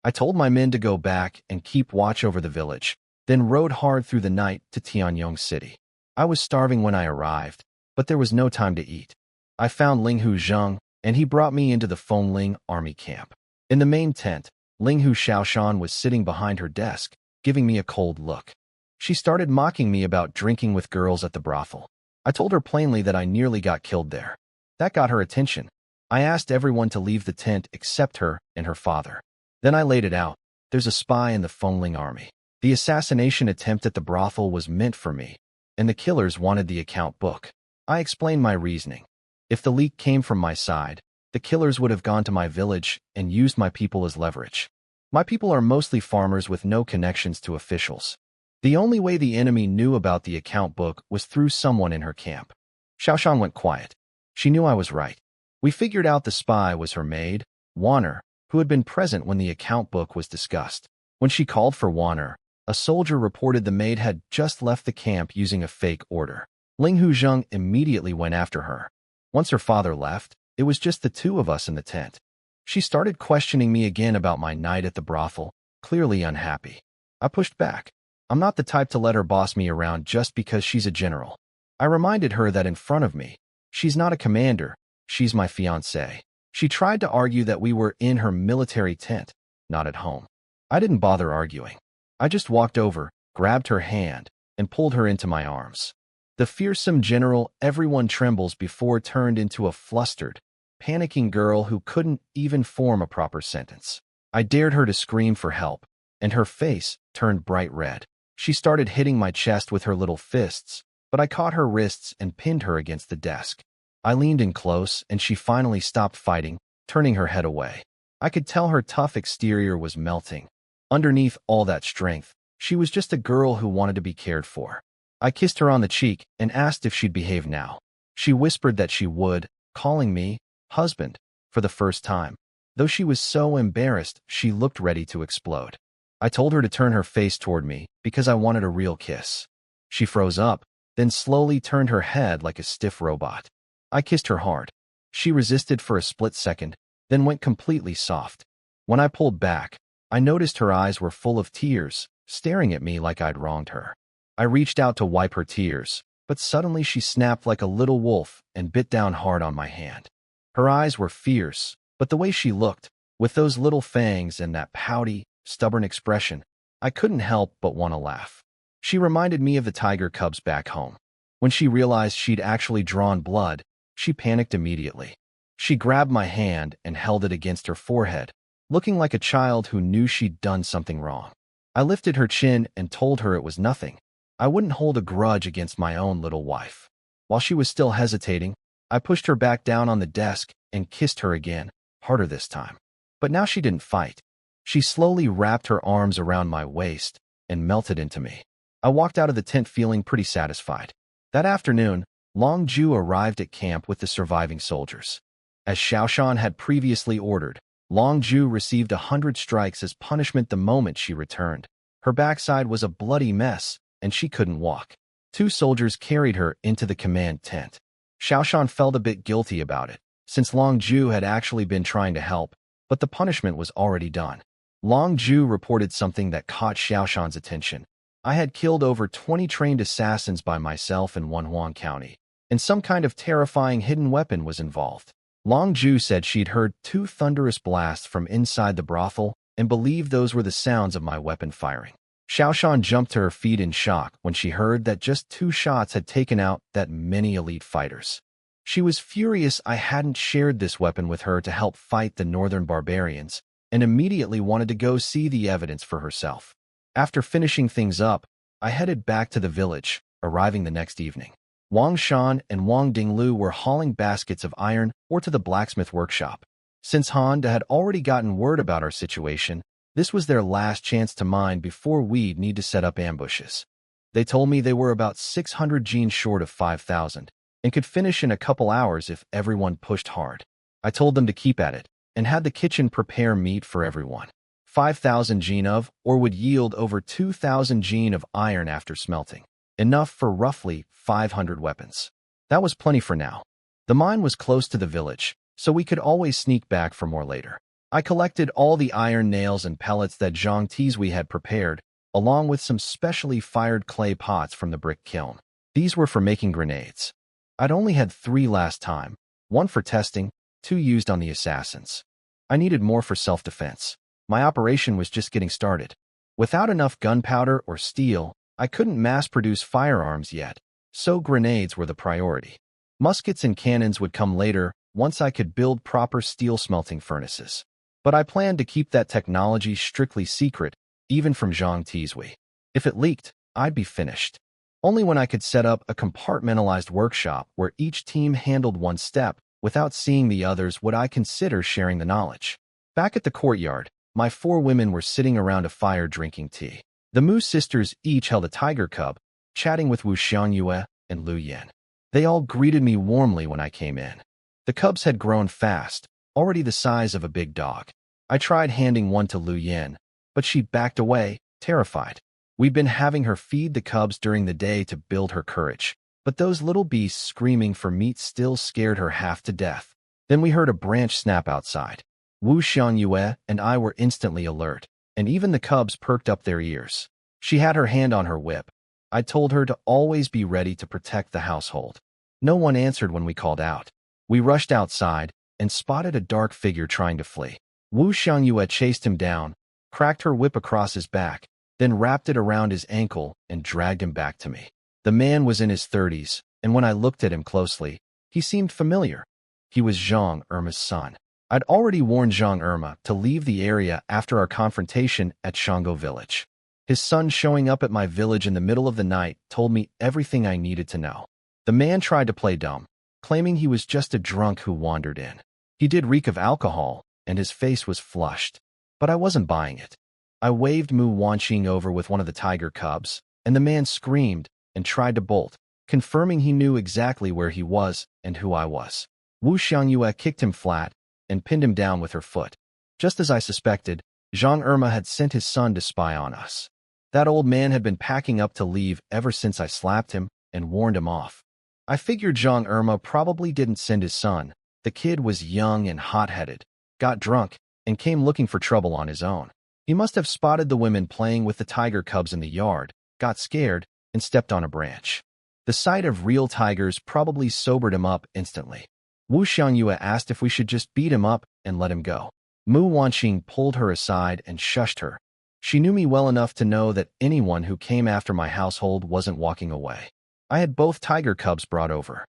I told my men to go back and keep watch over the village, then rode hard through the night to Tianyong City. I was starving when I arrived, but there was no time to eat. I found Linghu Zheng, and he brought me into the Fengling army camp. In the main tent, Linghu Xiaoshan was sitting behind her desk, giving me a cold look. She started mocking me about drinking with girls at the brothel. I told her plainly that I nearly got killed there. That got her attention. I asked everyone to leave the tent except her and her father. Then I laid it out. There's a spy in the Fengling army. The assassination attempt at the brothel was meant for me, and the killers wanted the account book. I explained my reasoning. If the leak came from my side, the killers would have gone to my village and used my people as leverage. My people are mostly farmers with no connections to officials. The only way the enemy knew about the account book was through someone in her camp. Xiaoshan went quiet. She knew I was right. We figured out the spy was her maid, Warner, who had been present when the account book was discussed. When she called for Warner, a soldier reported the maid had just left the camp using a fake order. Linghu Zheng immediately went after her. Once her father left, it was just the two of us in the tent. She started questioning me again about my night at the brothel, clearly unhappy. I pushed back. I'm not the type to let her boss me around just because she's a general. I reminded her that in front of me, she's not a commander, she's my fiancée. She tried to argue that we were in her military tent, not at home. I didn't bother arguing. I just walked over, grabbed her hand, and pulled her into my arms. The fearsome general everyone trembles before turned into a flustered, panicking girl who couldn't even form a proper sentence. I dared her to scream for help, and her face turned bright red. She started hitting my chest with her little fists, but I caught her wrists and pinned her against the desk. I leaned in close, and she finally stopped fighting, turning her head away. I could tell her tough exterior was melting. Underneath all that strength, she was just a girl who wanted to be cared for. I kissed her on the cheek and asked if she'd behave now. She whispered that she would, calling me husband for the first time. Though she was so embarrassed, she looked ready to explode. I told her to turn her face toward me because I wanted a real kiss. She froze up, then slowly turned her head like a stiff robot. I kissed her hard. She resisted for a split second, then went completely soft. When I pulled back, I noticed her eyes were full of tears, staring at me like I'd wronged her. I reached out to wipe her tears, but suddenly she snapped like a little wolf and bit down hard on my hand. Her eyes were fierce, but the way she looked, with those little fangs and that pouty, stubborn expression, I couldn't help but want to laugh. She reminded me of the tiger cubs back home. When she realized she'd actually drawn blood, she panicked immediately. She grabbed my hand and held it against her forehead, looking like a child who knew she'd done something wrong. I lifted her chin and told her it was nothing. I wouldn't hold a grudge against my own little wife. While she was still hesitating, I pushed her back down on the desk and kissed her again, harder this time. But now she didn't fight. She slowly wrapped her arms around my waist and melted into me. I walked out of the tent feeling pretty satisfied. That afternoon, Long Ju arrived at camp with the surviving soldiers. As Xiaoshan had previously ordered, Long Ju received 100 strikes as punishment the moment she returned. Her backside was a bloody mess, and she couldn't walk. 2 soldiers carried her into the command tent. Xiaoshan felt a bit guilty about it, since Long Ju had actually been trying to help, but the punishment was already done. Long Ju reported something that caught Xiaoshan's attention. I had killed over 20 trained assassins by myself in Wenhuang County, and some kind of terrifying hidden weapon was involved. Long Ju said she'd heard 2 thunderous blasts from inside the brothel and believed those were the sounds of my weapon firing. Xiaoshan jumped to her feet in shock when she heard that just 2 shots had taken out that many elite fighters. She was furious I hadn't shared this weapon with her to help fight the northern barbarians, and immediately wanted to go see the evidence for herself. After finishing things up, I headed back to the village, arriving the next evening. Wang Shan and Wang Dinglu were hauling baskets of iron ore to the blacksmith workshop. Since Han had already gotten word about our situation, this was their last chance to mine before we'd need to set up ambushes. They told me they were about 600 genes short of 5,000, and could finish in a couple hours if everyone pushed hard. I told them to keep at it, and had the kitchen prepare meat for everyone. 5,000 gene of ore would yield over 2,000 gene of iron after smelting, enough for roughly 500 weapons. That was plenty for now. The mine was close to the village, so we could always sneak back for more later. I collected all the iron nails and pellets that Zhang Tizui had prepared, along with some specially fired clay pots from the brick kiln. These were for making grenades. I'd only had 3 last time, 1 for testing, 2 used on the assassins. I needed more for self-defense. My operation was just getting started. Without enough gunpowder or steel, I couldn't mass-produce firearms yet, so grenades were the priority. Muskets and cannons would come later once I could build proper steel smelting furnaces. But I planned to keep that technology strictly secret, even from Zhang Tizui. If it leaked, I'd be finished. Only when I could set up a compartmentalized workshop where each team handled one step without seeing the others would I consider sharing the knowledge. Back at the courtyard, my 4 women were sitting around a fire drinking tea. The Mu sisters each held a tiger cub, chatting with Wu Xiangyue and Lu Yan. They all greeted me warmly when I came in. The cubs had grown fast, already the size of a big dog. I tried handing one to Lu Yan, but she backed away, terrified. We'd been having her feed the cubs during the day to build her courage, but those little beasts screaming for meat still scared her half to death. Then we heard a branch snap outside. Wu Xiangyue and I were instantly alert, and even the cubs perked up their ears. She had her hand on her whip. I told her to always be ready to protect the household. No one answered when we called out. We rushed outside and spotted a dark figure trying to flee. Wu Xiangyue chased him down, cracked her whip across his back, then wrapped it around his ankle and dragged him back to me. The man was in his 30s, and when I looked at him closely, he seemed familiar. He was Zhang Erma's son. I'd already warned Zhang Erma to leave the area after our confrontation at Shango village. His son showing up at my village in the middle of the night told me everything I needed to know. The man tried to play dumb, claiming he was just a drunk who wandered in. He did reek of alcohol, and his face was flushed. But I wasn't buying it. I waved Mu Wanqing over with one of the tiger cubs, and the man screamed and tried to bolt, confirming he knew exactly where he was and who I was. Wu Xiangyue kicked him flat and pinned him down with her foot. Just as I suspected, Zhang Erma had sent his son to spy on us. That old man had been packing up to leave ever since I slapped him and warned him off. I figured Zhang Erma probably didn't send his son. The kid was young and hot-headed, got drunk, and came looking for trouble on his own. He must have spotted the women playing with the tiger cubs in the yard, got scared, and stepped on a branch. The sight of real tigers probably sobered him up instantly. Wu Xiangyue asked if we should just beat him up and let him go. Mu Wanqing pulled her aside and shushed her. She knew me well enough to know that anyone who came after my household wasn't walking away. I had both tiger cubs brought over.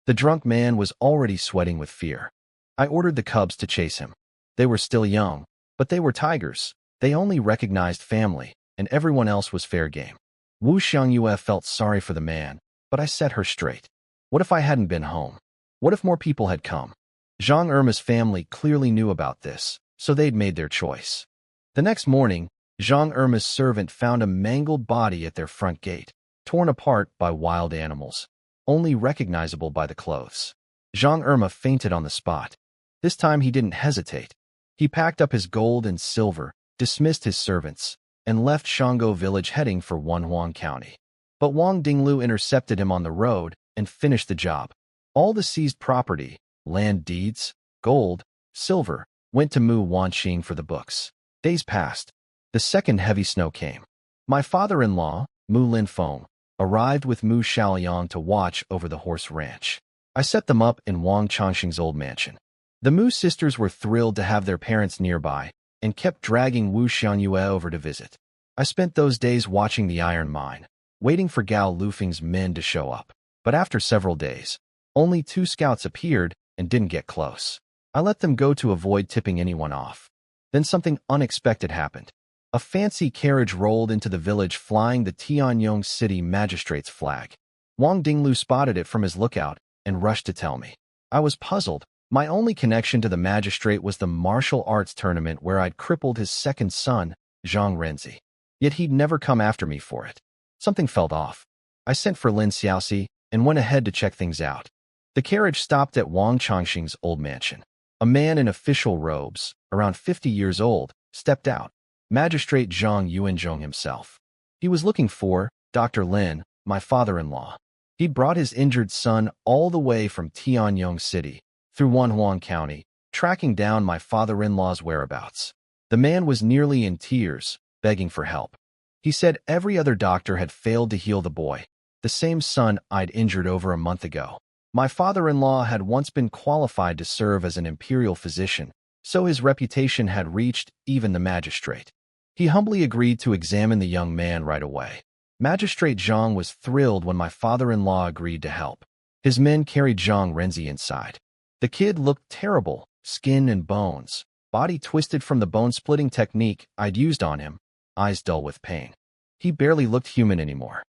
The drunk man was already sweating with fear. I ordered the cubs to chase him. They were still young, but they were tigers. They only recognized family, and everyone else was fair game. Wu Xiangyue felt sorry for the man, but I set her straight. What if I hadn't been home? What if more people had come? Zhang Erma's family clearly knew about this, so they'd made their choice. The next morning, Zhang Erma's servant found a mangled body at their front gate, torn apart by wild animals, only recognizable by the clothes. Zhang Erma fainted on the spot. This time he didn't hesitate. He packed up his gold and silver, dismissed his servants, and left Shango village heading for Wanhuang County. But Wang Dinglu intercepted him on the road and finished the job. All the seized property, land deeds, gold, silver, went to Mu Wanqing for the books. Days passed. The second heavy snow came. My father-in-law, Mu Linfeng, arrived with Mu Xiaoliang to watch over the horse ranch. I set them up in Wang Changxing's old mansion. The Mu sisters were thrilled to have their parents nearby and kept dragging Wu Xiangyue over to visit. I spent those days watching the iron mine, waiting for Gao Lufeng's men to show up. But after several days, only 2 scouts appeared and didn't get close. I let them go to avoid tipping anyone off. Then something unexpected happened. A fancy carriage rolled into the village flying the Tianyong City Magistrate's flag. Wang Dinglu spotted it from his lookout and rushed to tell me. I was puzzled. My only connection to the magistrate was the martial arts tournament where I'd crippled his second son, Zhang Renzi. Yet he'd never come after me for it. Something felt off. I sent for Lin Xiaoxi and went ahead to check things out. The carriage stopped at Wang Changxing's old mansion. A man in official robes, around 50 years old, stepped out. Magistrate Zhang Yuanzhong himself. He was looking for Dr. Lin, my father-in-law. He'd brought his injured son all the way from Tianyong City, through Wanhuang County, tracking down my father-in-law's whereabouts. The man was nearly in tears, begging for help. He said every other doctor had failed to heal the boy, the same son I'd injured over a month ago. My father-in-law had once been qualified to serve as an imperial physician, so his reputation had reached even the magistrate. He humbly agreed to examine the young man right away. Magistrate Zhang was thrilled when my father-in-law agreed to help. His men carried Zhang Renzi inside. The kid looked terrible, skin and bones, body twisted from the bone-splitting technique I'd used on him, eyes dull with pain. He barely looked human anymore.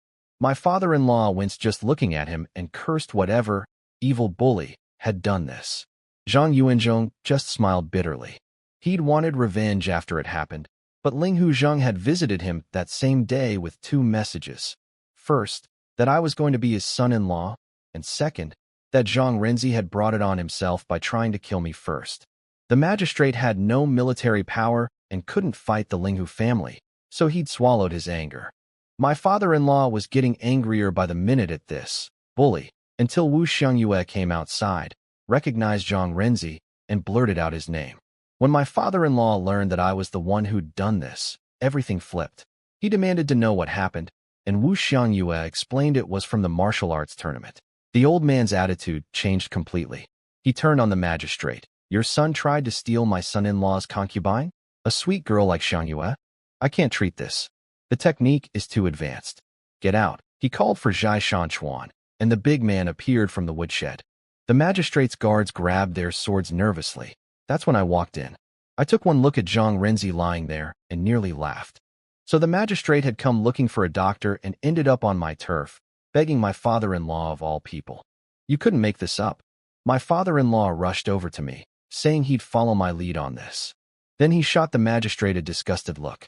My father-in-law winced just looking at him and cursed whatever evil bully had done this. Zhang Yuanzhong just smiled bitterly. He'd wanted revenge after it happened, but Ling Huzheng had visited him that same day with 2 messages. First, that I was going to be his son-in-law, and second, that Zhang Renzi had brought it on himself by trying to kill me first. The magistrate had no military power and couldn't fight the Linghu family, so he'd swallowed his anger. My father-in-law was getting angrier by the minute at this bully, until Wu Xiangyue came outside, recognized Zhang Renzi, and blurted out his name. When my father-in-law learned that I was the one who'd done this, everything flipped. He demanded to know what happened, and Wu Xiangyue explained it was from the martial arts tournament. The old man's attitude changed completely. He turned on the magistrate. Your son tried to steal my son-in-law's concubine? A sweet girl like Xiangyue? I can't treat this. The technique is too advanced. Get out. He called for Zhai Shanchuan, and the big man appeared from the woodshed. The magistrate's guards grabbed their swords nervously. That's when I walked in. I took one look at Zhang Renzi lying there and nearly laughed. So the magistrate had come looking for a doctor and ended up on my turf, begging my father-in-law of all people. You couldn't make this up. My father-in-law rushed over to me, saying he'd follow my lead on this. Then he shot the magistrate a disgusted look.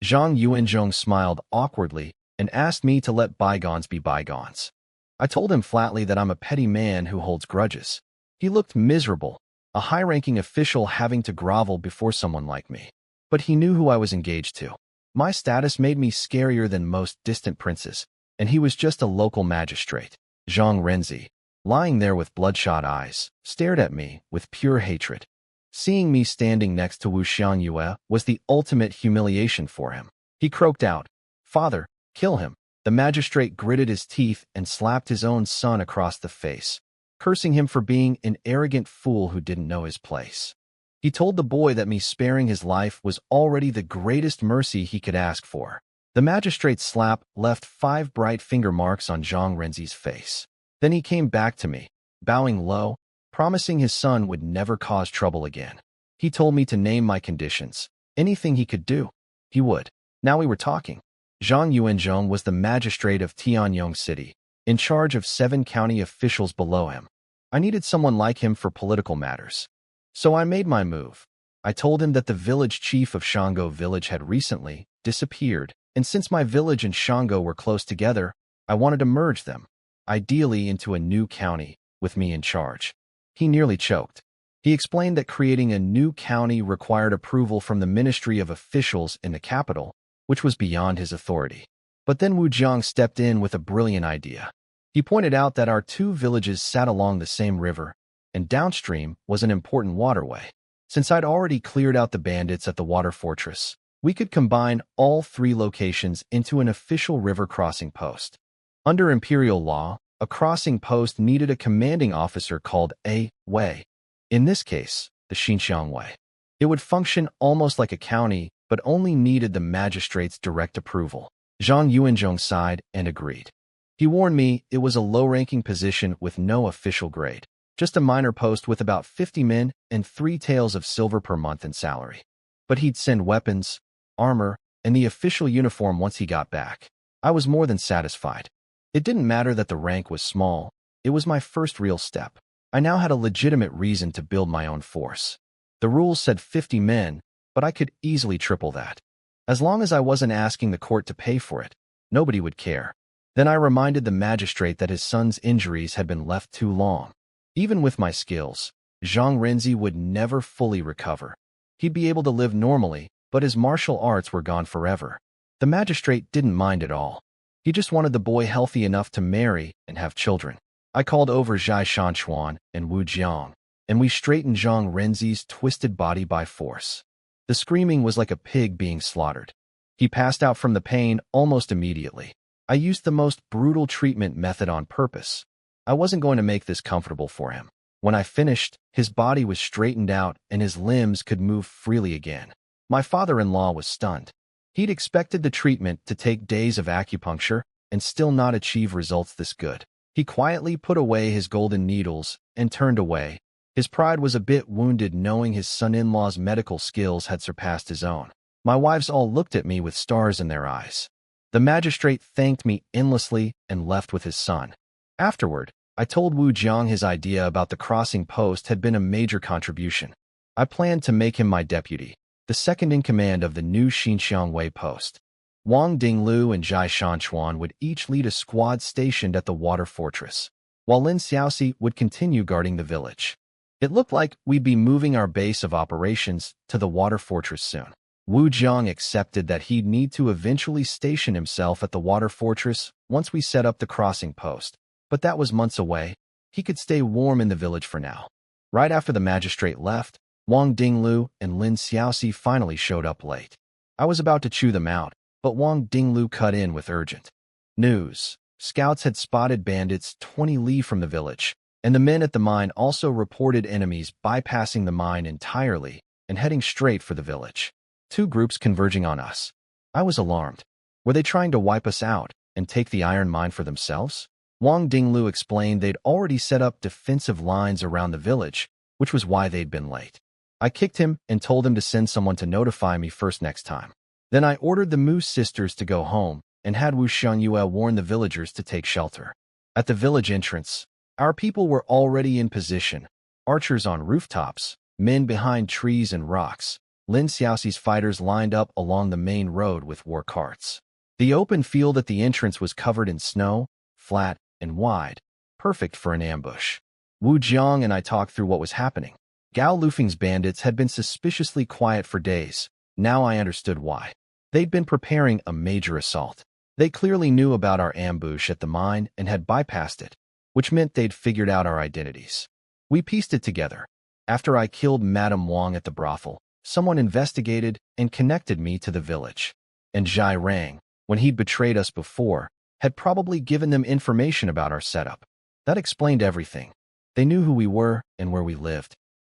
Zhang Yuanzhong smiled awkwardly and asked me to let bygones be bygones. I told him flatly that I'm a petty man who holds grudges. He looked miserable, a high-ranking official having to grovel before someone like me. But he knew who I was engaged to. My status made me scarier than most distant princes, and he was just a local magistrate. Zhang Renzi, lying there with bloodshot eyes, stared at me with pure hatred. Seeing me standing next to Wu Xiangyue was the ultimate humiliation for him. He croaked out, "Father, kill him." The magistrate gritted his teeth and slapped his own son across the face, cursing him for being an arrogant fool who didn't know his place. He told the boy that me sparing his life was already the greatest mercy he could ask for. The magistrate's slap left 5 bright finger marks on Zhang Renzi's face. Then he came back to me, bowing low, promising his son would never cause trouble again. He told me to name my conditions. Anything he could do, he would. Now we were talking. Zhang Yuanzhong was the magistrate of Tianyong City, in charge of 7 county officials below him. I needed someone like him for political matters. So I made my move. I told him that the village chief of Shango village had recently disappeared, and since my village and Shango were close together, I wanted to merge them, ideally into a new county, with me in charge. He nearly choked. He explained that creating a new county required approval from the Ministry of Officials in the capital, which was beyond his authority. But then Wu Jiang stepped in with a brilliant idea. He pointed out that our 2 villages sat along the same river, and downstream was an important waterway. Since I'd already cleared out the bandits at the water fortress, we could combine all 3 locations into an official river crossing post. Under imperial law, a crossing post needed a commanding officer called a Wei. In this case, the Xinjiang Wei. It would function almost like a county, but only needed the magistrate's direct approval. Zhang Yuanzhong sighed and agreed. He warned me it was a low-ranking position with no official grade, just a minor post with about 50 men and 3 taels of silver per month in salary. But he'd send weapons, armor, and the official uniform once he got back. I was more than satisfied. It didn't matter that the rank was small. It was my first real step. I now had a legitimate reason to build my own force. The rules said 50 men, but I could easily triple that. As long as I wasn't asking the court to pay for it, nobody would care. Then I reminded the magistrate that his son's injuries had been left too long. Even with my skills, Zhang Renzi would never fully recover. He'd be able to live normally, but his martial arts were gone forever. The magistrate didn't mind at all. He just wanted the boy healthy enough to marry and have children. I called over Zhai Shanchuan and Wu Jiang. and we straightened Zhang Renzi's twisted body by force. The screaming was like a pig being slaughtered. He passed out from the pain almost immediately. I used the most brutal treatment method on purpose. I wasn't going to make this comfortable for him. When I finished, his body was straightened out and his limbs could move freely again. My father-in-law was stunned. He'd expected the treatment to take days of acupuncture and still not achieve results this good. He quietly put away his golden needles and turned away. His pride was a bit wounded knowing his son-in-law's medical skills had surpassed his own. My wives all looked at me with stars in their eyes. The magistrate thanked me endlessly and left with his son. Afterward, I told Wu Jiang his idea about the crossing post had been a major contribution. I planned to make him my deputy, the second in command of the new Xinjiang Wei post. Wang Dinglu and Zhai Shanchuan would each lead a squad stationed at the water fortress, while Lin Xiaoxi would continue guarding the village. It looked like we'd be moving our base of operations to the water fortress soon. Wu Jiang accepted that he'd need to eventually station himself at the water fortress once we set up the crossing post, but that was months away. He could stay warm in the village for now. Right after the magistrate left, Wang Dinglu and Lin Xiaoxi finally showed up late. I was about to chew them out, but Wang Dinglu cut in with urgent news. Scouts had spotted bandits 20 li from the village, and the men at the mine also reported enemies bypassing the mine entirely and heading straight for the village. 2 groups converging on us. I was alarmed. Were they trying to wipe us out and take the iron mine for themselves? Wang Dinglu explained they'd already set up defensive lines around the village, which was why they'd been late. I kicked him and told him to send someone to notify me first next time. Then I ordered the Mu sisters to go home and had Wu Xiangyue warn the villagers to take shelter. At the village entrance, our people were already in position, archers on rooftops, men behind trees and rocks. Lin Xiaoxi's fighters lined up along the main road with war carts. The open field at the entrance was covered in snow, flat and wide, perfect for an ambush. Wu Jiang and I talked through what was happening. Gao Lufeng's bandits had been suspiciously quiet for days. Now I understood why. They'd been preparing a major assault. They clearly knew about our ambush at the mine and had bypassed it, which meant they'd figured out our identities. We pieced it together. After I killed Madame Wang at the brothel, someone investigated and connected me to the village. And Zhai Rang, when he'd betrayed us before, had probably given them information about our setup. That explained everything. They knew who we were and where we lived.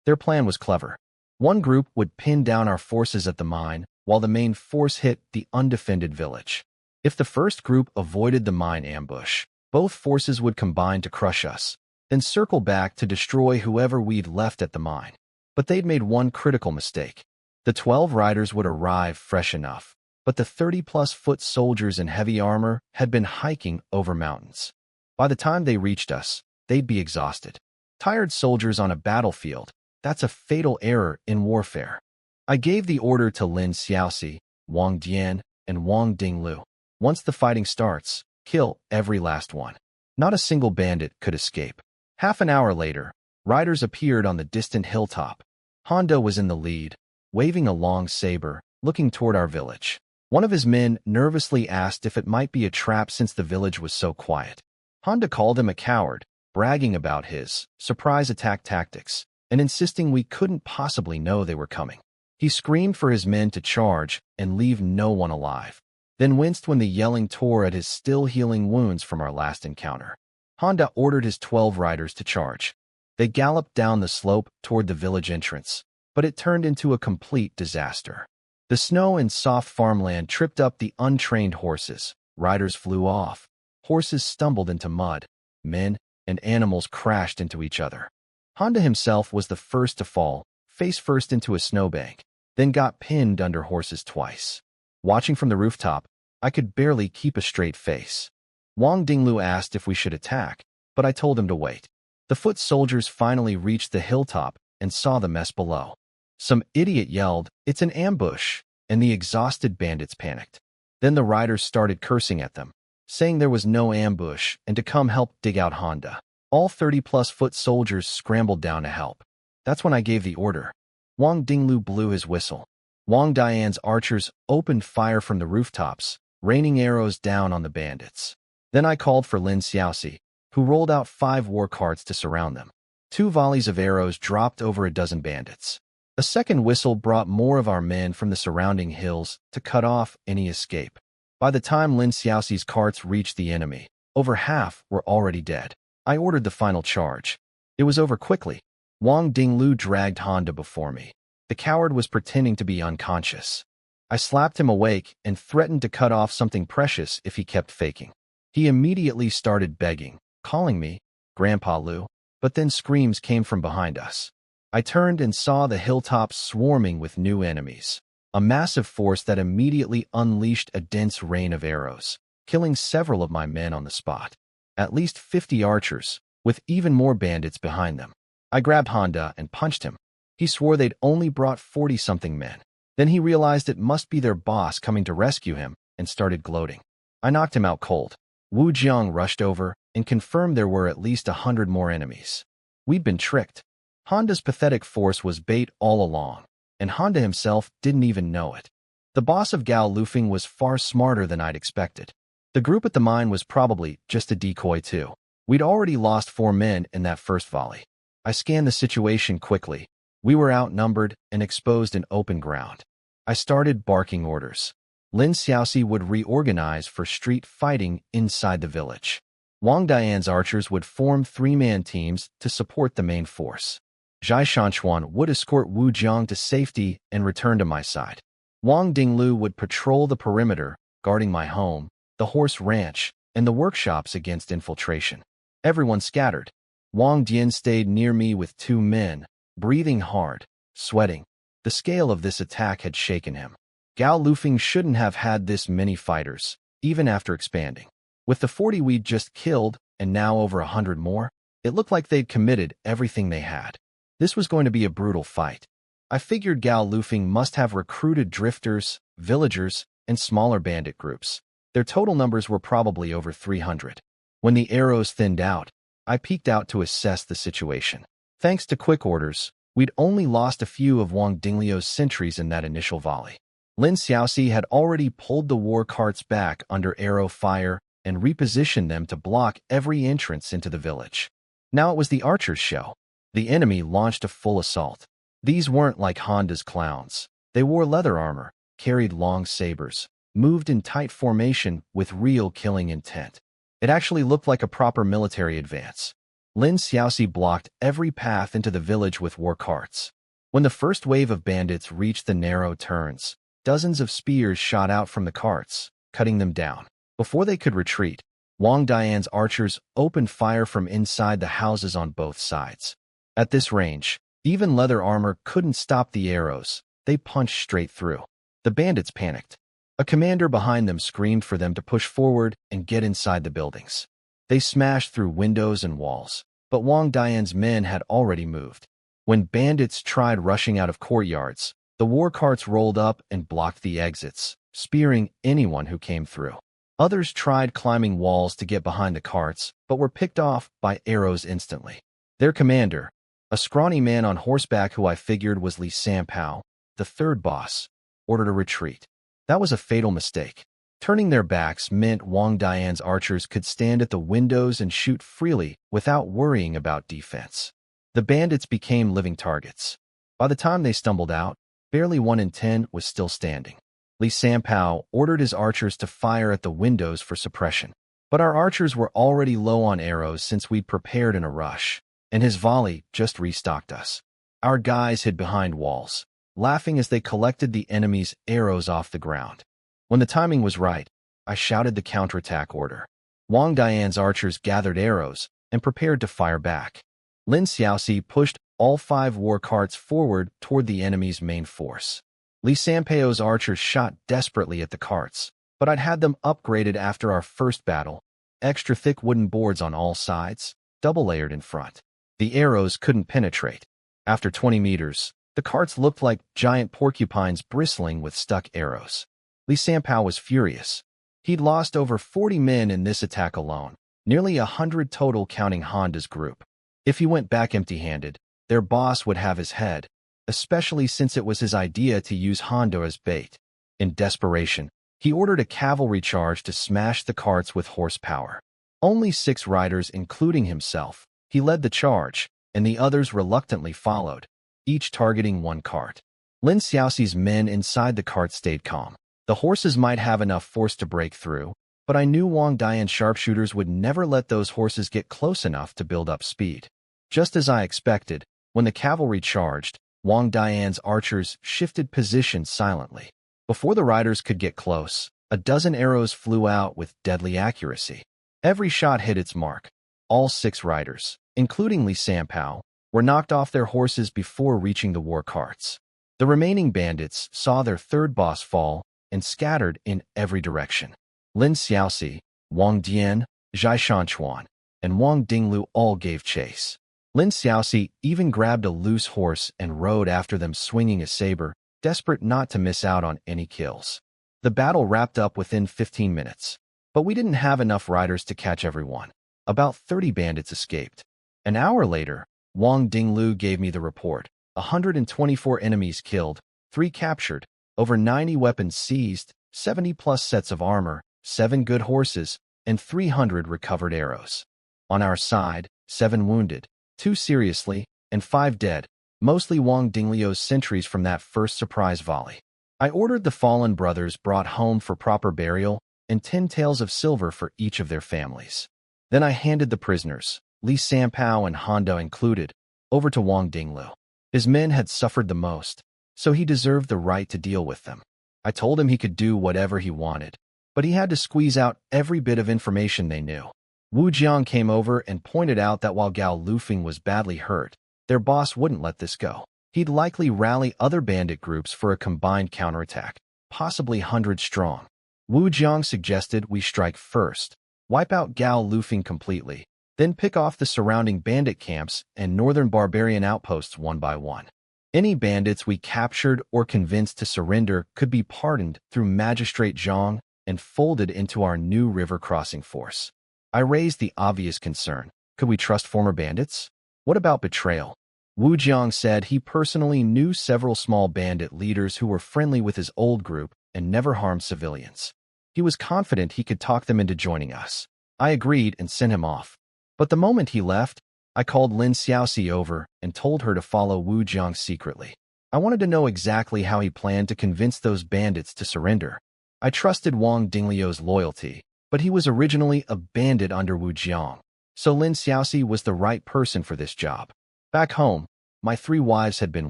Their plan was clever. One group would pin down our forces at the mine, while the main force hit the undefended village. If the first group avoided the mine ambush, both forces would combine to crush us, then circle back to destroy whoever we'd left at the mine. But they'd made one critical mistake. The 12 riders would arrive fresh enough, but the 30-plus foot soldiers in heavy armor had been hiking over mountains. By the time they reached us, they'd be exhausted. Tired soldiers on a battlefield, that's a fatal error in warfare. I gave the order to Lin Xiaoxi, Wang Dian, and Wang Dinglu. Once the fighting starts, kill every last one. Not a single bandit could escape. Half an hour later, riders appeared on the distant hilltop. Honda was in the lead, waving a long saber, looking toward our village. One of his men nervously asked if it might be a trap since the village was so quiet. Honda called him a coward, bragging about his surprise attack tactics, and insisting we couldn't possibly know they were coming. He screamed for his men to charge and leave no one alive, then winced when the yelling tore at his still healing wounds from our last encounter. Honda ordered his 12 riders to charge. They galloped down the slope toward the village entrance, but it turned into a complete disaster. The snow and soft farmland tripped up the untrained horses. Riders flew off. Horses stumbled into mud. Men and animals crashed into each other. Honda himself was the first to fall, face first into a snowbank, then got pinned under horses twice. Watching from the rooftop, I could barely keep a straight face. Wang Dinglu asked if we should attack, but I told him to wait. The foot soldiers finally reached the hilltop and saw the mess below. Some idiot yelled, "It's an ambush," and the exhausted bandits panicked. Then the riders started cursing at them, saying there was no ambush and to come help dig out Honda. All 30-plus foot soldiers scrambled down to help. That's when I gave the order. Wang Dinglu blew his whistle. Wang Dian's archers opened fire from the rooftops, raining arrows down on the bandits. Then I called for Lin Xiaoxi, who rolled out 5 war carts to surround them. 2 volleys of arrows dropped over a dozen bandits. A second whistle brought more of our men from the surrounding hills to cut off any escape. By the time Lin Xiaoxi's carts reached the enemy, over half were already dead. I ordered the final charge. It was over quickly. Wang Dinglu dragged Honda before me. The coward was pretending to be unconscious. I slapped him awake and threatened to cut off something precious if he kept faking. He immediately started begging, calling me Grandpa Lu, but then screams came from behind us. I turned and saw the hilltops swarming with new enemies, a massive force that immediately unleashed a dense rain of arrows, killing several of my men on the spot. At least 50 archers, with even more bandits behind them. I grabbed Honda and punched him. He swore they'd only brought 40-something men. Then he realized it must be their boss coming to rescue him and started gloating. I knocked him out cold. Wu Jiang rushed over and confirmed there were at least 100 more enemies. We'd been tricked. Honda's pathetic force was bait all along, and Honda himself didn't even know it. The boss of Gao Lufeng was far smarter than I'd expected. The group at the mine was probably just a decoy too. We'd already lost 4 men in that first volley. I scanned the situation quickly. We were outnumbered and exposed in open ground. I started barking orders. Lin Xiaoxi would reorganize for street fighting inside the village. Wang Dian's archers would form 3-man teams to support the main force. Zhai Shanchuan would escort Wu Jiang to safety and return to my side. Wang Dinglu would patrol the perimeter, guarding my home, the horse ranch, and the workshops against infiltration. Everyone scattered. Wang Dian stayed near me with 2 men, breathing hard, sweating. The scale of this attack had shaken him. Gao Lufeng shouldn't have had this many fighters, even after expanding. With the 40 we'd just killed, and now over 100 more, it looked like they'd committed everything they had. This was going to be a brutal fight. I figured Gao Lufeng must have recruited drifters, villagers, and smaller bandit groups. Their total numbers were probably over 300. When the arrows thinned out, I peeked out to assess the situation. Thanks to quick orders, we'd only lost a few of Wang Dingliu's sentries in that initial volley. Lin Xiaoxi had already pulled the war carts back under arrow fire and repositioned them to block every entrance into the village. Now it was the archers' show. The enemy launched a full assault. These weren't like Honda's clowns. They wore leather armor, carried long sabers, moved in tight formation with real killing intent. It actually looked like a proper military advance. Lin Xiaoxi blocked every path into the village with war carts. When the first wave of bandits reached the narrow turns, dozens of spears shot out from the carts, cutting them down. Before they could retreat, Wang Dian's archers opened fire from inside the houses on both sides. At this range, even leather armor couldn't stop the arrows. They punched straight through. The bandits panicked. A commander behind them screamed for them to push forward and get inside the buildings. They smashed through windows and walls, but Wang Dian's men had already moved. When bandits tried rushing out of courtyards, the war carts rolled up and blocked the exits, spearing anyone who came through. Others tried climbing walls to get behind the carts, but were picked off by arrows instantly. Their commander, a scrawny man on horseback who I figured was Li Sanpao, the third boss, ordered a retreat. That was a fatal mistake. Turning their backs meant Wang Dian's archers could stand at the windows and shoot freely without worrying about defense. The bandits became living targets. By the time they stumbled out, barely 1 in 10 was still standing. Li Sanpao ordered his archers to fire at the windows for suppression. But our archers were already low on arrows since we'd prepared in a rush, and his volley just restocked us. Our guys hid behind walls, laughing as they collected the enemy's arrows off the ground. When the timing was right, I shouted the counterattack order. Wang Dian's archers gathered arrows and prepared to fire back. Lin Xiaoxi pushed all 5 war carts forward toward the enemy's main force. Li Sanpao's archers shot desperately at the carts, but I'd had them upgraded after our first battle. Extra thick wooden boards on all sides, double-layered in front. The arrows couldn't penetrate. After 20 meters, the carts looked like giant porcupines bristling with stuck arrows. Li Sanpao was furious. He'd lost over 40 men in this attack alone, nearly 100 total counting Honda's group. If he went back empty-handed, their boss would have his head, especially since it was his idea to use Honda as bait. In desperation, he ordered a cavalry charge to smash the carts with horsepower. Only 6 riders, including himself, he led the charge, and the others reluctantly followed, each targeting one cart. Lin Xiaoxi's men inside the cart stayed calm. The horses might have enough force to break through, but I knew Wang Dian's sharpshooters would never let those horses get close enough to build up speed. Just as I expected, when the cavalry charged, Wang Dian's archers shifted positions silently. Before the riders could get close, a dozen arrows flew out with deadly accuracy. Every shot hit its mark. All 6 riders, including Li Sanpao, were knocked off their horses before reaching the war carts. The remaining bandits saw their third boss fall and scattered in every direction. Lin Xiaoxi, Wang Dian, Zhai Shanchuan, and Wang Dinglu all gave chase. Lin Xiaoxi even grabbed a loose horse and rode after them swinging a saber, desperate not to miss out on any kills. The battle wrapped up within 15 minutes, but we didn't have enough riders to catch everyone. About 30 bandits escaped. An hour later, Wang Dinglu gave me the report. 124 enemies killed, 3 captured, over 90 weapons seized, 70+ sets of armor, 7 good horses, and 300 recovered arrows. On our side, 7 wounded, 2 seriously, and 5 dead, mostly Wang Dingliu's sentries from that first surprise volley. I ordered the fallen brothers brought home for proper burial and 10 taels of silver for each of their families. Then I handed the prisoners, Li Sanpao and Hondo included, over to Wang Dinglu. His men had suffered the most, so he deserved the right to deal with them. I told him he could do whatever he wanted, but he had to squeeze out every bit of information they knew. Wu Jiang came over and pointed out that while Gao Lufeng was badly hurt, their boss wouldn't let this go. He'd likely rally other bandit groups for a combined counterattack, possibly 100 strong. Wu Jiang suggested we strike first, wipe out Gao Lufeng completely, then pick off the surrounding bandit camps and northern barbarian outposts one by one. Any bandits we captured or convinced to surrender could be pardoned through Magistrate Zhang and folded into our new river crossing force. I raised the obvious concern. Could we trust former bandits? What about betrayal? Wu Jiang said he personally knew several small bandit leaders who were friendly with his old group and never harmed civilians. He was confident he could talk them into joining us. I agreed and sent him off. But the moment he left, I called Lin Xiaoxi over and told her to follow Wu Jiang secretly. I wanted to know exactly how he planned to convince those bandits to surrender. I trusted Wang Dingliu's loyalty, but he was originally a bandit under Wu Jiang, so Lin Xiaoxi was the right person for this job. Back home, my 3 wives had been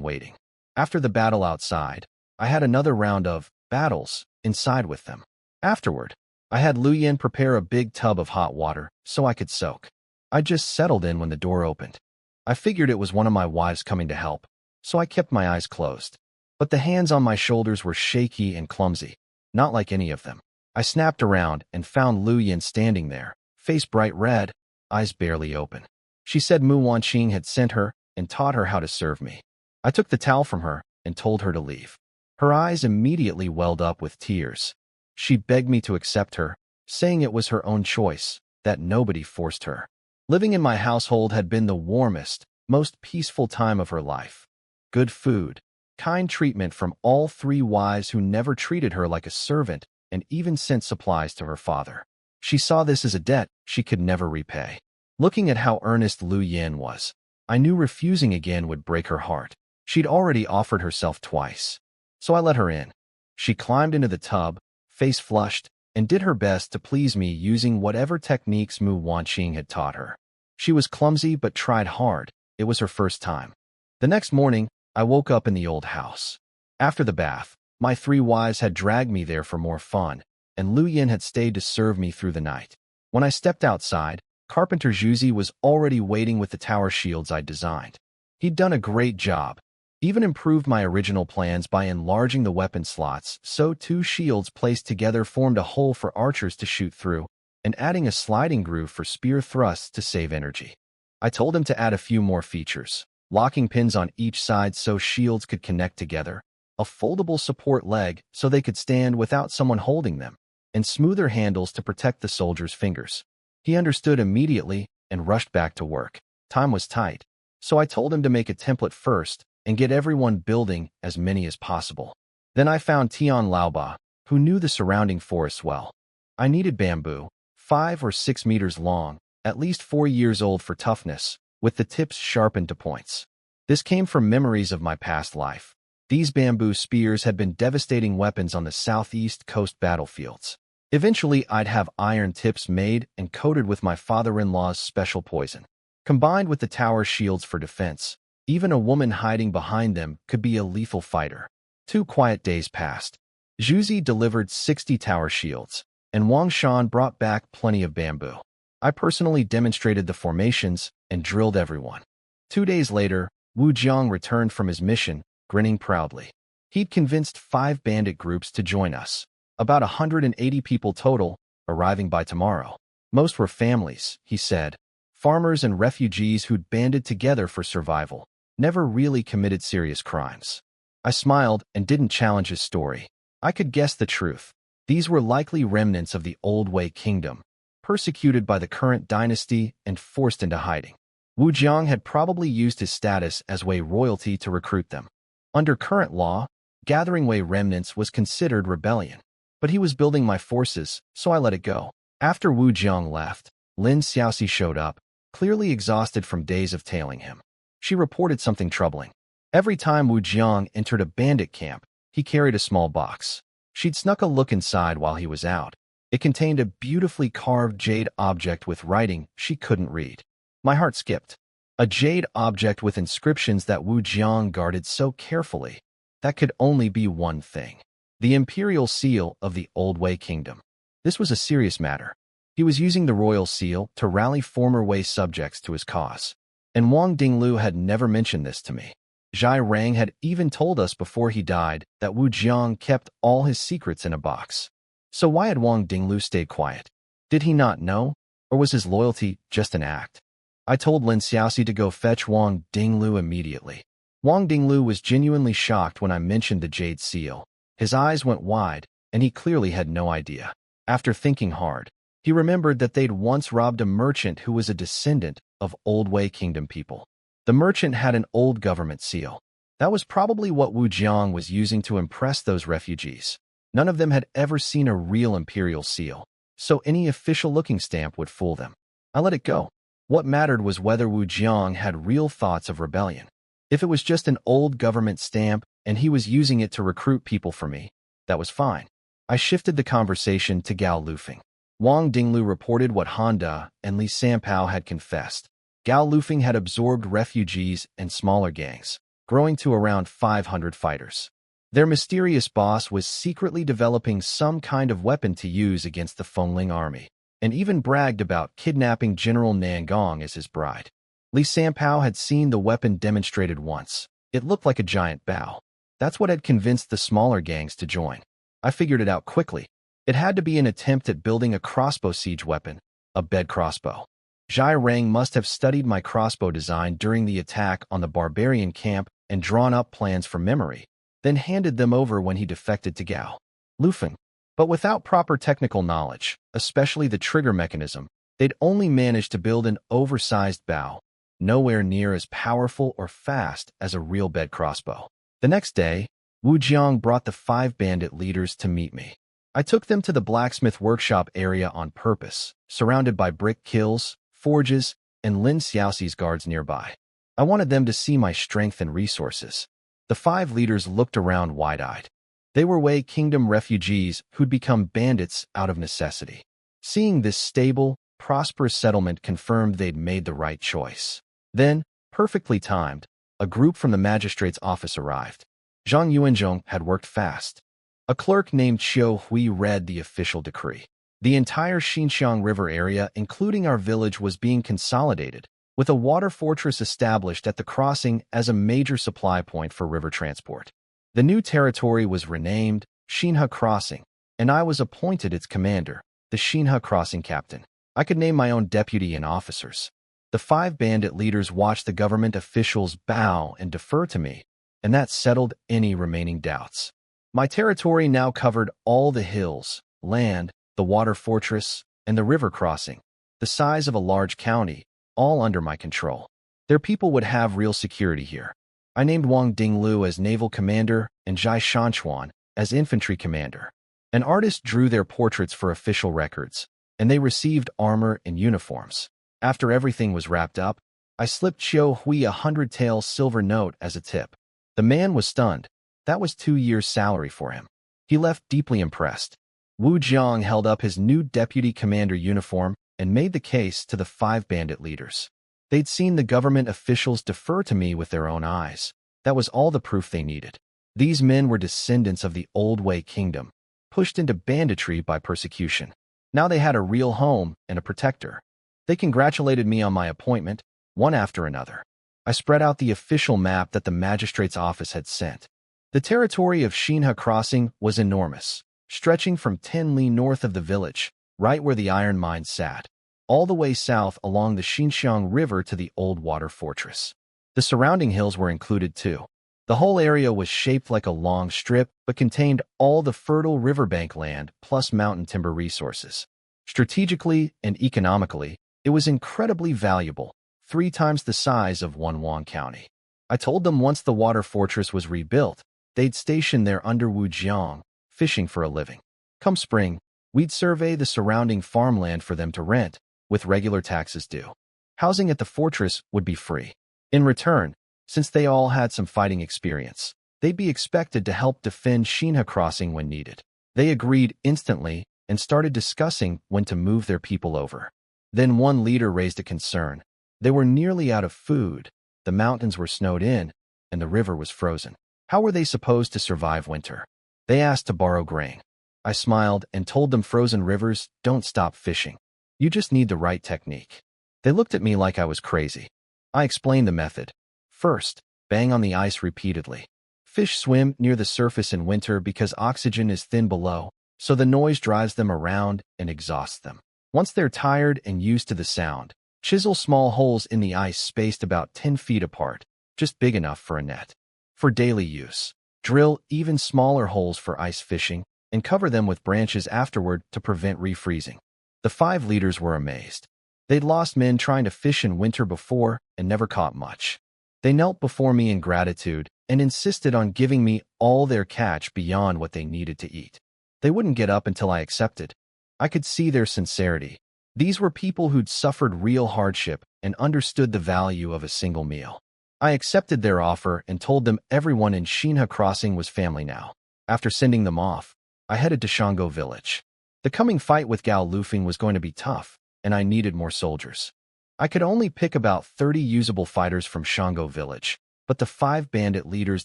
waiting. After the battle outside, I had another round of battles inside with them. Afterward, I had Lu Yin prepare a big tub of hot water so I could soak. I just settled in when the door opened. I figured it was one of my wives coming to help, so I kept my eyes closed. But the hands on my shoulders were shaky and clumsy, not like any of them. I snapped around and found Lu Yin standing there, face bright red, eyes barely open. She said Mu Wanqing had sent her and taught her how to serve me. I took the towel from her and told her to leave. Her eyes immediately welled up with tears. She begged me to accept her, saying it was her own choice, that nobody forced her. Living in my household had been the warmest, most peaceful time of her life. Good food, kind treatment from all 3 wives who never treated her like a servant and even sent supplies to her father. She saw this as a debt she could never repay. Looking at how earnest Lu Yin was, I knew refusing again would break her heart. She'd already offered herself twice, so I let her in. She climbed into the tub, face flushed, and did her best to please me using whatever techniques Mu Wanqing had taught her. She was clumsy but tried hard. It was her first time. The next morning, I woke up in the old house. After the bath, my 3 wives had dragged me there for more fun, and Lu Yin had stayed to serve me through the night. When I stepped outside, Carpenter Zhuzi was already waiting with the tower shields I'd designed. He'd done a great job, even improved my original plans by enlarging the weapon slots so 2 shields placed together formed a hole for archers to shoot through, and adding a sliding groove for spear thrusts to save energy. I told him to add a few more features, locking pins on each side so shields could connect together, a foldable support leg so they could stand without someone holding them, and smoother handles to protect the soldiers' fingers. He understood immediately and rushed back to work. Time was tight, so I told him to make a template first and get everyone building as many as possible. Then I found Tian Laoba, who knew the surrounding forests well. I needed bamboo, 5 or 6 meters long, at least 4 years old for toughness, with the tips sharpened to points. This came from memories of my past life. These bamboo spears had been devastating weapons on the southeast coast battlefields. Eventually, I'd have iron tips made and coated with my father-in-law's special poison. Combined with the tower shields for defense, even a woman hiding behind them could be a lethal fighter. 2 quiet days passed. Zhuzi delivered 60 tower shields, and Wang Shan brought back plenty of bamboo. I personally demonstrated the formations and drilled everyone. 2 days later, Wu Jiang returned from his mission, grinning proudly. He'd convinced 5 bandit groups to join us, about 180 people total, arriving by tomorrow. Most were families, he said, farmers and refugees who'd banded together for survival, never really committed serious crimes. I smiled and didn't challenge his story. I could guess the truth. These were likely remnants of the Old Wei kingdom, persecuted by the current dynasty and forced into hiding. Wu Jiang had probably used his status as Wei royalty to recruit them. Under current law, gathering Wei remnants was considered rebellion. But he was building my forces, so I let it go. After Wu Jiang left, Lin Xiaoxi showed up, clearly exhausted from days of tailing him. She reported something troubling. Every time Wu Jiang entered a bandit camp, he carried a small box. She'd snuck a look inside while he was out. It contained a beautifully carved jade object with writing she couldn't read. My heart skipped. A jade object with inscriptions that Wu Jiang guarded so carefully. That could only be one thing. The imperial seal of the Old Wei kingdom. This was a serious matter. He was using the royal seal to rally former Wei subjects to his cause. And Wang Dinglu had never mentioned this to me. Zhai Rang had even told us before he died that Wu Jiang kept all his secrets in a box. So why had Wang Dinglu stayed quiet? Did he not know? Or was his loyalty just an act? I told Lin Xiaoxi to go fetch Wang Dinglu immediately. Wang Dinglu was genuinely shocked when I mentioned the jade seal. His eyes went wide, and he clearly had no idea. After thinking hard, he remembered that they'd once robbed a merchant who was a descendant of Old Wei Kingdom people. The merchant had an old government seal. That was probably what Wu Jiang was using to impress those refugees. None of them had ever seen a real imperial seal, so any official-looking stamp would fool them. I let it go. What mattered was whether Wu Jiang had real thoughts of rebellion. If it was just an old government stamp and he was using it to recruit people for me, that was fine. I shifted the conversation to Gao Lufeng. Wang Dinglu reported what Honda and Li Sanpao had confessed. Gao Lufeng had absorbed refugees and smaller gangs, growing to around 500 fighters. Their mysterious boss was secretly developing some kind of weapon to use against the Fengling army, and even bragged about kidnapping General Nangong as his bride. Li Sanpao had seen the weapon demonstrated once. It looked like a giant bow. That's what had convinced the smaller gangs to join. I figured it out quickly. It had to be an attempt at building a crossbow siege weapon, a bed crossbow. Zhai Rang must have studied my crossbow design during the attack on the barbarian camp and drawn up plans from memory, then handed them over when he defected to Gao Lufeng. But without proper technical knowledge, especially the trigger mechanism, they'd only managed to build an oversized bow, nowhere near as powerful or fast as a real bed crossbow. The next day, Wu Jiang brought the 5 bandit leaders to meet me. I took them to the blacksmith workshop area on purpose, surrounded by brick kilns, forges, and Lin Xiaoxi's guards nearby. I wanted them to see my strength and resources. The 5 leaders looked around wide-eyed. They were Wei Kingdom refugees who'd become bandits out of necessity. Seeing this stable, prosperous settlement confirmed they'd made the right choice. Then, perfectly timed, a group from the magistrate's office arrived. Zhang Yuanzhong had worked fast. A clerk named Qiu Hui read the official decree. The entire Xinjiang River area, including our village, was being consolidated, with a water fortress established at the crossing as a major supply point for river transport. The new territory was renamed Xinhe Crossing, and I was appointed its commander, the Xinhe Crossing captain. I could name my own deputy and officers. The 5 bandit leaders watched the government officials bow and defer to me, and that settled any remaining doubts. My territory now covered all the hills, land, the water fortress, and the river crossing, the size of a large county, all under my control. Their people would have real security here. I named Wang Dinglu as naval commander and Zhai Shanchuan as infantry commander. An artist drew their portraits for official records, and they received armor and uniforms. After everything was wrapped up, I slipped Xiao Hui 100 taels silver note as a tip. The man was stunned. That was 2 years' salary for him. He left deeply impressed. Wu Jiang held up his new deputy commander uniform and made the case to the 5 bandit leaders. They'd seen the government officials defer to me with their own eyes. That was all the proof they needed. These men were descendants of the Old Wei kingdom, pushed into banditry by persecution. Now they had a real home and a protector. They congratulated me on my appointment, one after another. I spread out the official map that the magistrate's office had sent. The territory of Xinhe Crossing was enormous, stretching from 10 li north of the village, right where the iron mine sat, all the way south along the Xinxiang River to the old water fortress. The surrounding hills were included too. The whole area was shaped like a long strip, but contained all the fertile riverbank land plus mountain timber resources. Strategically and economically, it was incredibly valuable, 3 times the size of Wunwang County. I told them once the water fortress was rebuilt, they'd station there under Wujiang, fishing for a living. Come spring, we'd survey the surrounding farmland for them to rent, with regular taxes due. Housing at the fortress would be free. In return, since they all had some fighting experience, they'd be expected to help defend Xinhe Crossing when needed. They agreed instantly and started discussing when to move their people over. Then one leader raised a concern. They were nearly out of food, the mountains were snowed in, and the river was frozen. How were they supposed to survive winter? They asked to borrow grain. I smiled and told them frozen rivers don't stop fishing. You just need the right technique. They looked at me like I was crazy. I explained the method. First, bang on the ice repeatedly. Fish swim near the surface in winter because oxygen is thin below, so the noise drives them around and exhausts them. Once they're tired and used to the sound, chisel small holes in the ice spaced about 10 feet apart, just big enough for a net. For daily use, drill even smaller holes for ice fishing and cover them with branches afterward to prevent refreezing. The 5 leaders were amazed. They'd lost men trying to fish in winter before and never caught much. They knelt before me in gratitude and insisted on giving me all their catch beyond what they needed to eat. They wouldn't get up until I accepted. I could see their sincerity. These were people who'd suffered real hardship and understood the value of a single meal. I accepted their offer and told them everyone in Xinhe Crossing was family now. After sending them off, I headed to Shango Village. The coming fight with Gao Lufeng was going to be tough, and I needed more soldiers. I could only pick about 30 usable fighters from Shango Village, but the 5 bandit leaders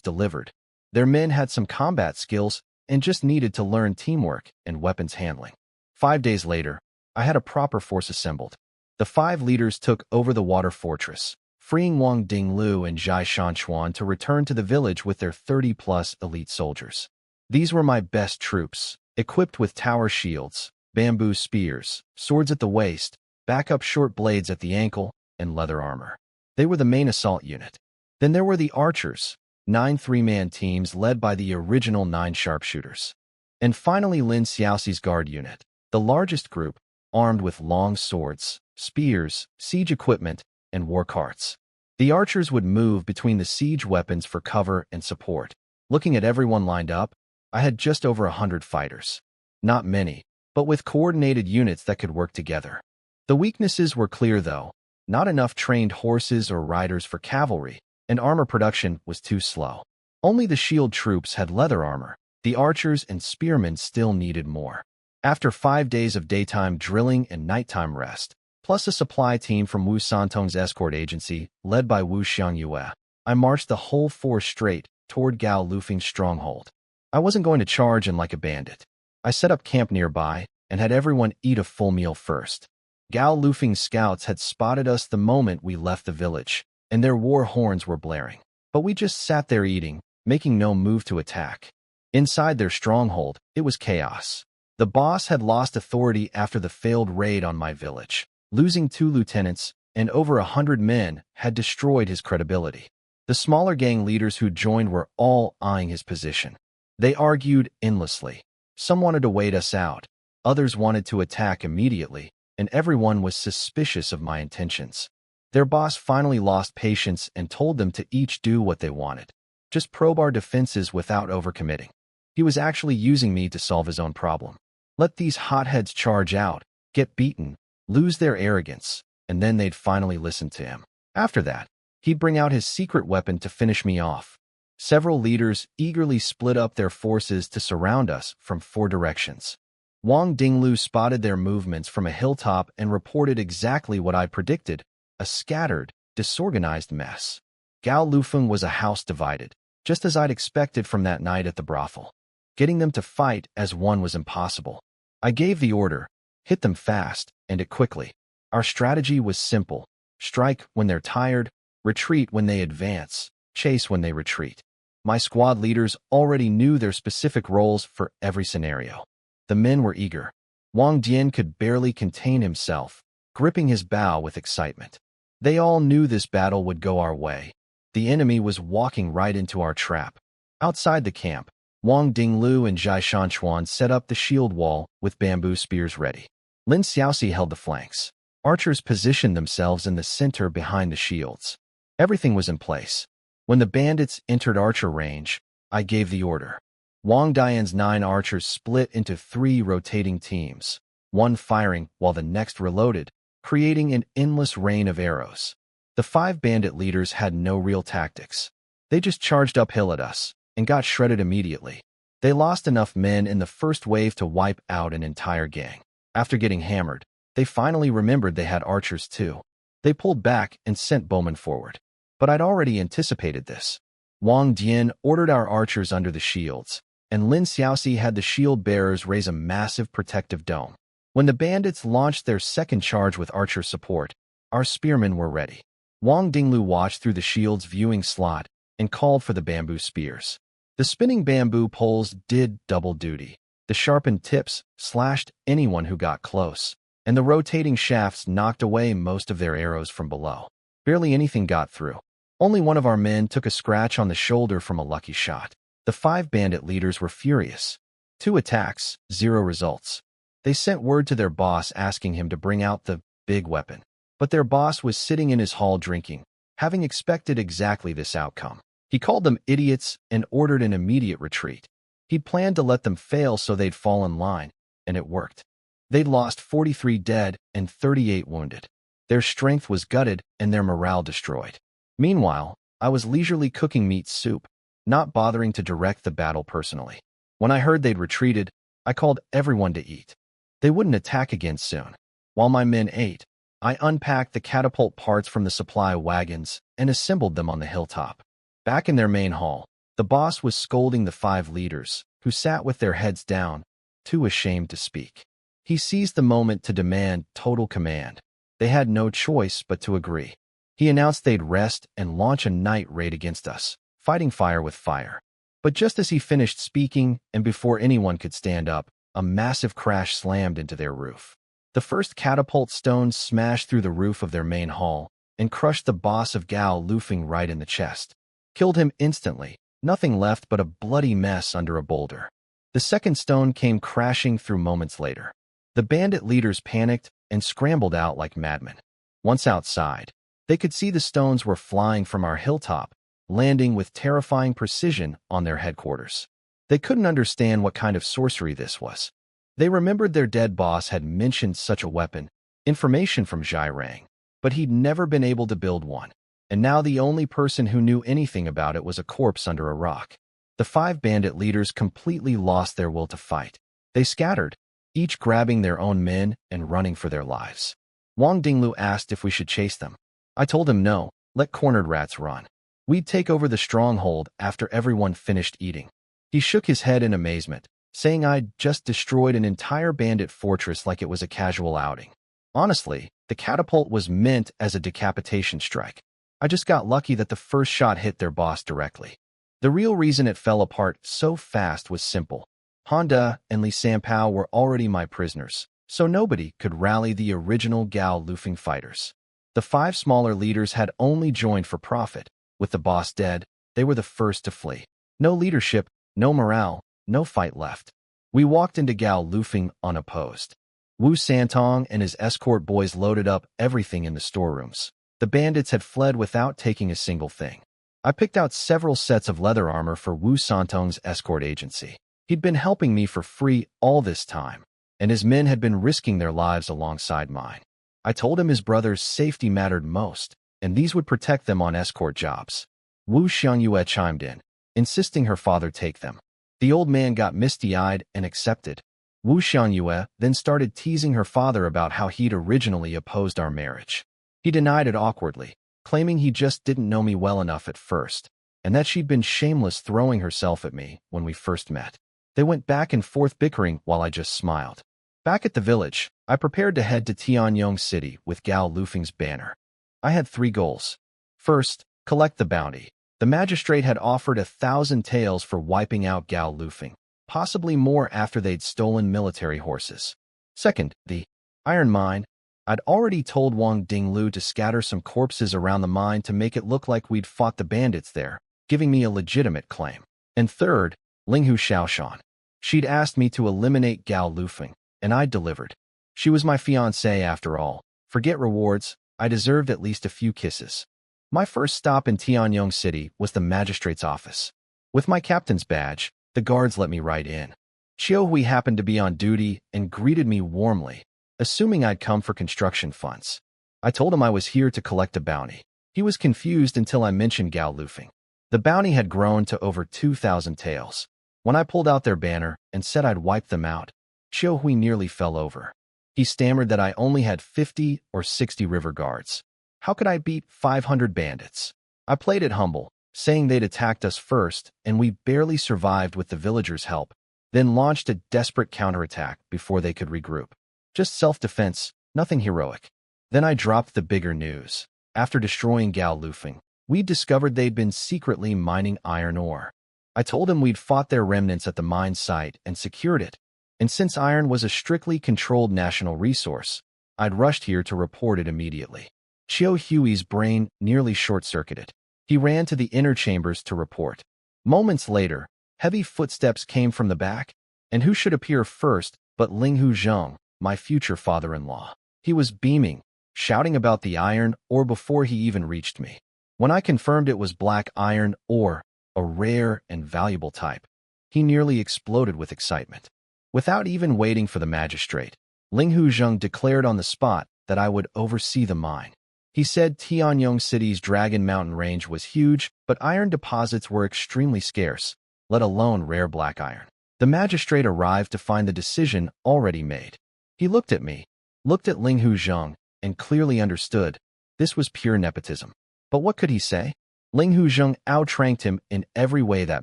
delivered. Their men had some combat skills and just needed to learn teamwork and weapons handling. 5 days later, I had a proper force assembled. The 5 leaders took over the water fortress, freeing Wang Dinglu and Zhai Shanchuan to return to the village with their 30-plus elite soldiers. These were my best troops, equipped with tower shields, bamboo spears, swords at the waist, backup short blades at the ankle, and leather armor. They were the main assault unit. Then there were the archers, 9 3-man teams led by the original 9 sharpshooters. And finally Lin Xiaoxi's guard unit, the largest group, armed with long swords, spears, siege equipment, and war carts. The archers would move between the siege weapons for cover and support. Looking at everyone lined up, I had just over 100 fighters. Not many, but with coordinated units that could work together. The weaknesses were clear though. Not enough trained horses or riders for cavalry, and armor production was too slow. Only the shield troops had leather armor. The archers and spearmen still needed more. After 5 days of daytime drilling and nighttime rest, plus a supply team from Wu Santong's escort agency, led by Wu Xiangyue, I marched the whole force straight toward Gao Lufeng's stronghold. I wasn't going to charge in like a bandit. I set up camp nearby and had everyone eat a full meal first. Gao Lufeng's scouts had spotted us the moment we left the village, and their war horns were blaring. But we just sat there eating, making no move to attack. Inside their stronghold, it was chaos. The boss had lost authority after the failed raid on my village. Losing 2 lieutenants and over 100 men had destroyed his credibility. The smaller gang leaders who joined were all eyeing his position. They argued endlessly. Some wanted to wait us out. Others wanted to attack immediately, and everyone was suspicious of my intentions. Their boss finally lost patience and told them to each do what they wanted. Just probe our defenses without overcommitting. He was actually using me to solve his own problem. Let these hotheads charge out, get beaten, lose their arrogance, and then they'd finally listen to him. After that, he'd bring out his secret weapon to finish me off. Several leaders eagerly split up their forces to surround us from 4 directions. Wang Dinglu spotted their movements from a hilltop and reported exactly what I predicted, a scattered, disorganized mess. Gao Lufeng was a house divided, just as I'd expected from that night at the brothel. Getting them to fight as one was impossible. I gave the order, hit them fast, and it quickly. Our strategy was simple: strike when they're tired, retreat when they advance, chase when they retreat. My squad leaders already knew their specific roles for every scenario. The men were eager. Wang Dian could barely contain himself, gripping his bow with excitement. They all knew this battle would go our way. The enemy was walking right into our trap. Outside the camp, Wang Dinglu and Zhai Shanchuan set up the shield wall with bamboo spears ready. Lin Xiaoxi held the flanks. Archers positioned themselves in the center behind the shields. Everything was in place. When the bandits entered archer range, I gave the order. Wang Dian's 9 archers split into 3 rotating teams, one firing while the next reloaded, creating an endless rain of arrows. The 5 bandit leaders had no real tactics. They just charged uphill at us and got shredded immediately. They lost enough men in the first wave to wipe out an entire gang. After getting hammered, they finally remembered they had archers too. They pulled back and sent bowmen forward. But I'd already anticipated this. Wang Dian ordered our archers under the shields, and Lin Xiaoxi had the shield bearers raise a massive protective dome. When the bandits launched their second charge with archer support, our spearmen were ready. Wang Dinglu watched through the shield's viewing slot and called for the bamboo spears. The spinning bamboo poles did double duty. The sharpened tips slashed anyone who got close, and the rotating shafts knocked away most of their arrows from below. Barely anything got through. Only one of our men took a scratch on the shoulder from a lucky shot. The 5 bandit leaders were furious. 2 attacks, 0 results. They sent word to their boss asking him to bring out the big weapon. But their boss was sitting in his hall drinking, having expected exactly this outcome. He called them idiots and ordered an immediate retreat. He'd planned to let them fail so they'd fall in line, and it worked. They'd lost 43 dead and 38 wounded. Their strength was gutted and their morale destroyed. Meanwhile, I was leisurely cooking meat soup, not bothering to direct the battle personally. When I heard they'd retreated, I called everyone to eat. They wouldn't attack again soon. While my men ate, I unpacked the catapult parts from the supply wagons and assembled them on the hilltop. Back in their main hall, the boss was scolding the 5 leaders, who sat with their heads down, too ashamed to speak. He seized the moment to demand total command. They had no choice but to agree. He announced they'd rest and launch a night raid against us, fighting fire with fire. But just as he finished speaking, and before anyone could stand up, a massive crash slammed into their roof. The first catapult stones smashed through the roof of their main hall and crushed the boss of Gao Lufeng right in the chest. Killed him instantly, nothing left but a bloody mess under a boulder. The second stone came crashing through moments later. The bandit leaders panicked and scrambled out like madmen. Once outside, they could see the stones were flying from our hilltop, landing with terrifying precision on their headquarters. They couldn't understand what kind of sorcery this was. They remembered their dead boss had mentioned such a weapon, information from Zhai Rang, but he'd never been able to build one, and now the only person who knew anything about it was a corpse under a rock. The 5 bandit leaders completely lost their will to fight. They scattered, each grabbing their own men and running for their lives. Wang Dinglu asked if we should chase them. I told him no, let cornered rats run. We'd take over the stronghold after everyone finished eating. He shook his head in amazement, saying I'd just destroyed an entire bandit fortress like it was a casual outing. Honestly, the catapult was meant as a decapitation strike. I just got lucky that the first shot hit their boss directly. The real reason it fell apart so fast was simple. Honda and Li Sanpao were already my prisoners, so nobody could rally the original Gao Lufeng fighters. The 5 smaller leaders had only joined for profit. With the boss dead, they were the first to flee. No leadership, no morale, no fight left. We walked into Gao Lufeng unopposed. Wu Santong and his escort boys loaded up everything in the storerooms. The bandits had fled without taking a single thing. I picked out several sets of leather armor for Wu Santong's escort agency. He'd been helping me for free all this time, and his men had been risking their lives alongside mine. I told him his brother's safety mattered most, and these would protect them on escort jobs. Wu Xiangyue chimed in, insisting her father take them. The old man got misty-eyed and accepted. Wu Xiangyue then started teasing her father about how he'd originally opposed our marriage. He denied it awkwardly, claiming he just didn't know me well enough at first, and that she'd been shameless throwing herself at me when we first met. They went back and forth bickering while I just smiled. Back at the village, I prepared to head to Tianyong City with Gao Lufeng's banner. I had 3 goals. First, collect the bounty. The magistrate had offered 1,000 taels for wiping out Gao Lufeng, possibly more after they'd stolen military horses. Second, the iron mine. I'd already told Wang Dinglu to scatter some corpses around the mine to make it look like we'd fought the bandits there, giving me a legitimate claim. And third, Linghu Xiaoshan. She'd asked me to eliminate Gao Lufeng, and I'd delivered. She was my fiancée after all. Forget rewards, I deserved at least a few kisses. My first stop in Tianyong City was the magistrate's office. With my captain's badge, the guards let me right in. Xiao Hui happened to be on duty and greeted me warmly, assuming I'd come for construction funds. I told him I was here to collect a bounty. He was confused until I mentioned Gao Lufeng. The bounty had grown to over 2,000 taels. When I pulled out their banner and said I'd wipe them out, Xiao Hui nearly fell over. He stammered that I only had 50 or 60 river guards. How could I beat 500 bandits? I played it humble, saying they'd attacked us first and we barely survived with the villagers' help, then launched a desperate counterattack before they could regroup. Just self-defense, nothing heroic. Then I dropped the bigger news. After destroying Gao Lufeng, we discovered they'd been secretly mining iron ore. I told him we'd fought their remnants at the mine site and secured it. And since iron was a strictly controlled national resource, I'd rushed here to report it immediately. Xiao Hui's brain nearly short-circuited. He ran to the inner chambers to report. Moments later, heavy footsteps came from the back, and who should appear first but Linghu Zheng, my future father-in-law. He was beaming, shouting about the iron ore before he even reached me. When I confirmed it was black iron ore, a rare and valuable type, he nearly exploded with excitement. Without even waiting for the magistrate, Linghu Zheng declared on the spot that I would oversee the mine. He said Tianyong City's Dragon Mountain Range was huge, but iron deposits were extremely scarce, let alone rare black iron. The magistrate arrived to find the decision already made. He looked at me, looked at Linghu Zheng, and clearly understood. This was pure nepotism. But what could he say? Linghu Zheng outranked him in every way that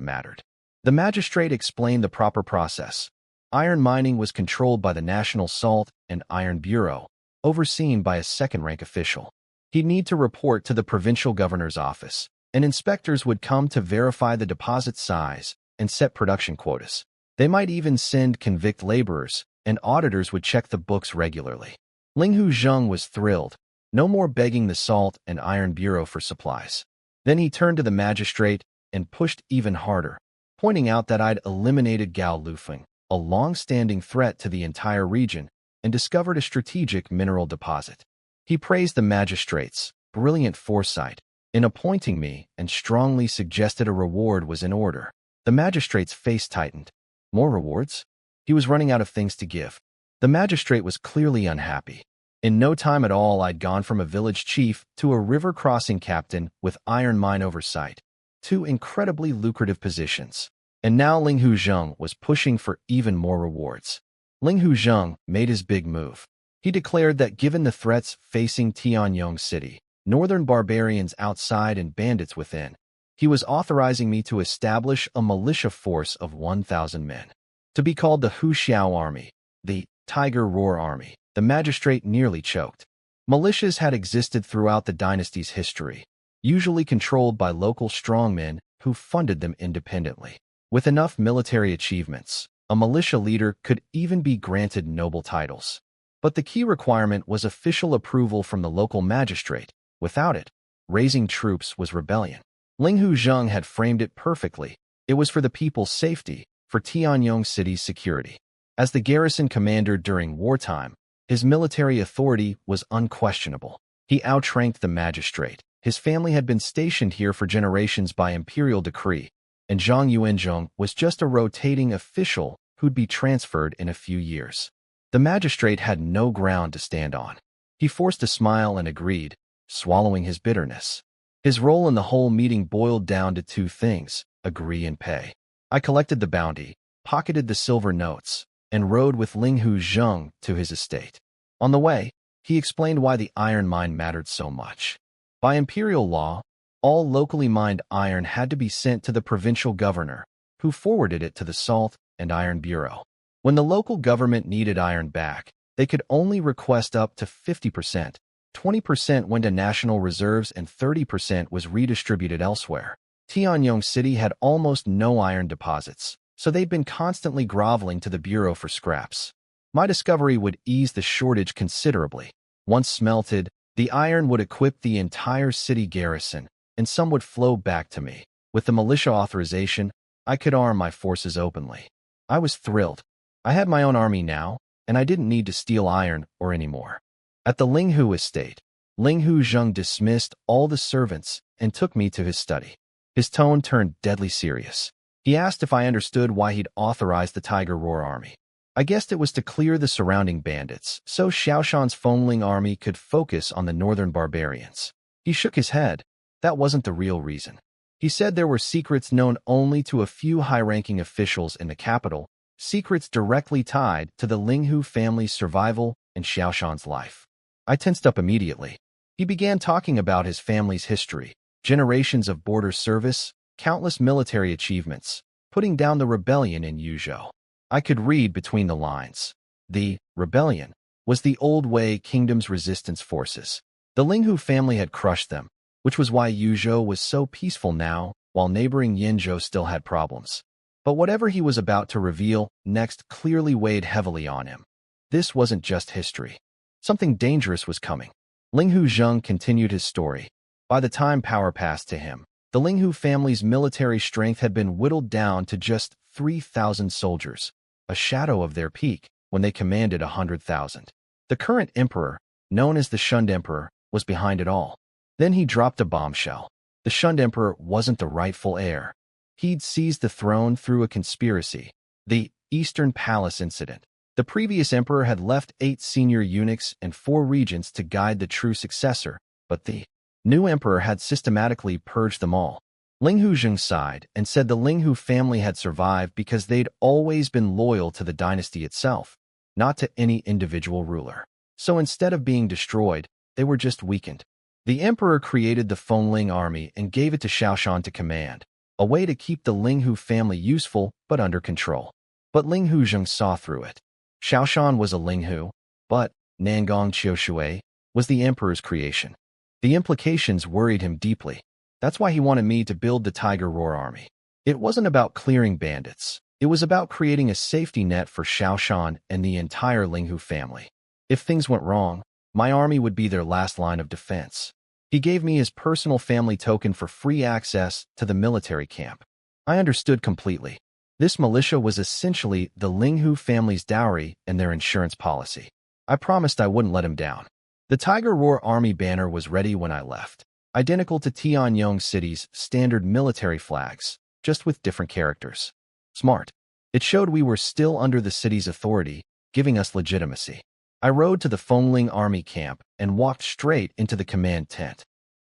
mattered. The magistrate explained the proper process. Iron mining was controlled by the National Salt and Iron Bureau, overseen by a second-rank official. He'd need to report to the provincial governor's office, and inspectors would come to verify the deposit size and set production quotas. They might even send convict laborers, and auditors would check the books regularly. Linghu Zheng was thrilled. No more begging the Salt and Iron Bureau for supplies. Then he turned to the magistrate and pushed even harder, pointing out that I'd eliminated Gao Lufeng, a long-standing threat to the entire region, and discovered a strategic mineral deposit. He praised the magistrate's brilliant foresight in appointing me and strongly suggested a reward was in order. The magistrate's face tightened. More rewards? He was running out of things to give. The magistrate was clearly unhappy. In no time at all, I'd gone from a village chief to a river crossing captain with iron mine oversight, 2 incredibly lucrative positions. And now Linghu Zheng was pushing for even more rewards. Linghu Zheng made his big move. He declared that given the threats facing Tianyong City, northern barbarians outside and bandits within, he was authorizing me to establish a militia force of 1,000 men, to be called the Hu Xiao Army, the Tiger Roar Army. The magistrate nearly choked. Militias had existed throughout the dynasty's history, usually controlled by local strongmen who funded them independently. With enough military achievements, a militia leader could even be granted noble titles. But the key requirement was official approval from the local magistrate. Without it, raising troops was rebellion. Linghu Zheng had framed it perfectly. It was for the people's safety, for Tianyong City's security. As the garrison commander during wartime, his military authority was unquestionable. He outranked the magistrate. His family had been stationed here for generations by imperial decree, and Zhang Yuanzhong was just a rotating official who'd be transferred in a few years. The magistrate had no ground to stand on. He forced a smile and agreed, swallowing his bitterness. His role in the whole meeting boiled down to two things: agree and pay. I collected the bounty, pocketed the silver notes, and rode with Linghu Zheng to his estate. On the way, he explained why the iron mine mattered so much. By imperial law, all locally mined iron had to be sent to the provincial governor, who forwarded it to the Salt and Iron Bureau. When the local government needed iron back, they could only request up to 50%. 20% went to national reserves and 30% was redistributed elsewhere. Tianyong City had almost no iron deposits, so they'd been constantly groveling to the Bureau for scraps. My discovery would ease the shortage considerably. Once smelted, the iron would equip the entire city garrison, and some would flow back to me. With the militia authorization, I could arm my forces openly. I was thrilled. I had my own army now, and I didn't need to steal iron or any more. At the Linghu estate, Linghu Zheng dismissed all the servants and took me to his study. His tone turned deadly serious. He asked if I understood why he'd authorized the Tiger Roar army. I guessed it was to clear the surrounding bandits, so Xiaoshan's Fengling army could focus on the northern barbarians. He shook his head. That wasn't the real reason. He said there were secrets known only to a few high-ranking officials in the capital, secrets directly tied to the Linghu family's survival and Xiaoshan's life. I tensed up immediately. He began talking about his family's history, generations of border service, countless military achievements, putting down the rebellion in Yuzhou. I could read between the lines. The rebellion was the old Wei Kingdom's resistance forces. The Linghu family had crushed them, which was why Yuzhou was so peaceful now, while neighboring Yinzhou still had problems. But whatever he was about to reveal next clearly weighed heavily on him. This wasn't just history. Something dangerous was coming. Linghu Zheng continued his story. By the time power passed to him, the Linghu family's military strength had been whittled down to just 3,000 soldiers, a shadow of their peak when they commanded 100,000. The current emperor, known as the Shunned Emperor, was behind it all. Then he dropped a bombshell. The Shunned Emperor wasn't the rightful heir. He'd seized the throne through a conspiracy, the Eastern Palace incident. The previous emperor had left 8 senior eunuchs and 4 regents to guide the true successor, but the new emperor had systematically purged them all. Linghu Zheng sighed and said the Linghu family had survived because they'd always been loyal to the dynasty itself, not to any individual ruler. So instead of being destroyed, they were just weakened. The emperor created the Fengling army and gave it to Xiaoshan to command, a way to keep the Linghu family useful but under control. But Linghu Zheng saw through it. Xiaoshan was a Linghu, but Nangong Qiushui was the emperor's creation. The implications worried him deeply. That's why he wanted me to build the Tiger Roar army. It wasn't about clearing bandits. It was about creating a safety net for Xiaoshan and the entire Linghu family. If things went wrong, my army would be their last line of defense. He gave me his personal family token for free access to the military camp. I understood completely. This militia was essentially the Linghu family's dowry and their insurance policy. I promised I wouldn't let him down. The Tiger Roar army banner was ready when I left, identical to Tianyong City's standard military flags, just with different characters. Smart. It showed we were still under the city's authority, giving us legitimacy. I rode to the Fengling army camp and walked straight into the command tent.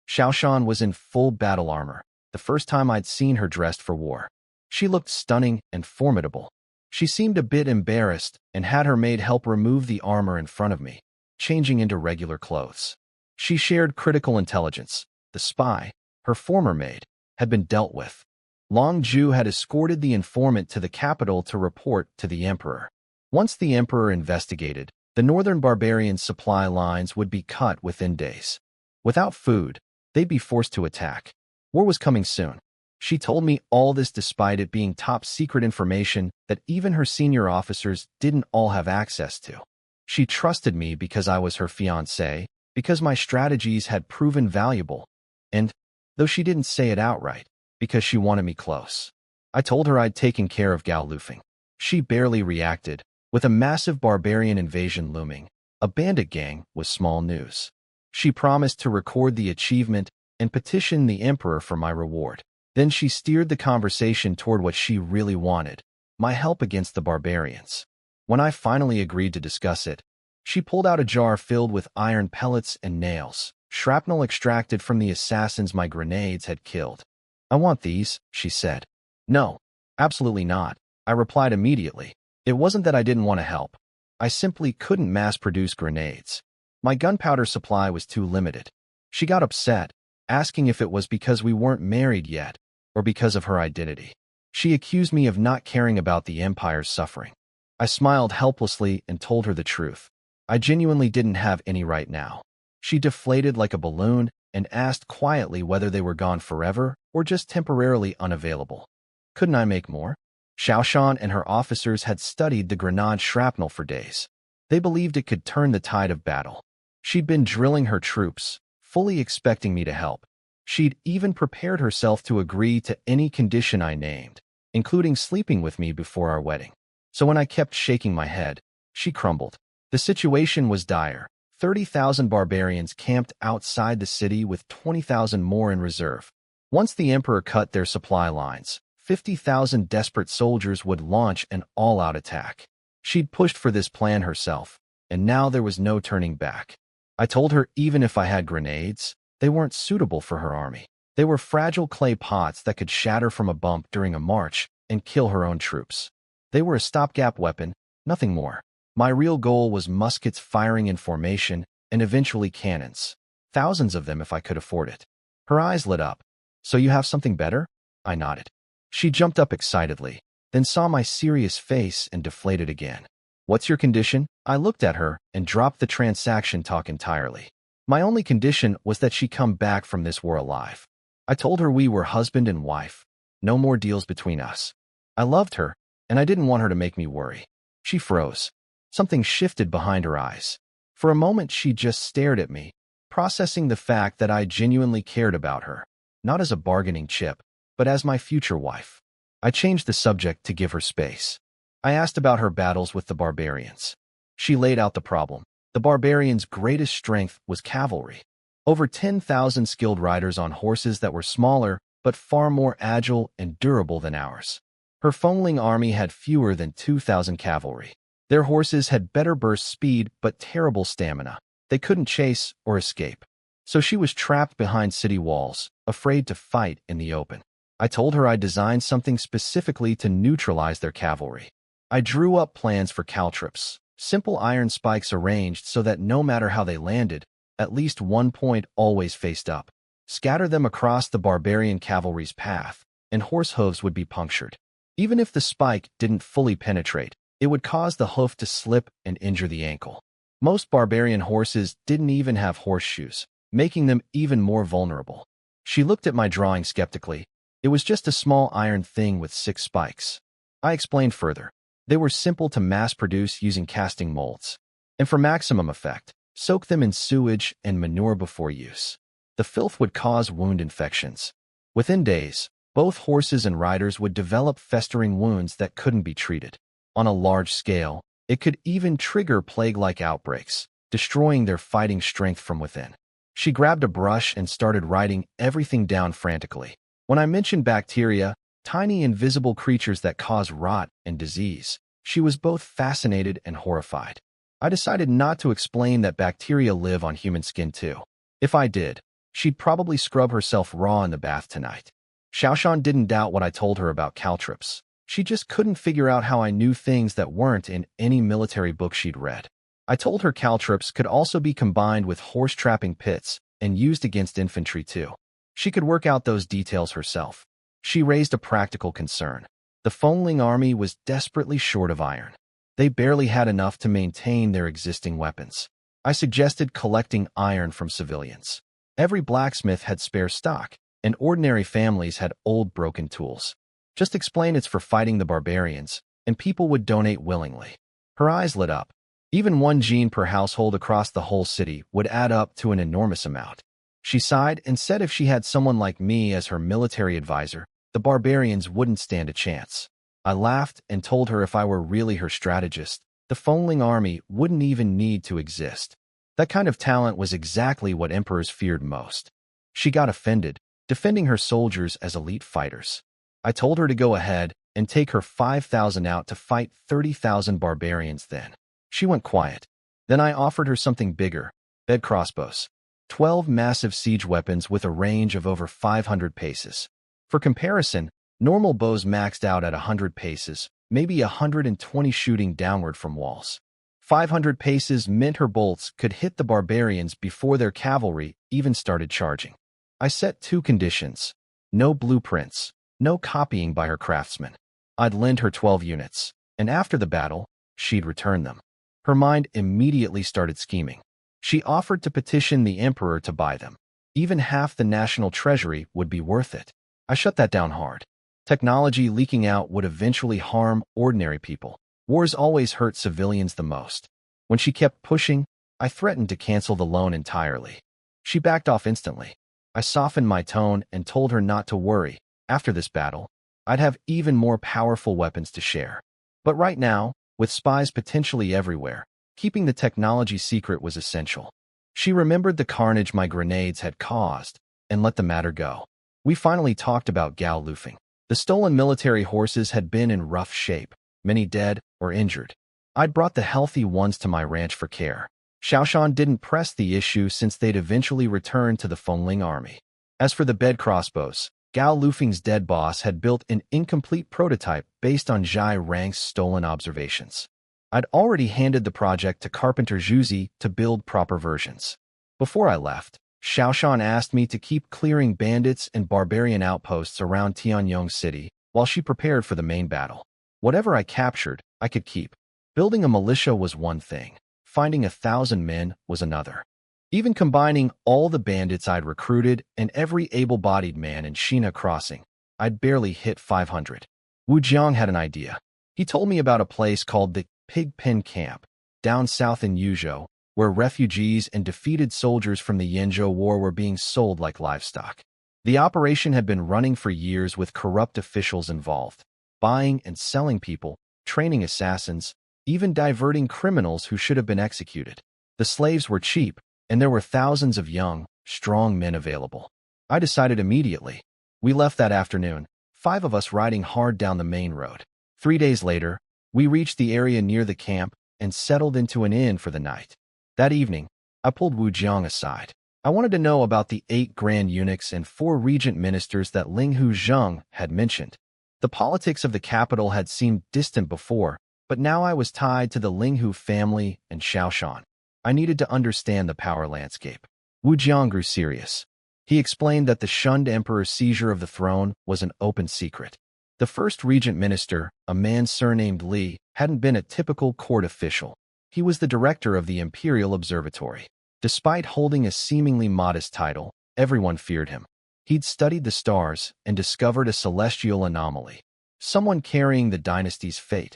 Xiaoshan was in full battle armor, the first time I'd seen her dressed for war. She looked stunning and formidable. She seemed a bit embarrassed and had her maid help remove the armor in front of me, changing into regular clothes. She shared critical intelligence. The spy, her former maid, had been dealt with. Long Ju had escorted the informant to the capital to report to the emperor. Once the emperor investigated, the northern barbarians' supply lines would be cut within days. Without food, they'd be forced to attack. War was coming soon. She told me all this despite it being top-secret information that even her senior officers didn't all have access to. She trusted me because I was her fiancé, because my strategies had proven valuable, and, though she didn't say it outright, because she wanted me close. I told her I'd taken care of Gao Lufeng. She barely reacted. With a massive barbarian invasion looming, a bandit gang was small news. She promised to record the achievement and petition the emperor for my reward. Then she steered the conversation toward what she really wanted, my help against the barbarians. When I finally agreed to discuss it, she pulled out a jar filled with iron pellets and nails. shrapnel extracted from the assassins my grenades had killed. "I want these," she said. "No, absolutely not," I replied immediately. It wasn't that I didn't want to help. I simply couldn't mass-produce grenades. My gunpowder supply was too limited. She got upset, asking if it was because we weren't married yet, or because of her identity. She accused me of not caring about the Empire's suffering. I smiled helplessly and told her the truth. I genuinely didn't have any right now. She deflated like a balloon and asked quietly whether they were gone forever or just temporarily unavailable. Couldn't I make more? Xiaoshan and her officers had studied the grenade shrapnel for days. They believed it could turn the tide of battle. She'd been drilling her troops, fully expecting me to help. She'd even prepared herself to agree to any condition I named, including sleeping with me before our wedding. So when I kept shaking my head, she crumbled. The situation was dire. 30,000 barbarians camped outside the city with 20,000 more in reserve. Once the Emperor cut their supply lines, 50,000 desperate soldiers would launch an all-out attack. She'd pushed for this plan herself, and now there was no turning back. I told her even if I had grenades, they weren't suitable for her army. They were fragile clay pots that could shatter from a bump during a march and kill her own troops. They were a stopgap weapon, nothing more. My real goal was muskets firing in formation and eventually cannons. Thousands of them if I could afford it. Her eyes lit up. "So you have something better?" I nodded. She jumped up excitedly, then saw my serious face and deflated again. "What's your condition?" I looked at her and dropped the transaction talk entirely. My only condition was that she come back from this war alive. I told her we were husband and wife. No more deals between us. I loved her, and I didn't want her to make me worry. She froze. Something shifted behind her eyes. For a moment, she just stared at me, processing the fact that I genuinely cared about her, not as a bargaining chip, but as my future wife. I changed the subject to give her space. I asked about her battles with the barbarians. She laid out the problem. The barbarians' greatest strength was cavalry. Over 10,000 skilled riders on horses that were smaller, but far more agile and durable than ours. Her foaming army had fewer than 2,000 cavalry. Their horses had better burst speed, but terrible stamina. They couldn't chase or escape. So she was trapped behind city walls, afraid to fight in the open. I told her I designed something specifically to neutralize their cavalry. I drew up plans for caltrops, simple iron spikes arranged so that no matter how they landed, at least one point always faced up. Scatter them across the barbarian cavalry's path, and horse hooves would be punctured. Even if the spike didn't fully penetrate, it would cause the hoof to slip and injure the ankle. Most barbarian horses didn't even have horseshoes, making them even more vulnerable. She looked at my drawing skeptically. It was just a small iron thing with 6 spikes. I explained further. They were simple to mass-produce using casting molds. And for maximum effect, soak them in sewage and manure before use. The filth would cause wound infections. Within days, both horses and riders would develop festering wounds that couldn't be treated. On a large scale, it could even trigger plague-like outbreaks, destroying their fighting strength from within. She grabbed a brush and started writing everything down frantically. When I mentioned bacteria, tiny invisible creatures that cause rot and disease, she was both fascinated and horrified. I decided not to explain that bacteria live on human skin too. If I did, she'd probably scrub herself raw in the bath tonight. Xiaoshan didn't doubt what I told her about caltrops. She just couldn't figure out how I knew things that weren't in any military book she'd read. I told her caltrops could also be combined with horse-trapping pits and used against infantry too. She could work out those details herself. She raised a practical concern. The foaming army was desperately short of iron. They barely had enough to maintain their existing weapons. I suggested collecting iron from civilians. Every blacksmith had spare stock, and ordinary families had old broken tools. Just explain it's for fighting the barbarians, and people would donate willingly. Her eyes lit up. Even 1 gene per household across the whole city would add up to an enormous amount. She sighed and said if she had someone like me as her military advisor, the barbarians wouldn't stand a chance. I laughed and told her if I were really her strategist, the foaming army wouldn't even need to exist. That kind of talent was exactly what emperors feared most. She got offended, defending her soldiers as elite fighters. I told her to go ahead and take her 5,000 out to fight 30,000 barbarians then. She went quiet. Then I offered her something bigger, bed crossbows. 12 massive siege weapons with a range of over 500 paces. For comparison, normal bows maxed out at 100 paces, maybe 120 shooting downward from walls. 500 paces meant her bolts could hit the barbarians before their cavalry even started charging. I set 2 conditions: no blueprints, no copying by her craftsmen. I'd lend her 12 units, and after the battle, she'd return them. Her mind immediately started scheming. She offered to petition the emperor to buy them. Even half the national treasury would be worth it. I shut that down hard. Technology leaking out would eventually harm ordinary people. Wars always hurt civilians the most. When she kept pushing, I threatened to cancel the loan entirely. She backed off instantly. I softened my tone and told her not to worry. After this battle, I'd have even more powerful weapons to share. But right now, with spies potentially everywhere, keeping the technology secret was essential. She remembered the carnage my grenades had caused and let the matter go. We finally talked about Gao Lufeng. The stolen military horses had been in rough shape, many dead or injured. I'd brought the healthy ones to my ranch for care. Xiaoshan didn't press the issue since they'd eventually returned to the Fengling army. As for the bed crossbows, Gao Lufeng's dead boss had built an incomplete prototype based on Zhai Rang's stolen observations. I'd already handed the project to Carpenter Zhuzi to build proper versions. Before I left, Xiaoshan asked me to keep clearing bandits and barbarian outposts around Tianyong City while she prepared for the main battle. Whatever I captured, I could keep. Building a militia was one thing. Finding 1,000 men was another. Even combining all the bandits I'd recruited and every able-bodied man in Shina Crossing, I'd barely hit 500. Wu Jiang had an idea. He told me about a place called the Pig Pen Camp, down south in Yuzhou, where refugees and defeated soldiers from the Yanzhou War were being sold like livestock. The operation had been running for years with corrupt officials involved, buying and selling people, training assassins, even diverting criminals who should have been executed. The slaves were cheap, and there were thousands of young, strong men available. I decided immediately. We left that afternoon, 5 of us riding hard down the main road. 3 days later, we reached the area near the camp and settled into an inn for the night. That evening, I pulled Wu Jiang aside. I wanted to know about the 8 grand eunuchs and 4 regent ministers that Linghu Zheng had mentioned. The politics of the capital had seemed distant before, but now I was tied to the Linghu family and Xiaoshan. I needed to understand the power landscape. Wu Jiang grew serious. He explained that the shunned emperor's seizure of the throne was an open secret. The first regent minister, a man surnamed Li, hadn't been a typical court official. He was the director of the Imperial Observatory. Despite holding a seemingly modest title, everyone feared him. He'd studied the stars and discovered a celestial anomaly. Someone carrying the dynasty's fate,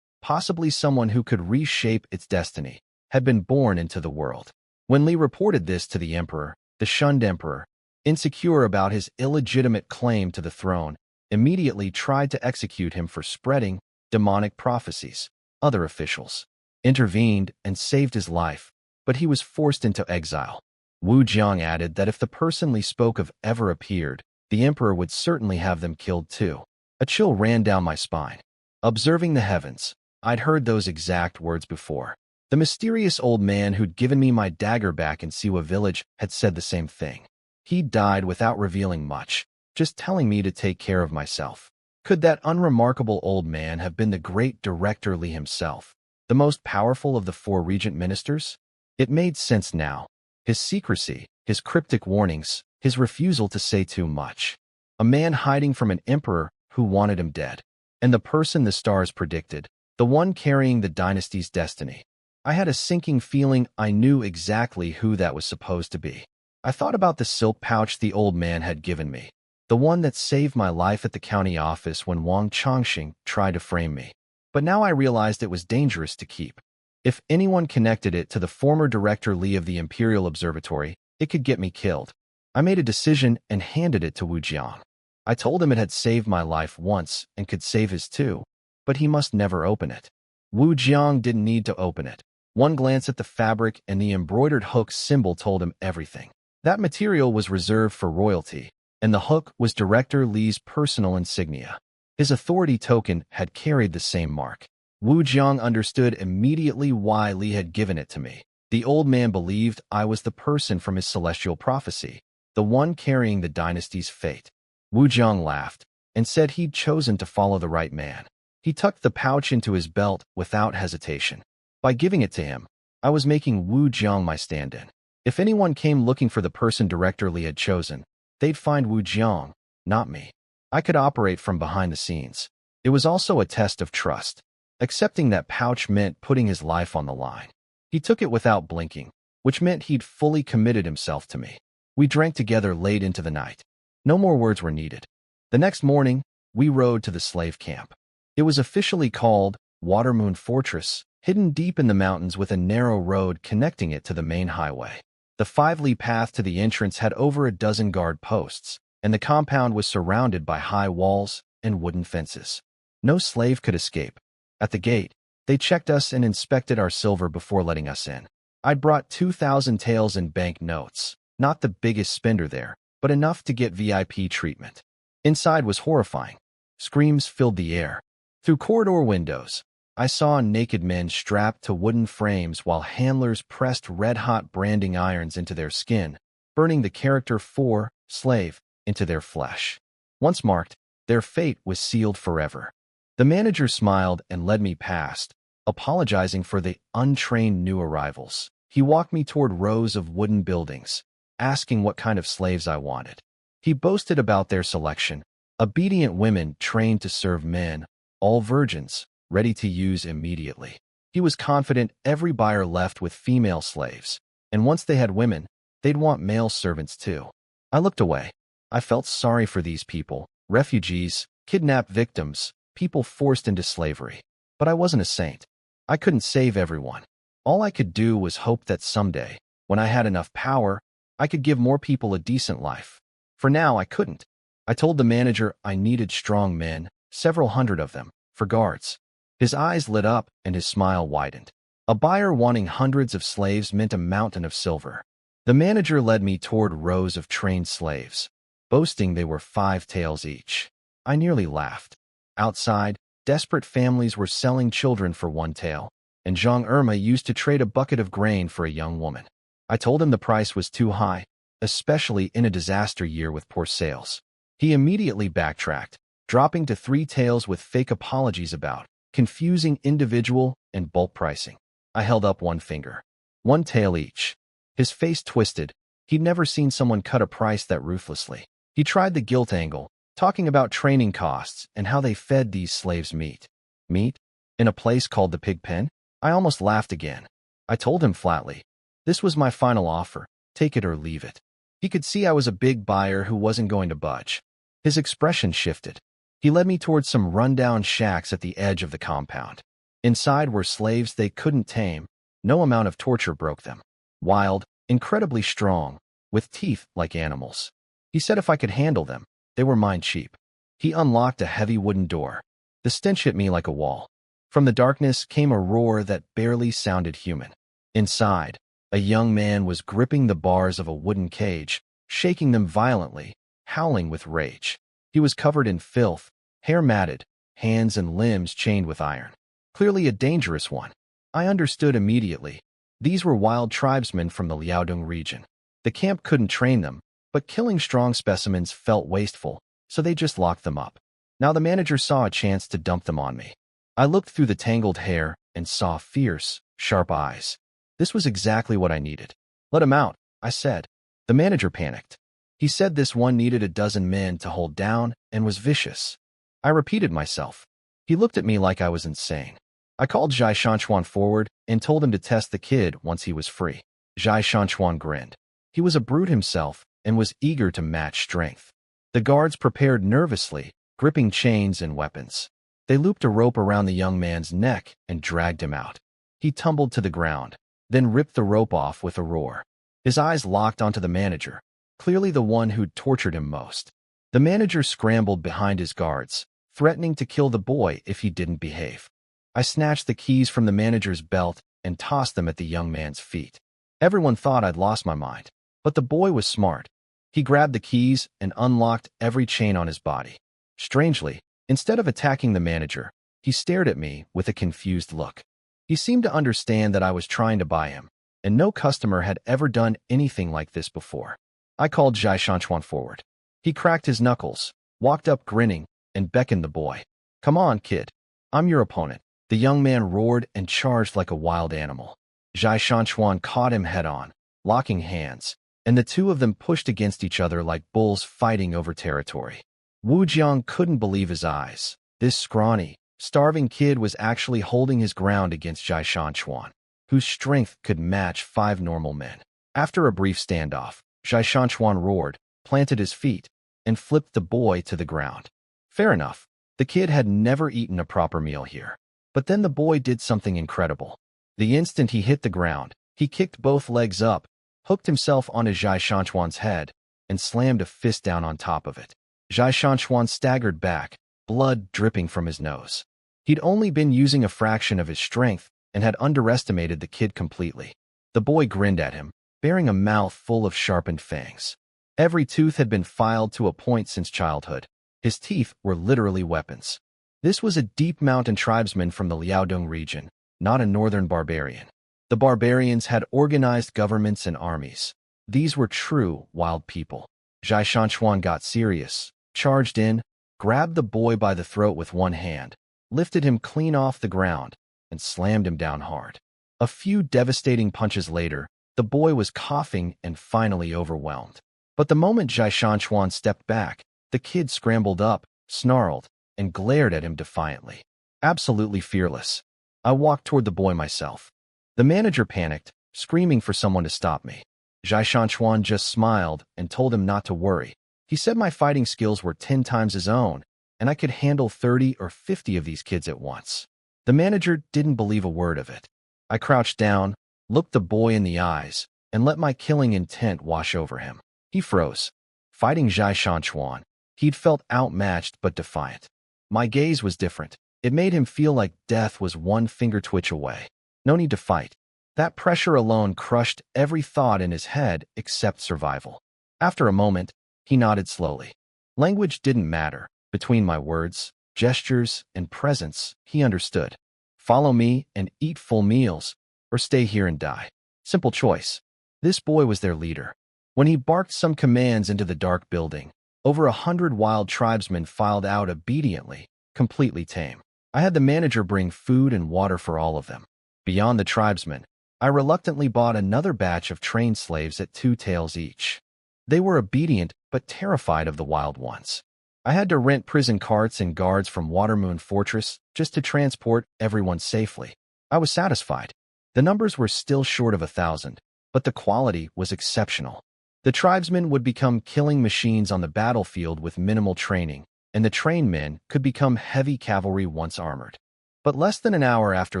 possibly someone who could reshape its destiny, had been born into the world. When Li reported this to the emperor, the shunned emperor, insecure about his illegitimate claim to the throne, immediately tried to execute him for spreading demonic prophecies. Other officials intervened and saved his life, but he was forced into exile. Wu Jiang added that if the person Li spoke of ever appeared, the emperor would certainly have them killed too. A chill ran down my spine. Observing the heavens, I'd heard those exact words before. The mysterious old man who'd given me my dagger back in Siwa village had said the same thing. He died without revealing much, just telling me to take care of myself. Could that unremarkable old man have been the great Director Li himself, the most powerful of the 4 regent ministers? It made sense now. His secrecy, his cryptic warnings, his refusal to say too much. A man hiding from an emperor who wanted him dead. And the person the stars predicted, the one carrying the dynasty's destiny. I had a sinking feeling I knew exactly who that was supposed to be. I thought about the silk pouch the old man had given me, the one that saved my life at the county office when Wang Chongxing tried to frame me. But now I realized it was dangerous to keep. If anyone connected it to the former Director Li of the Imperial Observatory, it could get me killed. I made a decision and handed it to Wu Jiang. I told him it had saved my life once and could save his too, but he must never open it. Wu Jiang didn't need to open it. One glance at the fabric and the embroidered hook symbol told him everything. That material was reserved for royalty, and the hook was Director Li's personal insignia. His authority token had carried the same mark. Wu Jiang understood immediately why Li had given it to me. The old man believed I was the person from his celestial prophecy, the one carrying the dynasty's fate. Wu Jiang laughed and said he'd chosen to follow the right man. He tucked the pouch into his belt without hesitation. By giving it to him, I was making Wu Jiang my stand-in. If anyone came looking for the person Director Li had chosen, they'd find Wu Jiang, not me. I could operate from behind the scenes. It was also a test of trust. Accepting that pouch meant putting his life on the line. He took it without blinking, which meant he'd fully committed himself to me. We drank together late into the night. No more words were needed. The next morning, we rode to the slave camp. It was officially called Watermoon Fortress, hidden deep in the mountains with a narrow road connecting it to the main highway. The 5-li path to the entrance had over a dozen guard posts, and the compound was surrounded by high walls and wooden fences. No slave could escape. At the gate, they checked us and inspected our silver before letting us in. I'd brought 2,000 taels in bank notes, not the biggest spender there, but enough to get VIP treatment. Inside was horrifying. Screams filled the air. Through corridor windows, I saw naked men strapped to wooden frames while handlers pressed red-hot branding irons into their skin, burning the character for slave into their flesh. Once marked, their fate was sealed forever. The manager smiled and led me past, apologizing for the untrained new arrivals. He walked me toward rows of wooden buildings, asking what kind of slaves I wanted. He boasted about their selection: obedient women trained to serve men, all virgins, ready to use immediately. He was confident every buyer left with female slaves, and once they had women, they'd want male servants too. I looked away. I felt sorry for these people, refugees, kidnapped victims, people forced into slavery. But I wasn't a saint. I couldn't save everyone. All I could do was hope that someday, when I had enough power, I could give more people a decent life. For now, I couldn't. I told the manager I needed strong men, several hundred of them, for guards. His eyes lit up and his smile widened. A buyer wanting hundreds of slaves meant a mountain of silver. The manager led me toward rows of trained slaves, boasting they were 5 taels each. I nearly laughed. Outside, desperate families were selling children for 1 tael, and Zhang Irma used to trade a bucket of grain for a young woman. I told him the price was too high, especially in a disaster year with poor sales. He immediately backtracked, dropping to 3 taels with fake apologies about confusing individual and bulk pricing. I held up 1 finger. 1 tael each. His face twisted. He'd never seen someone cut a price that ruthlessly. He tried the guilt angle, talking about training costs and how they fed these slaves meat. Meat? In a place called the Pig Pen? I almost laughed again. I told him flatly, this was my final offer, take it or leave it. He could see I was a big buyer who wasn't going to budge. His expression shifted. He led me towards some rundown shacks at the edge of the compound. Inside were slaves they couldn't tame. No amount of torture broke them. Wild, incredibly strong, with teeth like animals. He said if I could handle them, they were mine cheap. He unlocked a heavy wooden door. The stench hit me like a wall. From the darkness came a roar that barely sounded human. Inside, a young man was gripping the bars of a wooden cage, shaking them violently, howling with rage. He was covered in filth, hair matted, hands and limbs chained with iron. Clearly a dangerous one. I understood immediately. These were wild tribesmen from the Liaodong region. The camp couldn't train them, but killing strong specimens felt wasteful, so they just locked them up. Now the manager saw a chance to dump them on me. I looked through the tangled hair and saw fierce, sharp eyes. This was exactly what I needed. Let him out, I said. The manager panicked. He said this one needed a dozen men to hold down and was vicious. I repeated myself. He looked at me like I was insane. I called Zhai Shanchuan forward and told him to test the kid once he was free. Zhai Shanchuan grinned. He was a brute himself and was eager to match strength. The guards prepared nervously, gripping chains and weapons. They looped a rope around the young man's neck and dragged him out. He tumbled to the ground, then ripped the rope off with a roar. His eyes locked onto the manager, clearly the one who'd tortured him most. The manager scrambled behind his guards, threatening to kill the boy if he didn't behave. I snatched the keys from the manager's belt and tossed them at the young man's feet. Everyone thought I'd lost my mind, but the boy was smart. He grabbed the keys and unlocked every chain on his body. Strangely, instead of attacking the manager, he stared at me with a confused look. He seemed to understand that I was trying to buy him. and no customer had ever done anything like this before. I called Zhai Shanchuan forward. He cracked his knuckles, walked up grinning, and beckoned the boy. "Come on, kid. I'm your opponent." The young man roared and charged like a wild animal. Zhai Shanchuan caught him head-on, locking hands, and the two of them pushed against each other like bulls fighting over territory. Wu Jiang couldn't believe his eyes. This scrawny, starving kid was actually holding his ground against Zhai Shanchuan, whose strength could match 5 normal men. After a brief standoff, Zhai Shanchuan roared, planted his feet, and flipped the boy to the ground. Fair enough. The kid had never eaten a proper meal here. But then the boy did something incredible. The instant he hit the ground, he kicked both legs up, hooked himself onto Zhai Shanchuan's head, and slammed a fist down on top of it. Zhai Shanchuan staggered back, blood dripping from his nose. He'd only been using a fraction of his strength and had underestimated the kid completely. The boy grinned at him, bearing a mouth full of sharpened fangs. Every tooth had been filed to a point since childhood. His teeth were literally weapons. This was a deep mountain tribesman from the Liaodong region, not a northern barbarian. The barbarians had organized governments and armies. These were true wild people. Zhai Shanchuan got serious, charged in, grabbed the boy by the throat with one hand, lifted him clean off the ground, and slammed him down hard. A few devastating punches later, the boy was coughing and finally overwhelmed. But the moment Zhai Shanchuan stepped back, the kid scrambled up, snarled, and glared at him defiantly. Absolutely fearless. I walked toward the boy myself. The manager panicked, screaming for someone to stop me. Zhai Shanchuan just smiled and told him not to worry. He said my fighting skills were 10 times his own, and I could handle 30 or 50 of these kids at once. The manager didn't believe a word of it. I crouched down, looked the boy in the eyes, and let my killing intent wash over him. He froze. Fighting Zhai Shanchuan, he'd felt outmatched but defiant. My gaze was different. It made him feel like death was one finger twitch away. No need to fight. That pressure alone crushed every thought in his head except survival. After a moment, he nodded slowly. Language didn't matter. Between my words, gestures, and presence, he understood. Follow me and eat full meals, or stay here and die. Simple choice. This boy was their leader. When he barked some commands into the dark building, over 100 wild tribesmen filed out obediently, completely tame. I had the manager bring food and water for all of them. Beyond the tribesmen, I reluctantly bought another batch of trained slaves at 2 taels each. They were obedient but terrified of the wild ones. I had to rent prison carts and guards from Watermoon Fortress just to transport everyone safely. I was satisfied. The numbers were still short of 1,000, but the quality was exceptional. The tribesmen would become killing machines on the battlefield with minimal training, and the trained men could become heavy cavalry once armored. But less than an hour after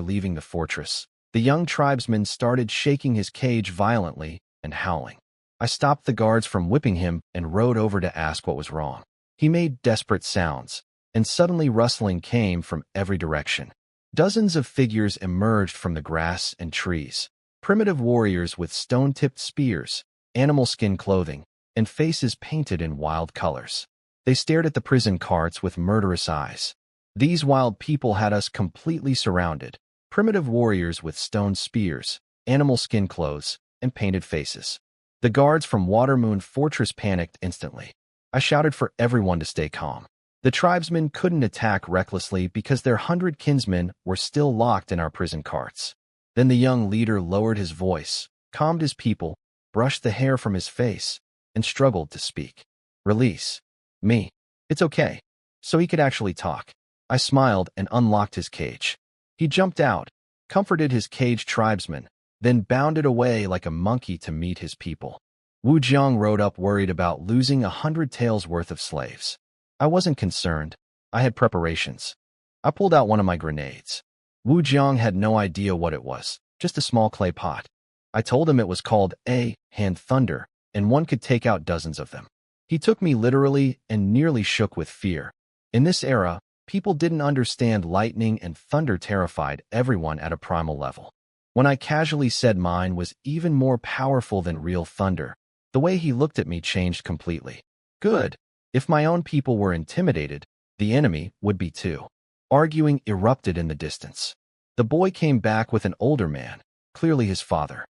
leaving the fortress, the young tribesman started shaking his cage violently and howling. I stopped the guards from whipping him and rode over to ask what was wrong. He made desperate sounds, and suddenly rustling came from every direction. Dozens of figures emerged from the grass and trees. Primitive warriors with stone-tipped spears, animal skin clothing, and faces painted in wild colors. They stared at the prison carts with murderous eyes. These wild people had us completely surrounded. Primitive warriors with stone spears, animal skin clothes, and painted faces. The guards from Watermoon Fortress panicked instantly. I shouted for everyone to stay calm. The tribesmen couldn't attack recklessly because their 100 kinsmen were still locked in our prison carts. Then the young leader lowered his voice, calmed his people, brushed the hair from his face, and struggled to speak. Release me. It's okay. So he could actually talk. I smiled and unlocked his cage. He jumped out, comforted his caged tribesmen, then bounded away like a monkey to meet his people. Wu Jiang rode up worried about losing 100 taels worth of slaves. I wasn't concerned. I had preparations. I pulled out one of my grenades. Wu Jiang had no idea what it was, just a small clay pot. I told him it was called hand thunder, and one could take out dozens of them. He took me literally and nearly shook with fear. In this era, people didn't understand lightning and thunder terrified everyone at a primal level. When I casually said mine was even more powerful than real thunder, the way he looked at me changed completely. Good. If my own people were intimidated, the enemy would be too. Arguing erupted in the distance. The boy came back with an older man, clearly his father.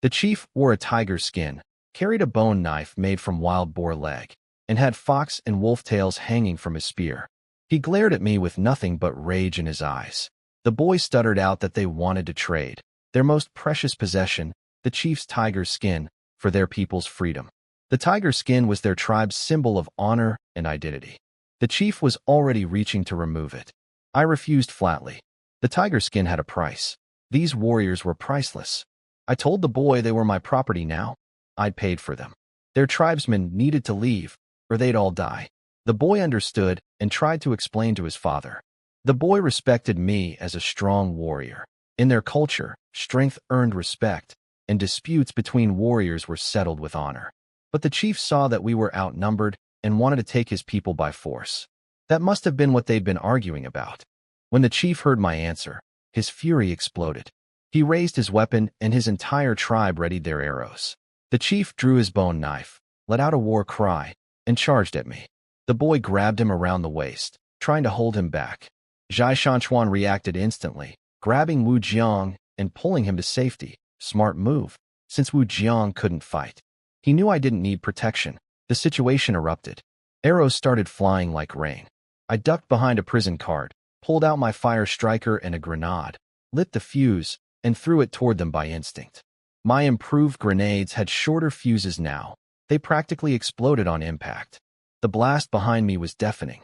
The chief wore a tiger skin, carried a bone knife made from wild boar leg, and had fox and wolf tails hanging from his spear. He glared at me with nothing but rage in his eyes. The boys stuttered out that they wanted to trade their most precious possession, the chief's tiger skin, for their people's freedom. The tiger skin was their tribe's symbol of honor and identity. The chief was already reaching to remove it. I refused flatly. The tiger skin had a price. These warriors were priceless. I told the boy they were my property now. I'd paid for them. Their tribesmen needed to leave, or they'd all die. The boy understood and tried to explain to his father. The boy respected me as a strong warrior. In their culture, strength earned respect, and disputes between warriors were settled with honor. But the chief saw that we were outnumbered and wanted to take his people by force. That must have been what they'd been arguing about. When the chief heard my answer, his fury exploded. He raised his weapon and his entire tribe readied their arrows. The chief drew his bone knife, let out a war cry, and charged at me. The boy grabbed him around the waist, trying to hold him back. Zhai Shanchuan reacted instantly, grabbing Wu Jiang and pulling him to safety. Smart move, since Wu Jiang couldn't fight. He knew I didn't need protection. The situation erupted. Arrows started flying like rain. I ducked behind a prison cart, pulled out my fire striker and a grenade, lit the fuse, and threw it toward them by instinct. My improved grenades had shorter fuses now. They practically exploded on impact. The blast behind me was deafening.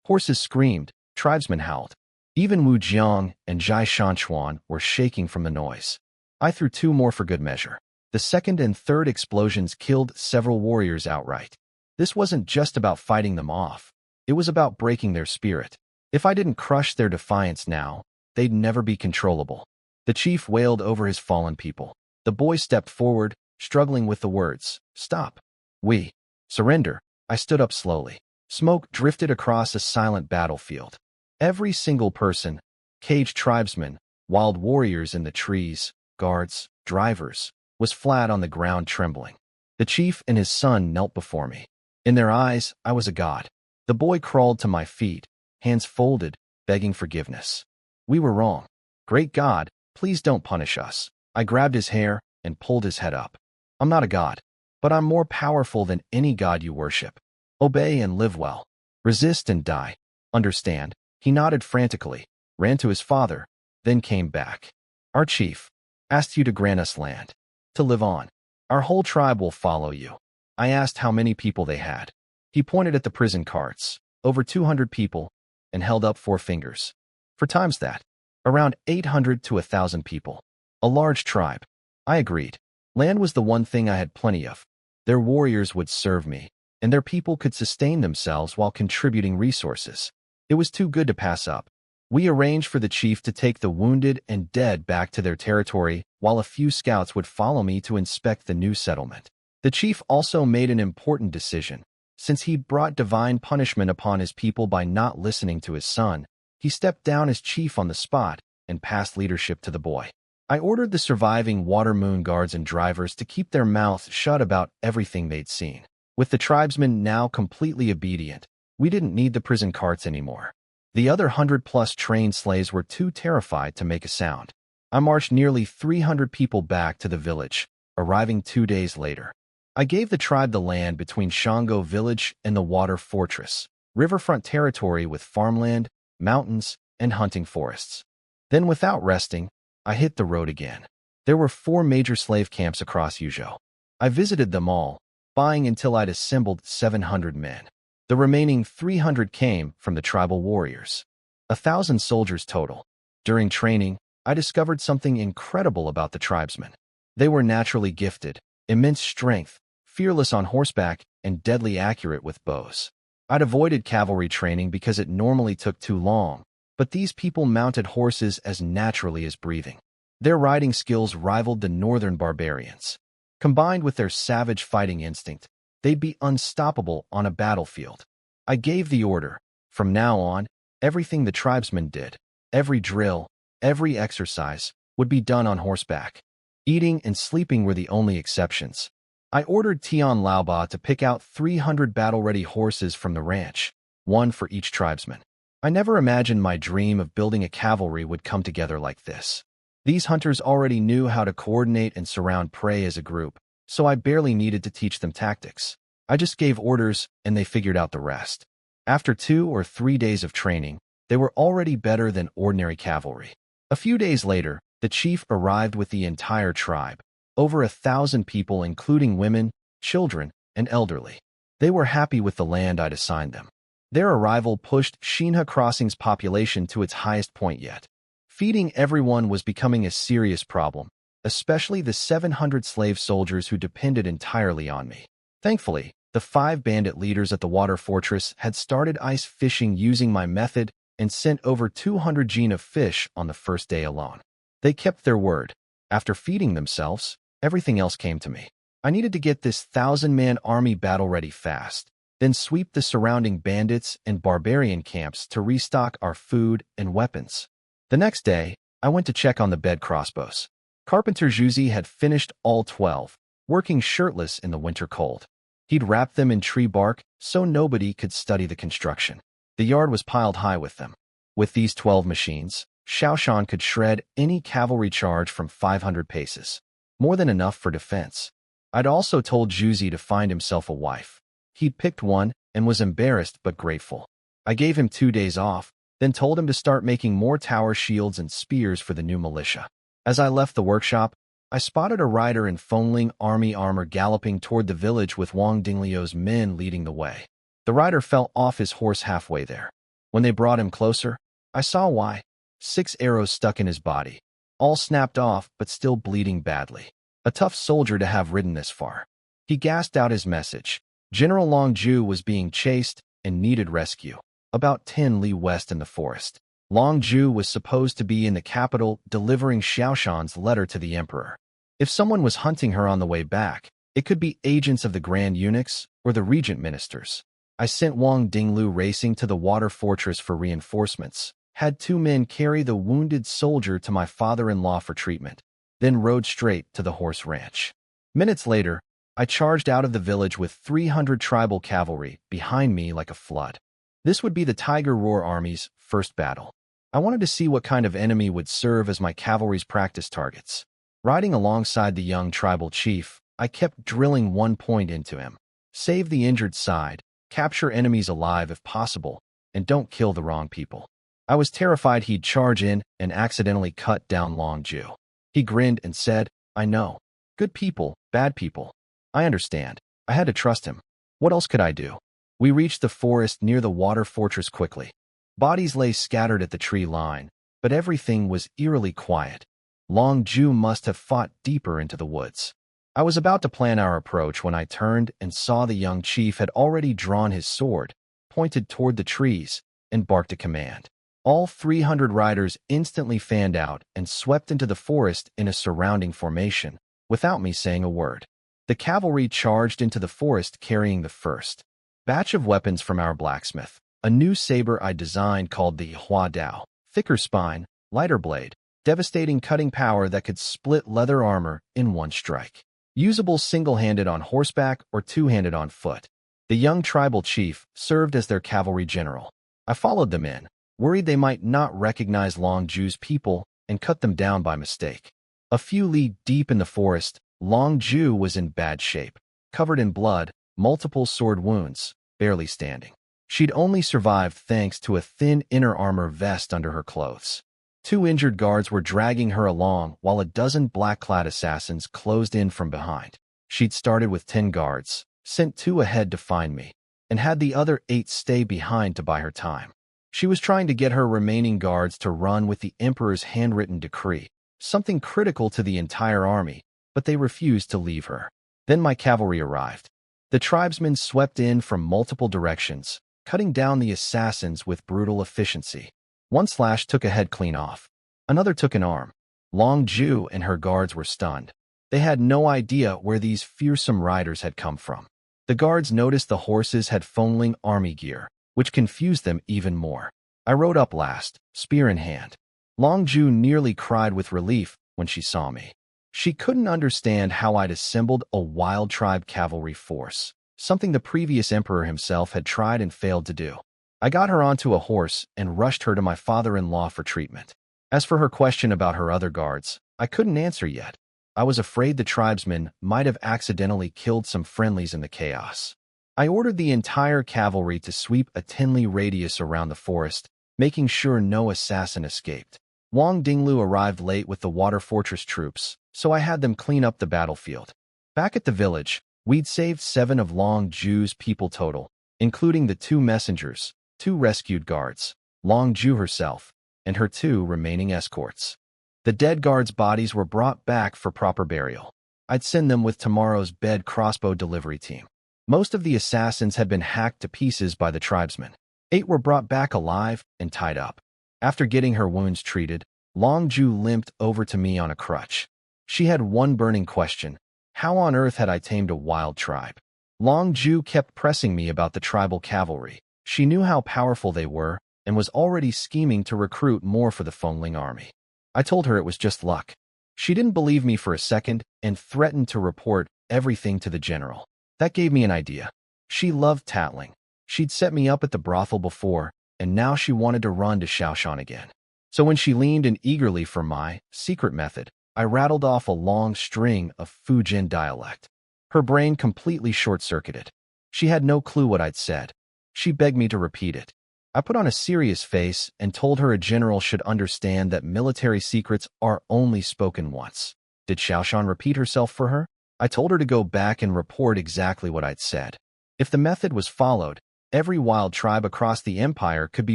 Horses screamed, tribesmen howled. Even Wu Jiang and Zhai Shanchuan were shaking from the noise. I threw two more for good measure. The second and third explosions killed several warriors outright. This wasn't just about fighting them off. It was about breaking their spirit. If I didn't crush their defiance now, they'd never be controllable. The chief wailed over his fallen people. The boy stepped forward, struggling with the words, "Stop. We surrender." I stood up slowly. Smoke drifted across a silent battlefield. Every single person, caged tribesmen, wild warriors in the trees, guards, drivers, was flat on the ground trembling. The chief and his son knelt before me. In their eyes, I was a god. The boy crawled to my feet, hands folded, begging forgiveness. We were wrong. Great God, please don't punish us. I grabbed his hair and pulled his head up. I'm not a god, but I'm more powerful than any god you worship. Obey and live well. Resist and die. Understand? He nodded frantically, ran to his father, then came back. Our chief asked you to grant us land, to live on. Our whole tribe will follow you. I asked how many people they had. He pointed at the prison carts, over 200 people, and held up 4 fingers. For times that, around 800 to 1,000 people. A large tribe. I agreed. Land was the one thing I had plenty of. Their warriors would serve me, and their people could sustain themselves while contributing resources. It was too good to pass up. We arranged for the chief to take the wounded and dead back to their territory, while a few scouts would follow me to inspect the new settlement. The chief also made an important decision. Since he brought divine punishment upon his people by not listening to his son, he stepped down as chief on the spot and passed leadership to the boy. I ordered the surviving Water Moon guards and drivers to keep their mouths shut about everything they'd seen. With the tribesmen now completely obedient, we didn't need the prison carts anymore. The other 100-plus trained slaves were too terrified to make a sound. I marched nearly 300 people back to the village, arriving 2 days later. I gave the tribe the land between Shango Village and the Water Fortress, riverfront territory with farmland, mountains, and hunting forests. Then, without resting, I hit the road again. There were 4 major slave camps across Yuzhou. I visited them all, buying until I'd assembled 700 men. The remaining 300 came from the tribal warriors. 1,000 soldiers total. During training, I discovered something incredible about the tribesmen. They were naturally gifted, immense strength, fearless on horseback, and deadly accurate with bows. I'd avoided cavalry training because it normally took too long, but these people mounted horses as naturally as breathing. Their riding skills rivaled the northern barbarians. Combined with their savage fighting instinct, they'd be unstoppable on a battlefield. I gave the order. From now on, everything the tribesmen did, every drill, every exercise, would be done on horseback. Eating and sleeping were the only exceptions. I ordered Tian Laoba to pick out 300 battle-ready horses from the ranch, 1 for each tribesman. I never imagined my dream of building a cavalry would come together like this. These hunters already knew how to coordinate and surround prey as a group, so I barely needed to teach them tactics. I just gave orders, and they figured out the rest. After 2 or 3 days of training, they were already better than ordinary cavalry. A few days later, the chief arrived with the entire tribe, over 1,000 people including women, children, and elderly. They were happy with the land I'd assigned them. Their arrival pushed Shinha Crossing's population to its highest point yet. Feeding everyone was becoming a serious problem, especially the 700 slave soldiers who depended entirely on me. Thankfully, the 5 bandit leaders at the water fortress had started ice fishing using my method and sent over 200 jin of fish on the first day alone. They kept their word. After feeding themselves, everything else came to me. I needed to get this 1,000-man army battle-ready fast, then sweep the surrounding bandits and barbarian camps to restock our food and weapons. The next day, I went to check on the bed crossbows. Carpenter Juzi had finished all 12, working shirtless in the winter cold. He'd wrapped them in tree bark so nobody could study the construction. The yard was piled high with them. With these 12 machines, Xiaoshan could shred any cavalry charge from 500 paces. More than enough for defense. I'd also told Juzi to find himself a wife. He'd picked one and was embarrassed but grateful. I gave him 2 days off, then told him to start making more tower shields and spears for the new militia. As I left the workshop, I spotted a rider in Fengling army armor galloping toward the village with Wang Dingliu's men leading the way. The rider fell off his horse halfway there. When they brought him closer, I saw why. 6 arrows stuck in his body, all snapped off but still bleeding badly. A tough soldier to have ridden this far. He gasped out his message. General Longju was being chased and needed rescue, about 10 li west in the forest. Longju was supposed to be in the capital delivering Xiaoshan's letter to the emperor. If someone was hunting her on the way back, it could be agents of the Grand Eunuchs or the regent ministers. I sent Wang Dinglu racing to the water fortress for reinforcements, had 2 men carry the wounded soldier to my father-in-law for treatment, then rode straight to the horse ranch. Minutes later, I charged out of the village with 300 tribal cavalry behind me like a flood. This would be the Tiger Roar Army's first battle. I wanted to see what kind of enemy would serve as my cavalry's practice targets. Riding alongside the young tribal chief, I kept drilling one point into him. Save the injured side, capture enemies alive if possible, and don't kill the wrong people. I was terrified he'd charge in and accidentally cut down Longju. He grinned and said, "I know. Good people, bad people. I understand. I had to trust him. What else could I do?" We reached the forest near the water fortress quickly. Bodies lay scattered at the tree line, but everything was eerily quiet. Longju must have fought deeper into the woods. I was about to plan our approach when I turned and saw the young chief had already drawn his sword, pointed toward the trees, and barked a command. All 300 riders instantly fanned out and swept into the forest in a surrounding formation, without me saying a word. The cavalry charged into the forest carrying the first batch of weapons from our blacksmith, a new saber I designed called the Hua Dao, thicker spine, lighter blade, devastating cutting power that could split leather armor in one strike. Usable single-handed on horseback or two-handed on foot. The young tribal chief served as their cavalry general. I followed them in, worried they might not recognize Longju's people and cut them down by mistake. A few li deep in the forest, Longju was in bad shape, covered in blood, multiple sword wounds, barely standing. She'd only survived thanks to a thin inner armor vest under her clothes. 2 injured guards were dragging her along while a dozen black-clad assassins closed in from behind. She'd started with 10 guards, sent 2 ahead to find me, and had the other 8 stay behind to buy her time. She was trying to get her remaining guards to run with the emperor's handwritten decree, something critical to the entire army, but they refused to leave her. Then my cavalry arrived. The tribesmen swept in from multiple directions, cutting down the assassins with brutal efficiency. One slash took a head clean off. Another took an arm. Longju and her guards were stunned. They had no idea where these fearsome riders had come from. The guards noticed the horses had Fengling army gear, which confused them even more. I rode up last, spear in hand. Longju nearly cried with relief when she saw me. She couldn't understand how I'd assembled a wild tribe cavalry force, something the previous emperor himself had tried and failed to do. I got her onto a horse and rushed her to my father-in-law for treatment. As for her question about her other guards, I couldn't answer yet. I was afraid the tribesmen might have accidentally killed some friendlies in the chaos. I ordered the entire cavalry to sweep a 10-li radius around the forest, making sure no assassin escaped. Wang Dinglu arrived late with the water fortress troops, so I had them clean up the battlefield. Back at the village, we'd saved 7 of Long Ju's people total, including the 2 messengers, 2 rescued guards, Long Ju herself, and her 2 remaining escorts. The dead guards' bodies were brought back for proper burial. I'd send them with tomorrow's bed crossbow delivery team. Most of the assassins had been hacked to pieces by the tribesmen. 8 were brought back alive and tied up. After getting her wounds treated, Long Ju limped over to me on a crutch. She had one burning question: how on earth had I tamed a wild tribe? Long Ju kept pressing me about the tribal cavalry. She knew how powerful they were and was already scheming to recruit more for the Fengling army. I told her it was just luck. She didn't believe me for a second and threatened to report everything to the general. That gave me an idea. She loved tattling. She'd set me up at the brothel before, and now she wanted to run to Xiaoshan again. So when she leaned in eagerly for my secret method, I rattled off a long string of Fujian dialect. Her brain completely short-circuited. She had no clue what I'd said. She begged me to repeat it. I put on a serious face and told her a general should understand that military secrets are only spoken once. Did Xiaoshan repeat herself for her? I told her to go back and report exactly what I'd said. If the method was followed, every wild tribe across the empire could be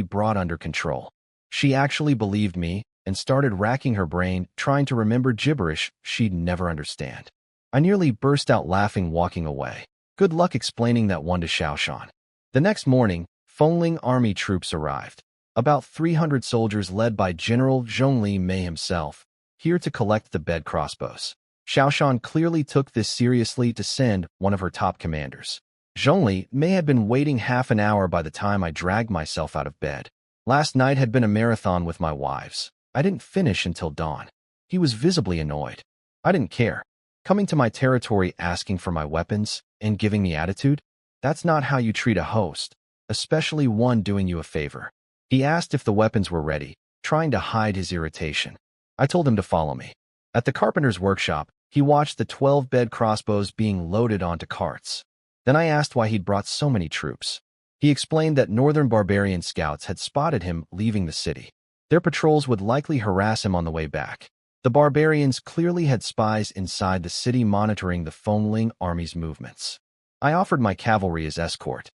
brought under control. She actually believed me and started racking her brain trying to remember gibberish she'd never understand. I nearly burst out laughing walking away. Good luck explaining that one to Xiaoshan. The next morning, Fengling army troops arrived. About 300 soldiers led by General Zhongli Mei himself, here to collect the bed crossbows. Xiaoshan clearly took this seriously to send one of her top commanders. Zhongli Mei had been waiting half an hour by the time I dragged myself out of bed. Last night had been a marathon with my wives. I didn't finish until dawn. He was visibly annoyed. I didn't care. Coming to my territory asking for my weapons and giving me attitude? That's not how you treat a host, especially one doing you a favor. He asked if the weapons were ready, trying to hide his irritation. I told him to follow me. At the carpenter's workshop, he watched the 12 bed crossbows being loaded onto carts. Then I asked why he'd brought so many troops. He explained that northern barbarian scouts had spotted him leaving the city. Their patrols would likely harass him on the way back. The barbarians clearly had spies inside the city monitoring the Fengling army's movements. I offered my cavalry as escort.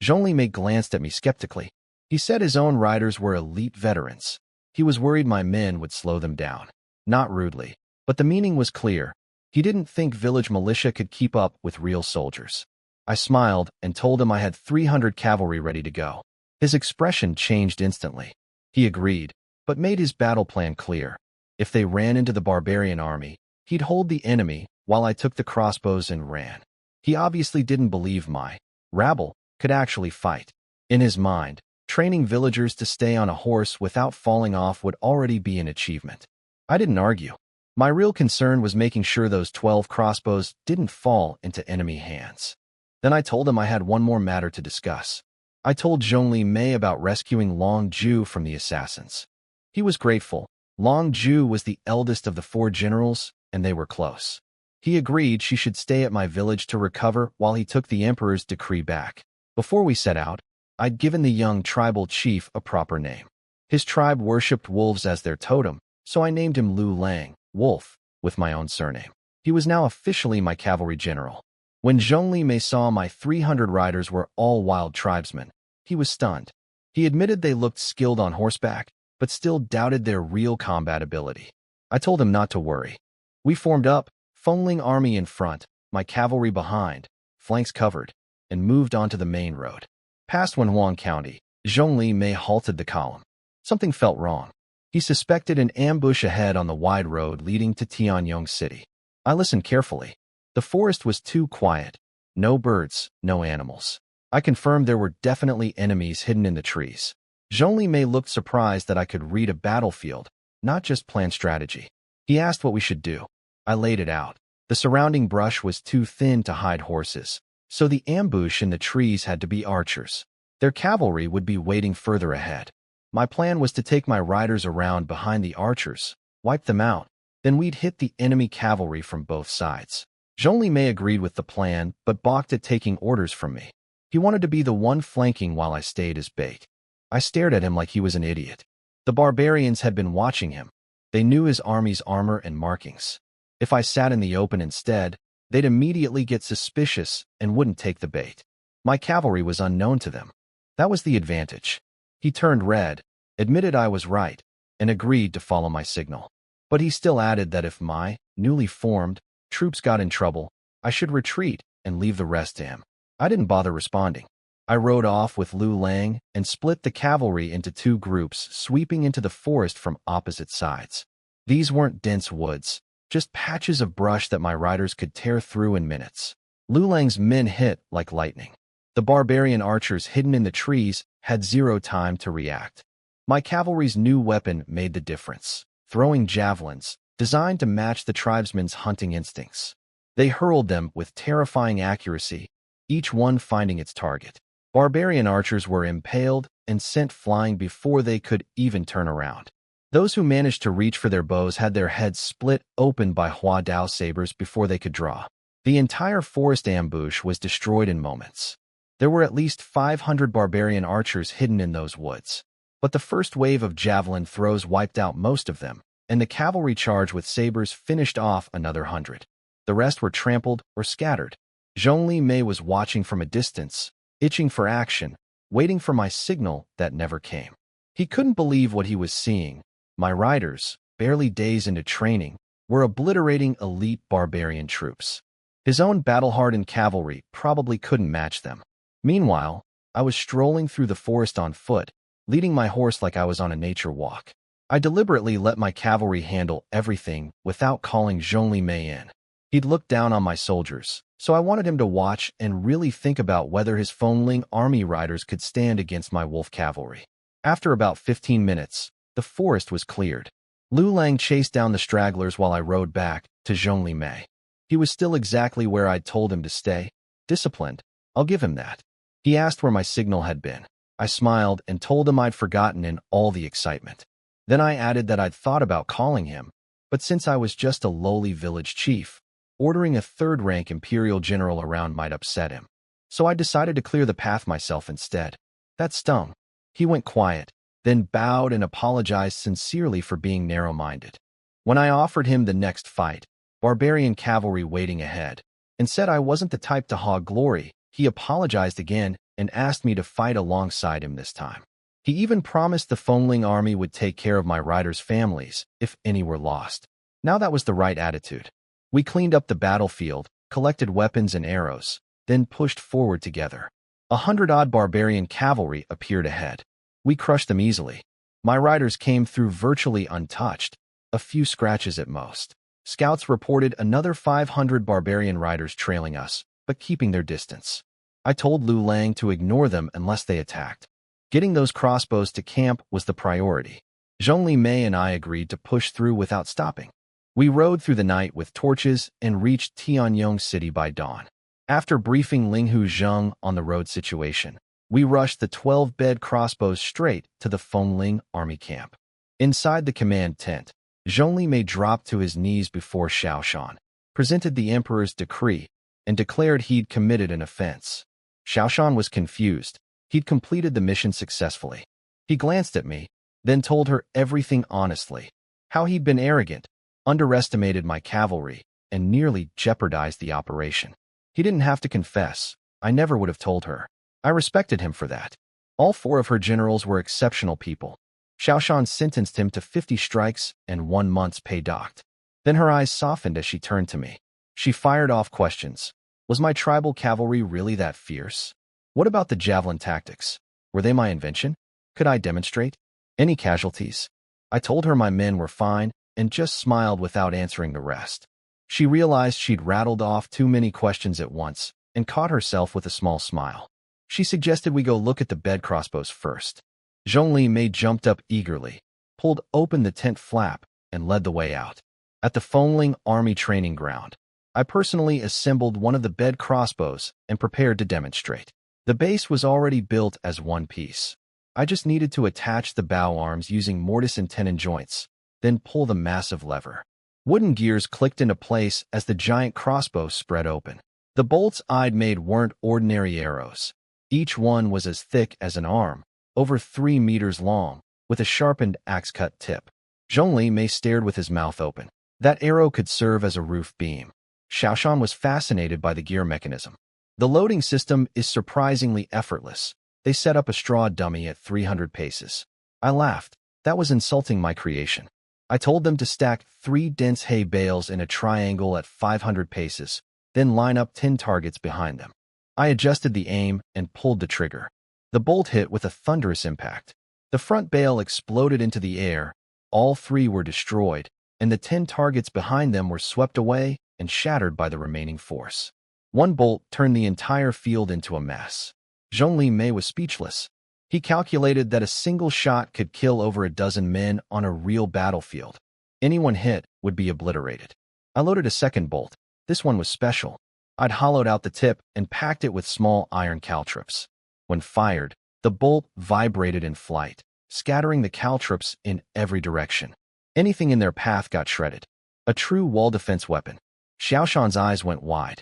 Zhongli Mei glanced at me skeptically. He said his own riders were elite veterans. He was worried my men would slow them down. Not rudely, but the meaning was clear. He didn't think village militia could keep up with real soldiers. I smiled and told him I had 300 cavalry ready to go. His expression changed instantly. He agreed, but made his battle plan clear. If they ran into the barbarian army, he'd hold the enemy while I took the crossbows and ran. He obviously didn't believe my rabble could actually fight. In his mind, training villagers to stay on a horse without falling off would already be an achievement. I didn't argue. My real concern was making sure those 12 crossbows didn't fall into enemy hands. Then I told him I had one more matter to discuss. I told Zhongli Mei about rescuing Long Ju from the assassins. He was grateful. Long Ju was the eldest of the 4 generals, and they were close. He agreed she should stay at my village to recover while he took the emperor's decree back. Before we set out, I'd given the young tribal chief a proper name. His tribe worshipped wolves as their totem, so I named him Lu Lang, Wolf, with my own surname. He was now officially my cavalry general. When Zhongli Mei saw my 300 riders were all wild tribesmen, he was stunned. He admitted they looked skilled on horseback, but still doubted their real combat ability. I told him not to worry. We formed up, Fengling army in front, my cavalry behind, flanks covered, and moved onto the main road. Past Wenhuang County, Zhongli Mei halted the column. Something felt wrong. He suspected an ambush ahead on the wide road leading to Tianyong City. I listened carefully. The forest was too quiet. No birds, no animals. I confirmed there were definitely enemies hidden in the trees. Zhongli Mei looked surprised that I could read a battlefield, not just plan strategy. He asked what we should do. I laid it out. The surrounding brush was too thin to hide horses, so the ambush in the trees had to be archers. Their cavalry would be waiting further ahead. My plan was to take my riders around behind the archers, wipe them out, then we'd hit the enemy cavalry from both sides. Zhongli Mei agreed with the plan, but balked at taking orders from me. He wanted to be the one flanking while I stayed as bait. I stared at him like he was an idiot. The barbarians had been watching him. They knew his army's armor and markings. If I sat in the open instead, they'd immediately get suspicious and wouldn't take the bait. My cavalry was unknown to them. That was the advantage. He turned red, admitted I was right, and agreed to follow my signal. But he still added that if my newly formed troops got in trouble, I should retreat and leave the rest to him. I didn't bother responding. I rode off with Lu Lang and split the cavalry into two groups, sweeping into the forest from opposite sides. These weren't dense woods, just patches of brush that my riders could tear through in minutes. Lu Lang's men hit like lightning. The barbarian archers hidden in the trees had zero time to react. My cavalry's new weapon made the difference, throwing javelins, designed to match the tribesmen's hunting instincts. They hurled them with terrifying accuracy, each one finding its target. Barbarian archers were impaled and sent flying before they could even turn around. Those who managed to reach for their bows had their heads split open by Hua Dao sabers before they could draw. The entire forest ambush was destroyed in moments. There were at least 500 barbarian archers hidden in those woods. But the first wave of javelin throws wiped out most of them, and the cavalry charge with sabers finished off another 100. The rest were trampled or scattered. Zhongli Mei was watching from a distance, itching for action, waiting for my signal that never came. He couldn't believe what he was seeing. My riders, barely days into training, were obliterating elite barbarian troops. His own battle-hardened cavalry probably couldn't match them. Meanwhile, I was strolling through the forest on foot, leading my horse like I was on a nature walk. I deliberately let my cavalry handle everything without calling Zhongli Mei in. He'd looked down on my soldiers, so I wanted him to watch and really think about whether his Fengling army riders could stand against my wolf cavalry. After about 15 minutes, the forest was cleared. Lu Lang chased down the stragglers while I rode back to Zhongli Mei. He was still exactly where I'd told him to stay. Disciplined, I'll give him that. He asked where my signal had been. I smiled and told him I'd forgotten in all the excitement. Then I added that I'd thought about calling him, but since I was just a lowly village chief, ordering a third-rank imperial general around might upset him. So I decided to clear the path myself instead. That stung. He went quiet, then bowed and apologized sincerely for being narrow-minded. When I offered him the next fight, barbarian cavalry waiting ahead, and said I wasn't the type to hog glory, he apologized again and asked me to fight alongside him this time. He even promised the Fengling army would take care of my riders' families if any were lost. Now that was the right attitude. We cleaned up the battlefield, collected weapons and arrows, then pushed forward together. 100-odd barbarian cavalry appeared ahead. We crushed them easily. My riders came through virtually untouched, a few scratches at most. Scouts reported another 500 barbarian riders trailing us, but keeping their distance. I told Lu Lang to ignore them unless they attacked. Getting those crossbows to camp was the priority. Zhongli Mei and I agreed to push through without stopping. We rode through the night with torches and reached Tianyong City by dawn. After briefing Linghu Zheng on the road situation, we rushed the 12-bed crossbows straight to the Fengling army camp. Inside the command tent, Zhongli Mei dropped to his knees before Xiaoshan, presented the emperor's decree, and declared he'd committed an offense. Xiaoshan was confused. He'd completed the mission successfully. He glanced at me, then told her everything honestly. How he'd been arrogant, underestimated my cavalry, and nearly jeopardized the operation. He didn't have to confess. I never would have told her. I respected him for that. All 4 of her generals were exceptional people. Xiaoshan sentenced him to 50 strikes and 1 month's pay docked. Then her eyes softened as she turned to me. She fired off questions. Was my tribal cavalry really that fierce? What about the javelin tactics? Were they my invention? Could I demonstrate? Any casualties? I told her my men were fine and just smiled without answering the rest. She realized she'd rattled off too many questions at once and caught herself with a small smile. She suggested we go look at the bed crossbows first. Zhongli Mei jumped up eagerly, pulled open the tent flap, and led the way out. At the Fengling Army training ground, I personally assembled one of the bed crossbows and prepared to demonstrate. The base was already built as one piece. I just needed to attach the bow arms using mortise and tenon joints, then pull the massive lever. Wooden gears clicked into place as the giant crossbow spread open. The bolts I'd made weren't ordinary arrows. Each one was as thick as an arm, over 3 meters long, with a sharpened axe-cut tip. Zhongli Mei stared with his mouth open. That arrow could serve as a roof beam. Xiaoshan was fascinated by the gear mechanism. The loading system is surprisingly effortless. They set up a straw dummy at 300 paces. I laughed. That was insulting my creation. I told them to stack 3 dense hay bales in a triangle at 500 paces, then line up 10 targets behind them. I adjusted the aim and pulled the trigger. The bolt hit with a thunderous impact. The front bale exploded into the air. All 3 were destroyed, and the 10 targets behind them were swept away and shattered by the remaining force. One bolt turned the entire field into a mess. Zhongli Mei was speechless. He calculated that a single shot could kill over a dozen men on a real battlefield. Anyone hit would be obliterated. I loaded a second bolt. This one was special. I'd hollowed out the tip and packed it with small iron caltrops. When fired, the bolt vibrated in flight, scattering the caltrops in every direction. Anything in their path got shredded. A true wall defense weapon. Xiaoshan's eyes went wide.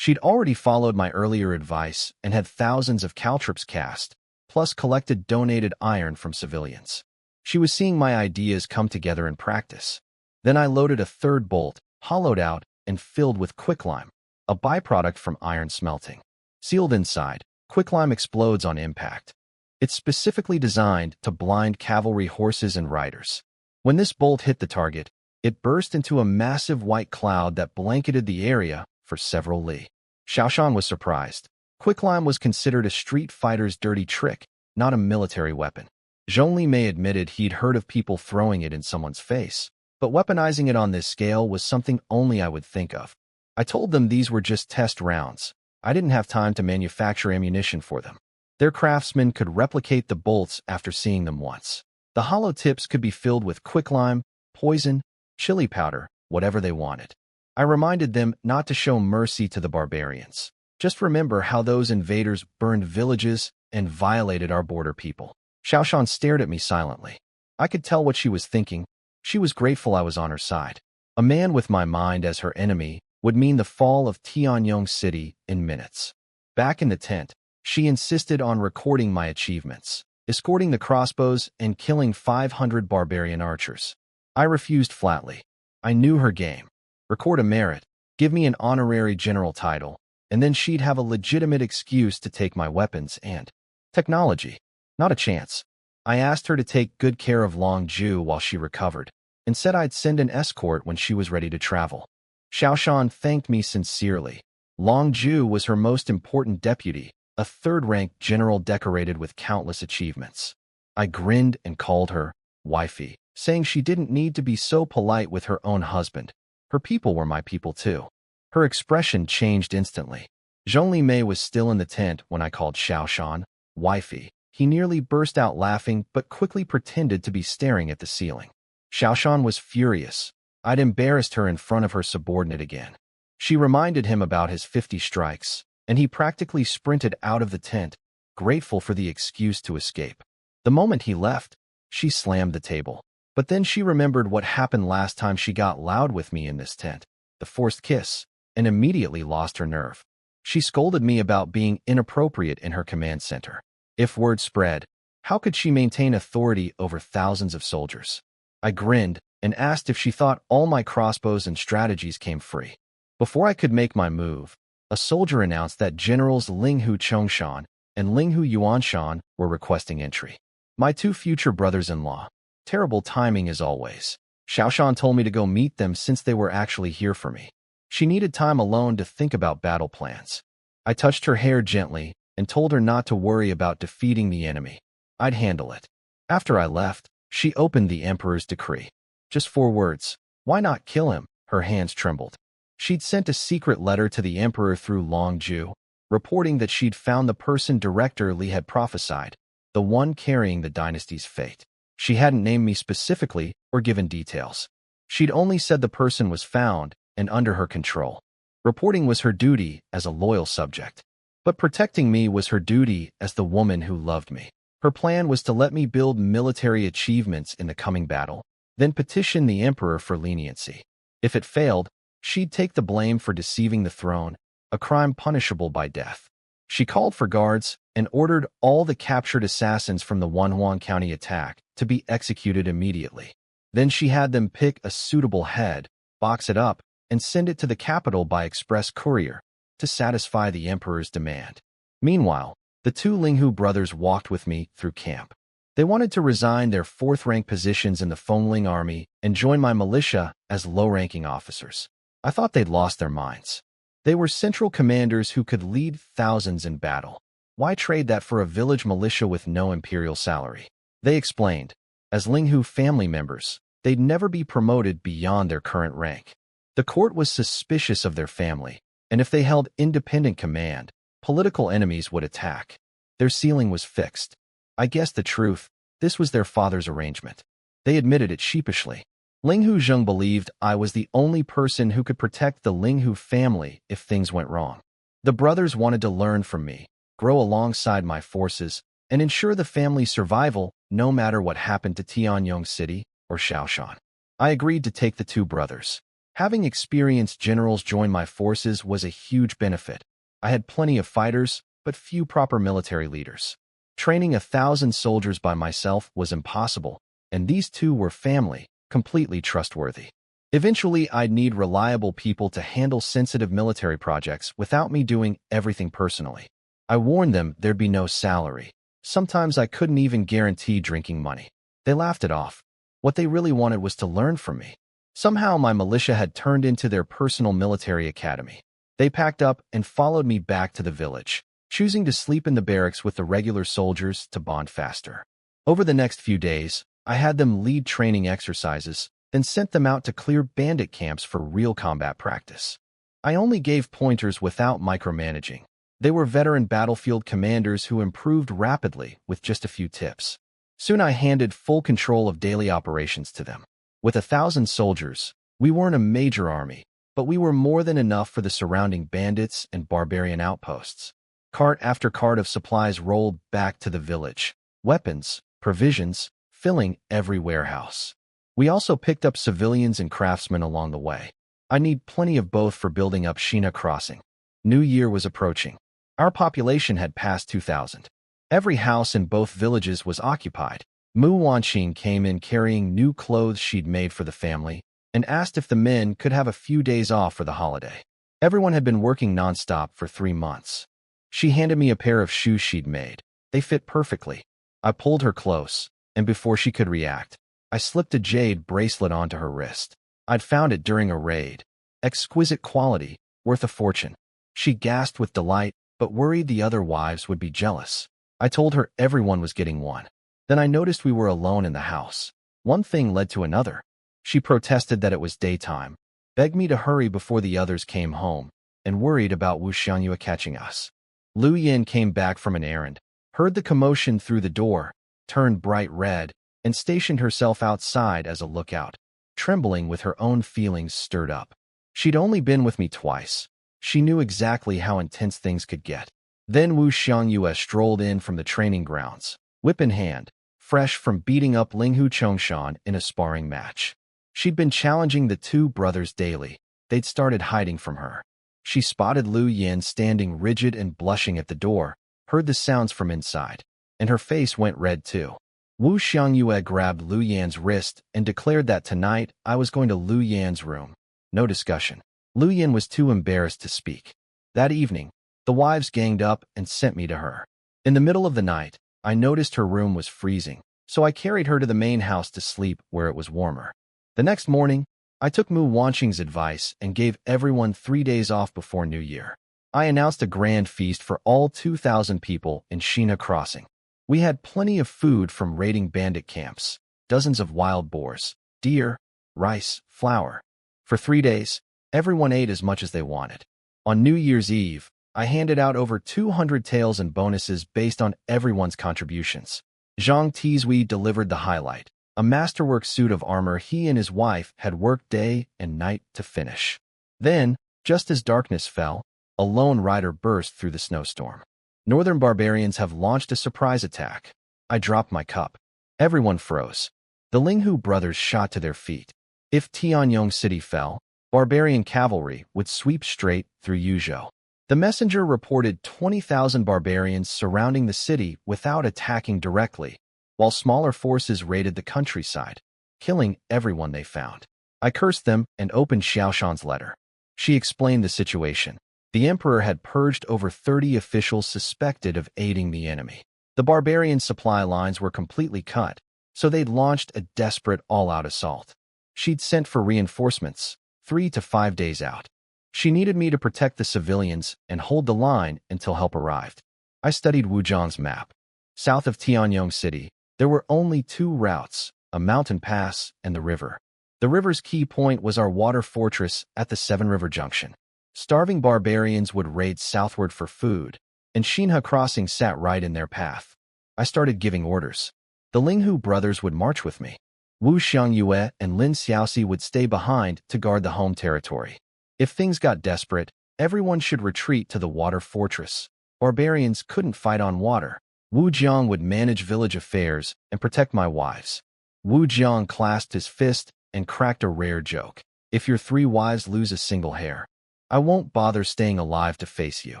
She'd already followed my earlier advice and had thousands of caltrops cast, plus collected donated iron from civilians. She was seeing my ideas come together in practice. Then I loaded a third bolt, hollowed out and filled with quicklime, a byproduct from iron smelting. Sealed inside, quicklime explodes on impact. It's specifically designed to blind cavalry horses and riders. When this bolt hit the target, it burst into a massive white cloud that blanketed the area for several li. Xiaoshan was surprised. Quicklime was considered a street fighter's dirty trick, not a military weapon. Zhongli Mei admitted he'd heard of people throwing it in someone's face, but weaponizing it on this scale was something only I would think of. I told them these were just test rounds. I didn't have time to manufacture ammunition for them. Their craftsmen could replicate the bolts after seeing them once. The hollow tips could be filled with quicklime, poison, chili powder, whatever they wanted. I reminded them not to show mercy to the barbarians. Just remember how those invaders burned villages and violated our border people. Xiaoshan stared at me silently. I could tell what she was thinking. She was grateful I was on her side. A man with my mind as her enemy would mean the fall of Tianyong City in minutes. Back in the tent, she insisted on recording my achievements, escorting the crossbows and killing 500 barbarian archers. I refused flatly. I knew her game. Record a merit, give me an honorary general title, and then she'd have a legitimate excuse to take my weapons and technology. Not a chance. I asked her to take good care of Long Ju while she recovered, and said I'd send an escort when she was ready to travel. Xiaoshan thanked me sincerely. Long Ju was her most important deputy, a third-rank general decorated with countless achievements. I grinned and called her wifey, saying she didn't need to be so polite with her own husband. Her people were my people too. Her expression changed instantly. Zhongli Mei was still in the tent when I called Xiaoshan wifey. He nearly burst out laughing but quickly pretended to be staring at the ceiling. Xiaoshan was furious. I'd embarrassed her in front of her subordinate again. She reminded him about his 50 strikes, and he practically sprinted out of the tent, grateful for the excuse to escape. The moment he left, she slammed the table. But then she remembered what happened last time she got loud with me in this tent, the forced kiss, and immediately lost her nerve. She scolded me about being inappropriate in her command center. If word spread, how could she maintain authority over thousands of soldiers? I grinned and asked if she thought all my crossbows and strategies came free. Before I could make my move, a soldier announced that Generals Linghu Chongshan and Linghu Yuanshan were requesting entry. My 2 future brothers-in-law. Terrible timing as always. Xiaoshan told me to go meet them since they were actually here for me. She needed time alone to think about battle plans. I touched her hair gently and told her not to worry about defeating the enemy. I'd handle it. After I left, she opened the Emperor's decree. Just 4 words. Why not kill him? Her hands trembled. She'd sent a secret letter to the Emperor through Long Ju, reporting that she'd found the person Director Li had prophesied, the one carrying the dynasty's fate. She hadn't named me specifically or given details. She'd only said the person was found and under her control. Reporting was her duty as a loyal subject, but protecting me was her duty as the woman who loved me. Her plan was to let me build military achievements in the coming battle, then petition the emperor for leniency. If it failed, she'd take the blame for deceiving the throne, a crime punishable by death. She called for guards and ordered all the captured assassins from the Wanhuan County attack to be executed immediately. Then she had them pick a suitable head, box it up, and send it to the capital by express courier to satisfy the emperor's demand. Meanwhile, the two Linghu brothers walked with me through camp. They wanted to resign their fourth-rank positions in the Fengling army and join my militia as low-ranking officers. I thought they'd lost their minds. They were central commanders who could lead thousands in battle. Why trade that for a village militia with no imperial salary? They explained, as Linghu family members, they'd never be promoted beyond their current rank. The court was suspicious of their family, and if they held independent command, political enemies would attack. Their ceiling was fixed. I guessed the truth. This was their father's arrangement. They admitted it sheepishly. Linghu Zheng believed I was the only person who could protect the Linghu family if things went wrong. The brothers wanted to learn from me, grow alongside my forces, and ensure the family's survival no matter what happened to Tianyong City or Shaoshan. I agreed to take the two brothers. Having experienced generals join my forces was a huge benefit. I had plenty of fighters, but few proper military leaders. Training 1,000 soldiers by myself was impossible, and these two were family, completely trustworthy. Eventually, I'd need reliable people to handle sensitive military projects without me doing everything personally. I warned them there'd be no salary. Sometimes I couldn't even guarantee drinking money. They laughed it off. What they really wanted was to learn from me. Somehow my militia had turned into their personal military academy. They packed up and followed me back to the village, choosing to sleep in the barracks with the regular soldiers to bond faster. Over the next few days, I had them lead training exercises, then sent them out to clear bandit camps for real combat practice. I only gave pointers without micromanaging. They were veteran battlefield commanders who improved rapidly with just a few tips. Soon I handed full control of daily operations to them. With 1,000 soldiers, we weren't a major army, but we were more than enough for the surrounding bandits and barbarian outposts. Cart after cart of supplies rolled back to the village. Weapons, provisions, filling every warehouse. We also picked up civilians and craftsmen along the way. I need plenty of both for building up Shina Crossing. New Year was approaching. Our population had passed 2,000. Every house in both villages was occupied. Mu Wanqing came in carrying new clothes she'd made for the family and asked if the men could have a few days off for the holiday. Everyone had been working nonstop for 3 months. She handed me a pair of shoes she'd made. They fit perfectly. I pulled her close, and before she could react, I slipped a jade bracelet onto her wrist. I'd found it during a raid. Exquisite quality, worth a fortune. She gasped with delight, but worried the other wives would be jealous. I told her everyone was getting one. Then I noticed we were alone in the house. One thing led to another. She protested that it was daytime, begged me to hurry before the others came home, and worried about Wu Xiangyue catching us. Lu Yin came back from an errand, heard the commotion through the door, turned bright red, and stationed herself outside as a lookout, trembling with her own feelings stirred up. She'd only been with me twice. She knew exactly how intense things could get. Then Wu Xiangyue strolled in from the training grounds, whip in hand, fresh from beating up Linghu Chongshan in a sparring match. She'd been challenging the two brothers daily. They'd started hiding from her. She spotted Lu Yin standing rigid and blushing at the door, heard the sounds from inside, and her face went red too. Wu Xiangyue grabbed Lu Yan's wrist and declared that tonight I was going to Lu Yan's room. No discussion. Lu Yin was too embarrassed to speak. That evening, the wives ganged up and sent me to her. In the middle of the night, I noticed her room was freezing, so I carried her to the main house to sleep where it was warmer. The next morning, I took Mu Wanqing's advice and gave everyone 3 days off before New Year. I announced a grand feast for all 2,000 people in Shina Crossing. We had plenty of food from raiding bandit camps, dozens of wild boars, deer, rice, flour. For 3 days, everyone ate as much as they wanted. On New Year's Eve, I handed out over 200 taels and bonuses based on everyone's contributions. Zhang Tizui delivered the highlight, a masterwork suit of armor he and his wife had worked day and night to finish. Then, just as darkness fell, a lone rider burst through the snowstorm. Northern barbarians have launched a surprise attack. I dropped my cup. Everyone froze. The Linghu brothers shot to their feet. If Tianyong City fell, barbarian cavalry would sweep straight through Yuzhou. The messenger reported 20,000 barbarians surrounding the city without attacking directly, while smaller forces raided the countryside, killing everyone they found. I cursed them and opened Xiaoshan's letter. She explained the situation. The emperor had purged over 30 officials suspected of aiding the enemy. The barbarian supply lines were completely cut, so they'd launched a desperate all-out assault. She'd sent for reinforcements, 3 to 5 days out. She needed me to protect the civilians and hold the line until help arrived. I studied Wujiang's map. South of Tianyong City, there were only 2 routes, a mountain pass and the river. The river's key point was our water fortress at the Seven River Junction. Starving barbarians would raid southward for food, and Xinhe Crossing sat right in their path. I started giving orders. The Linghu brothers would march with me. Wu Xiangyue and Lin Xiaoxi would stay behind to guard the home territory. If things got desperate, everyone should retreat to the water fortress. Barbarians couldn't fight on water. Wu Jiang would manage village affairs and protect my wives. Wu Jiang clasped his fist and cracked a rare joke. If your 3 wives lose a single hair, I won't bother staying alive to face you.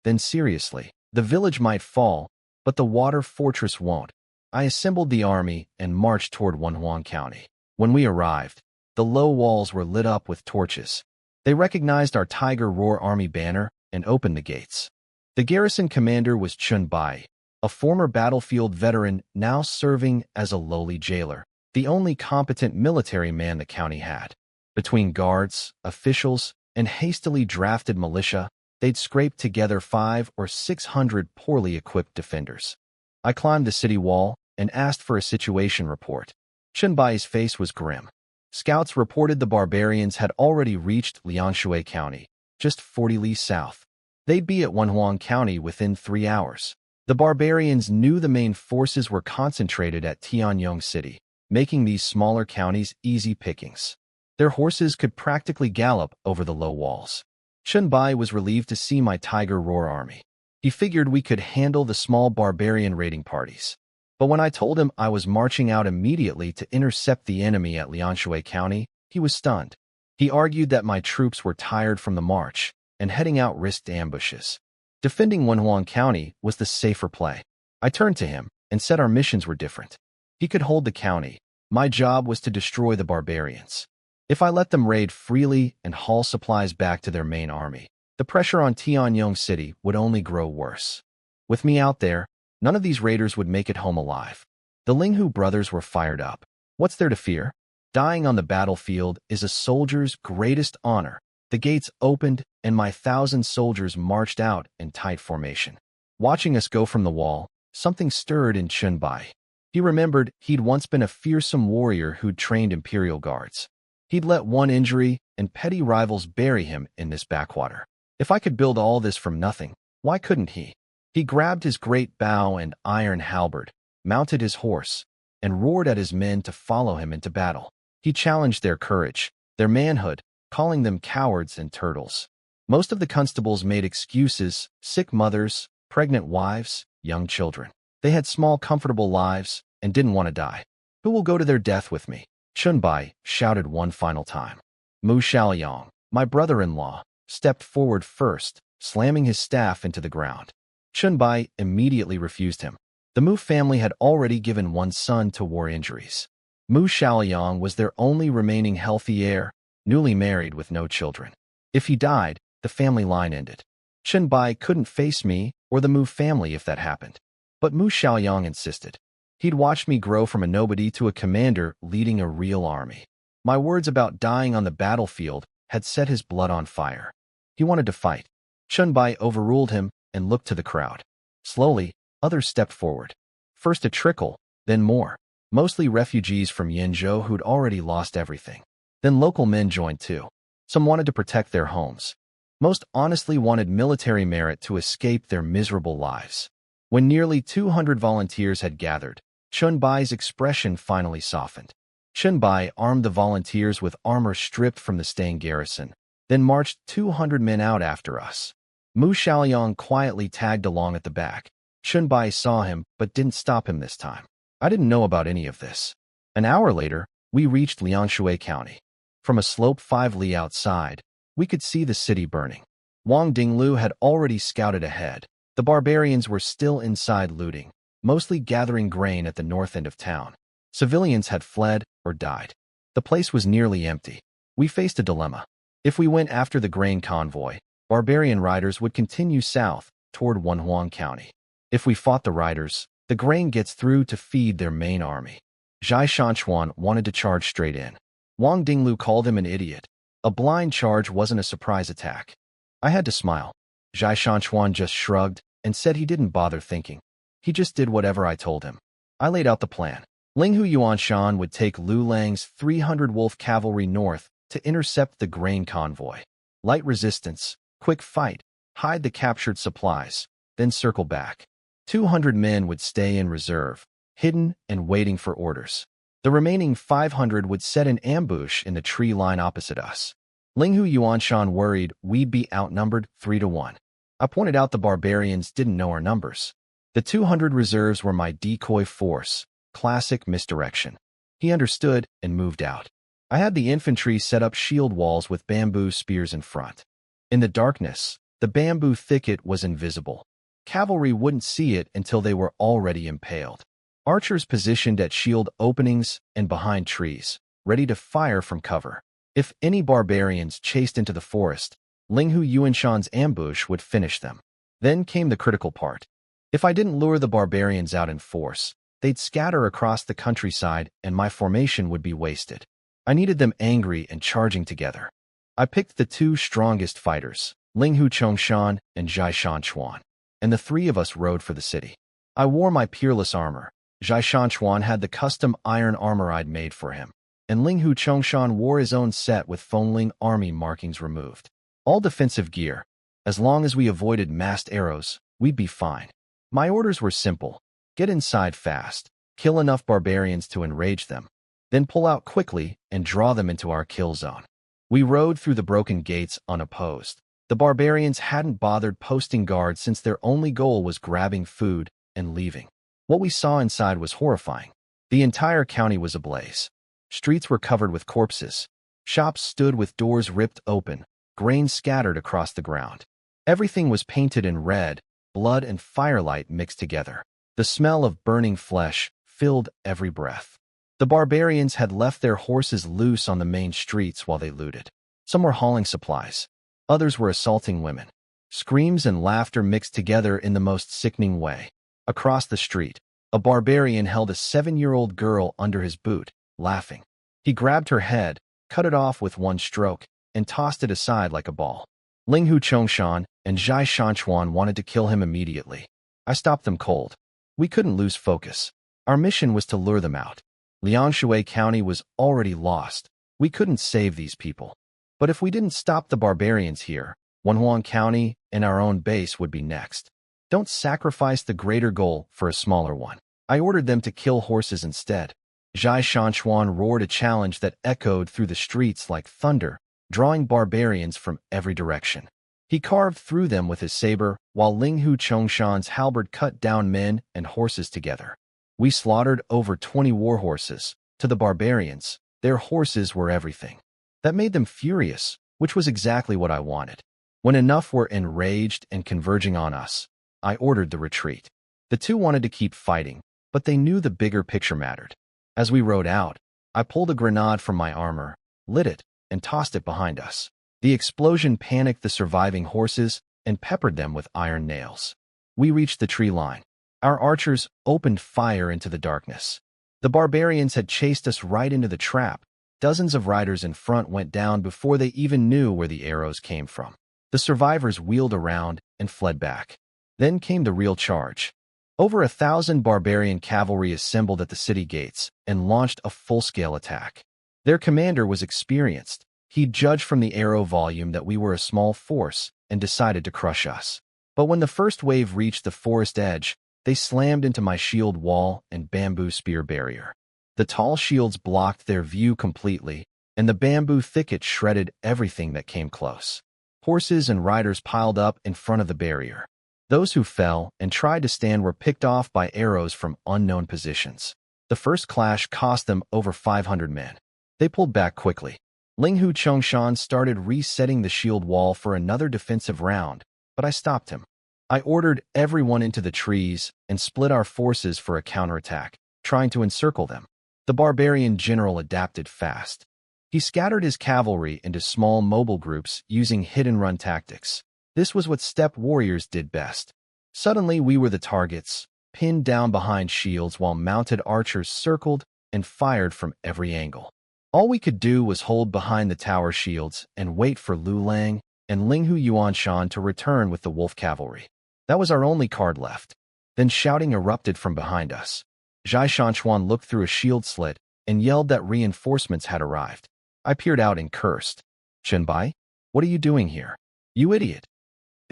Then seriously, the village might fall, but the water fortress won't. I assembled the army and marched toward Wenhuang County. When we arrived, the low walls were lit up with torches. They recognized our Tiger Roar Army banner and opened the gates. The garrison commander was Chun Bai, a former battlefield veteran now serving as a lowly jailer, the only competent military man the county had. Between guards, officials, and hastily drafted militia, they'd scraped together 500 or 600 poorly equipped defenders. I climbed the city wall and asked for a situation report. Chun Bai's face was grim. Scouts reported the barbarians had already reached Lianshui County, just 40 li south. They'd be at Wenhuang County within 3 hours. The barbarians knew the main forces were concentrated at Tianyong City, making these smaller counties easy pickings. Their horses could practically gallop over the low walls. Chun Bai was relieved to see my Tiger Roar army. He figured we could handle the small barbarian raiding parties. But when I told him I was marching out immediately to intercept the enemy at Lianshui County, he was stunned. He argued that my troops were tired from the march, and heading out risked ambushes. Defending Wenhuang County was the safer play. I turned to him and said our missions were different. He could hold the county. My job was to destroy the barbarians. If I let them raid freely and haul supplies back to their main army, the pressure on Tianyong City would only grow worse. With me out there, none of these raiders would make it home alive. The Linghu brothers were fired up. What's there to fear? Dying on the battlefield is a soldier's greatest honor. The gates opened, and my 1,000 soldiers marched out in tight formation. Watching us go from the wall, something stirred in Chun Bai. He remembered he'd once been a fearsome warrior who'd trained imperial guards. He'd let one injury and petty rivals bury him in this backwater. If I could build all this from nothing, why couldn't he? He grabbed his great bow and iron halberd, mounted his horse, and roared at his men to follow him into battle. He challenged their courage, their manhood, calling them cowards and turtles. Most of the constables made excuses: sick mothers, pregnant wives, young children. They had small, comfortable lives and didn't want to die. Who will go to their death with me? Chun Bai shouted one final time. Mu Xiaoyang, my brother-in-law, stepped forward first, slamming his staff into the ground. Chun Bai immediately refused him. The Mu family had already given one son to war injuries. Mu Xiaoyang was their only remaining healthy heir, newly married with no children. If he died, the family line ended. Chun Bai couldn't face me or the Mu family if that happened. But Mu Xiaoyang insisted. He'd watched me grow from a nobody to a commander leading a real army. My words about dying on the battlefield had set his blood on fire. He wanted to fight. Chun Bai overruled him and looked to the crowd. Slowly, others stepped forward. First a trickle, then more. Mostly refugees from Yenzhou who'd already lost everything. Then local men joined too. Some wanted to protect their homes. Most honestly wanted military merit to escape their miserable lives. When nearly 200 volunteers had gathered, Chun Bai's expression finally softened. Chun Bai armed the volunteers with armor stripped from the staying garrison, then marched 200 men out after us. Mu Xiaoyang quietly tagged along at the back. Shunbai saw him, but didn't stop him this time. I didn't know about any of this. An hour later, we reached Liangshui County. From a slope 5 li outside, we could see the city burning. Wang Dinglu had already scouted ahead. The barbarians were still inside looting, mostly gathering grain at the north end of town. Civilians had fled or died. The place was nearly empty. We faced a dilemma. If we went after the grain convoy, barbarian riders would continue south toward Wenhuang County. If we fought the riders, the grain gets through to feed their main army. Zhai Shanchuan wanted to charge straight in. Wang Dinglu called him an idiot. A blind charge wasn't a surprise attack. I had to smile. Zhai Shanchuan just shrugged and said he didn't bother thinking. He just did whatever I told him. I laid out the plan. Linghu Yuanshan would take Lu Lang's 300 wolf cavalry north to intercept the grain convoy. Light resistance, quick fight, hide the captured supplies, then circle back. 200 men would stay in reserve, hidden and waiting for orders. The remaining 500 would set an ambush in the tree line opposite us. Linghu Yuanshan worried we'd be outnumbered 3-1. I pointed out the barbarians didn't know our numbers. The 200 reserves were my decoy force, classic misdirection. He understood and moved out. I had the infantry set up shield walls with bamboo spears in front. In the darkness, the bamboo thicket was invisible. Cavalry wouldn't see it until they were already impaled. Archers positioned at shield openings and behind trees, ready to fire from cover. If any barbarians chased into the forest, Linghu Yuanshan's ambush would finish them. Then came the critical part. If I didn't lure the barbarians out in force, they'd scatter across the countryside and my formation would be wasted. I needed them angry and charging together. I picked the 2 strongest fighters, Linghu Chongshan and Zhai Shanchuan, and the 3 of us rode for the city. I wore my peerless armor. Zhai Shanchuan had the custom iron armor I'd made for him, and Linghu Chongshan wore his own set with Fengling army markings removed. All defensive gear. As long as we avoided massed arrows, we'd be fine. My orders were simple. Get inside fast, kill enough barbarians to enrage them, then pull out quickly and draw them into our kill zone. We rode through the broken gates unopposed. The barbarians hadn't bothered posting guard since their only goal was grabbing food and leaving. What we saw inside was horrifying. The entire county was ablaze. Streets were covered with corpses. Shops stood with doors ripped open, grain scattered across the ground. Everything was painted in red, blood and firelight mixed together. The smell of burning flesh filled every breath. The barbarians had left their horses loose on the main streets while they looted. Some were hauling supplies. Others were assaulting women. Screams and laughter mixed together in the most sickening way. Across the street, a barbarian held a 7-year-old girl under his boot, laughing. He grabbed her head, cut it off with one stroke, and tossed it aside like a ball. Linghu Chongshan and Zhai Shanchuan wanted to kill him immediately. I stopped them cold. We couldn't lose focus. Our mission was to lure them out. Liangshui County was already lost. We couldn't save these people. But if we didn't stop the barbarians here, Wenhuang County and our own base would be next. Don't sacrifice the greater goal for a smaller one. I ordered them to kill horses instead. Zhai Shanchuan roared a challenge that echoed through the streets like thunder, drawing barbarians from every direction. He carved through them with his saber, while Linghu Chongshan's halberd cut down men and horses together. We slaughtered over 20 war horses. To the barbarians, their horses were everything. That made them furious, which was exactly what I wanted. When enough were enraged and converging on us, I ordered the retreat. The 2 wanted to keep fighting, but they knew the bigger picture mattered. As we rode out, I pulled a grenade from my armor, lit it, and tossed it behind us. The explosion panicked the surviving horses and peppered them with iron nails. We reached the tree line. Our archers opened fire into the darkness. The barbarians had chased us right into the trap. Dozens of riders in front went down before they even knew where the arrows came from. The survivors wheeled around and fled back. Then came the real charge. Over 1,000 barbarian cavalry assembled at the city gates and launched a full-scale attack. Their commander was experienced. He judged from the arrow volume that we were a small force and decided to crush us. But when the first wave reached the forest edge, they slammed into my shield wall and bamboo spear barrier. The tall shields blocked their view completely, and the bamboo thicket shredded everything that came close. Horses and riders piled up in front of the barrier. Those who fell and tried to stand were picked off by arrows from unknown positions. The first clash cost them over 500 men. They pulled back quickly. Linghu Chongshan started resetting the shield wall for another defensive round, but I stopped him. I ordered everyone into the trees and split our forces for a counterattack, trying to encircle them. The barbarian general adapted fast. He scattered his cavalry into small mobile groups using hit-and-run tactics. This was what steppe warriors did best. Suddenly, we were the targets, pinned down behind shields while mounted archers circled and fired from every angle. All we could do was hold behind the tower shields and wait for Lu Lang and Linghu Yuanshan to return with the wolf cavalry. That was our only card left. Then shouting erupted from behind us. Zhai Shanchuan looked through a shield slit and yelled that reinforcements had arrived. I peered out and cursed. Chunbai, what are you doing here? You idiot.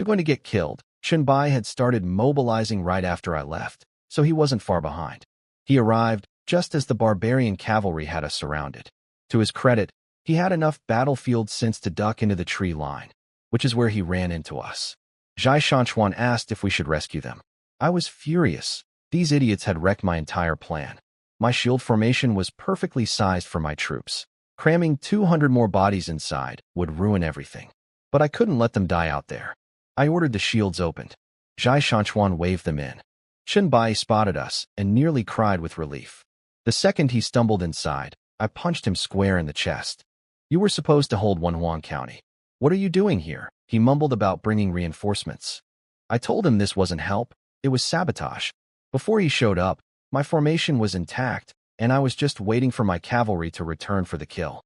You're going to get killed. Chunbai had started mobilizing right after I left, so he wasn't far behind. He arrived just as the barbarian cavalry had us surrounded. To his credit, he had enough battlefield sense to duck into the tree line, which is where he ran into us. Zhai Shanchuan asked if we should rescue them. I was furious. These idiots had wrecked my entire plan. My shield formation was perfectly sized for my troops. Cramming 200 more bodies inside would ruin everything. But I couldn't let them die out there. I ordered the shields opened. Zhai Shanchuan waved them in. Chunbai spotted us and nearly cried with relief. The second he stumbled inside, I punched him square in the chest. You were supposed to hold Wenhuang County. What are you doing here? He mumbled about bringing reinforcements. I told him this wasn't help, it was sabotage. Before he showed up, my formation was intact, and I was just waiting for my cavalry to return for the kill.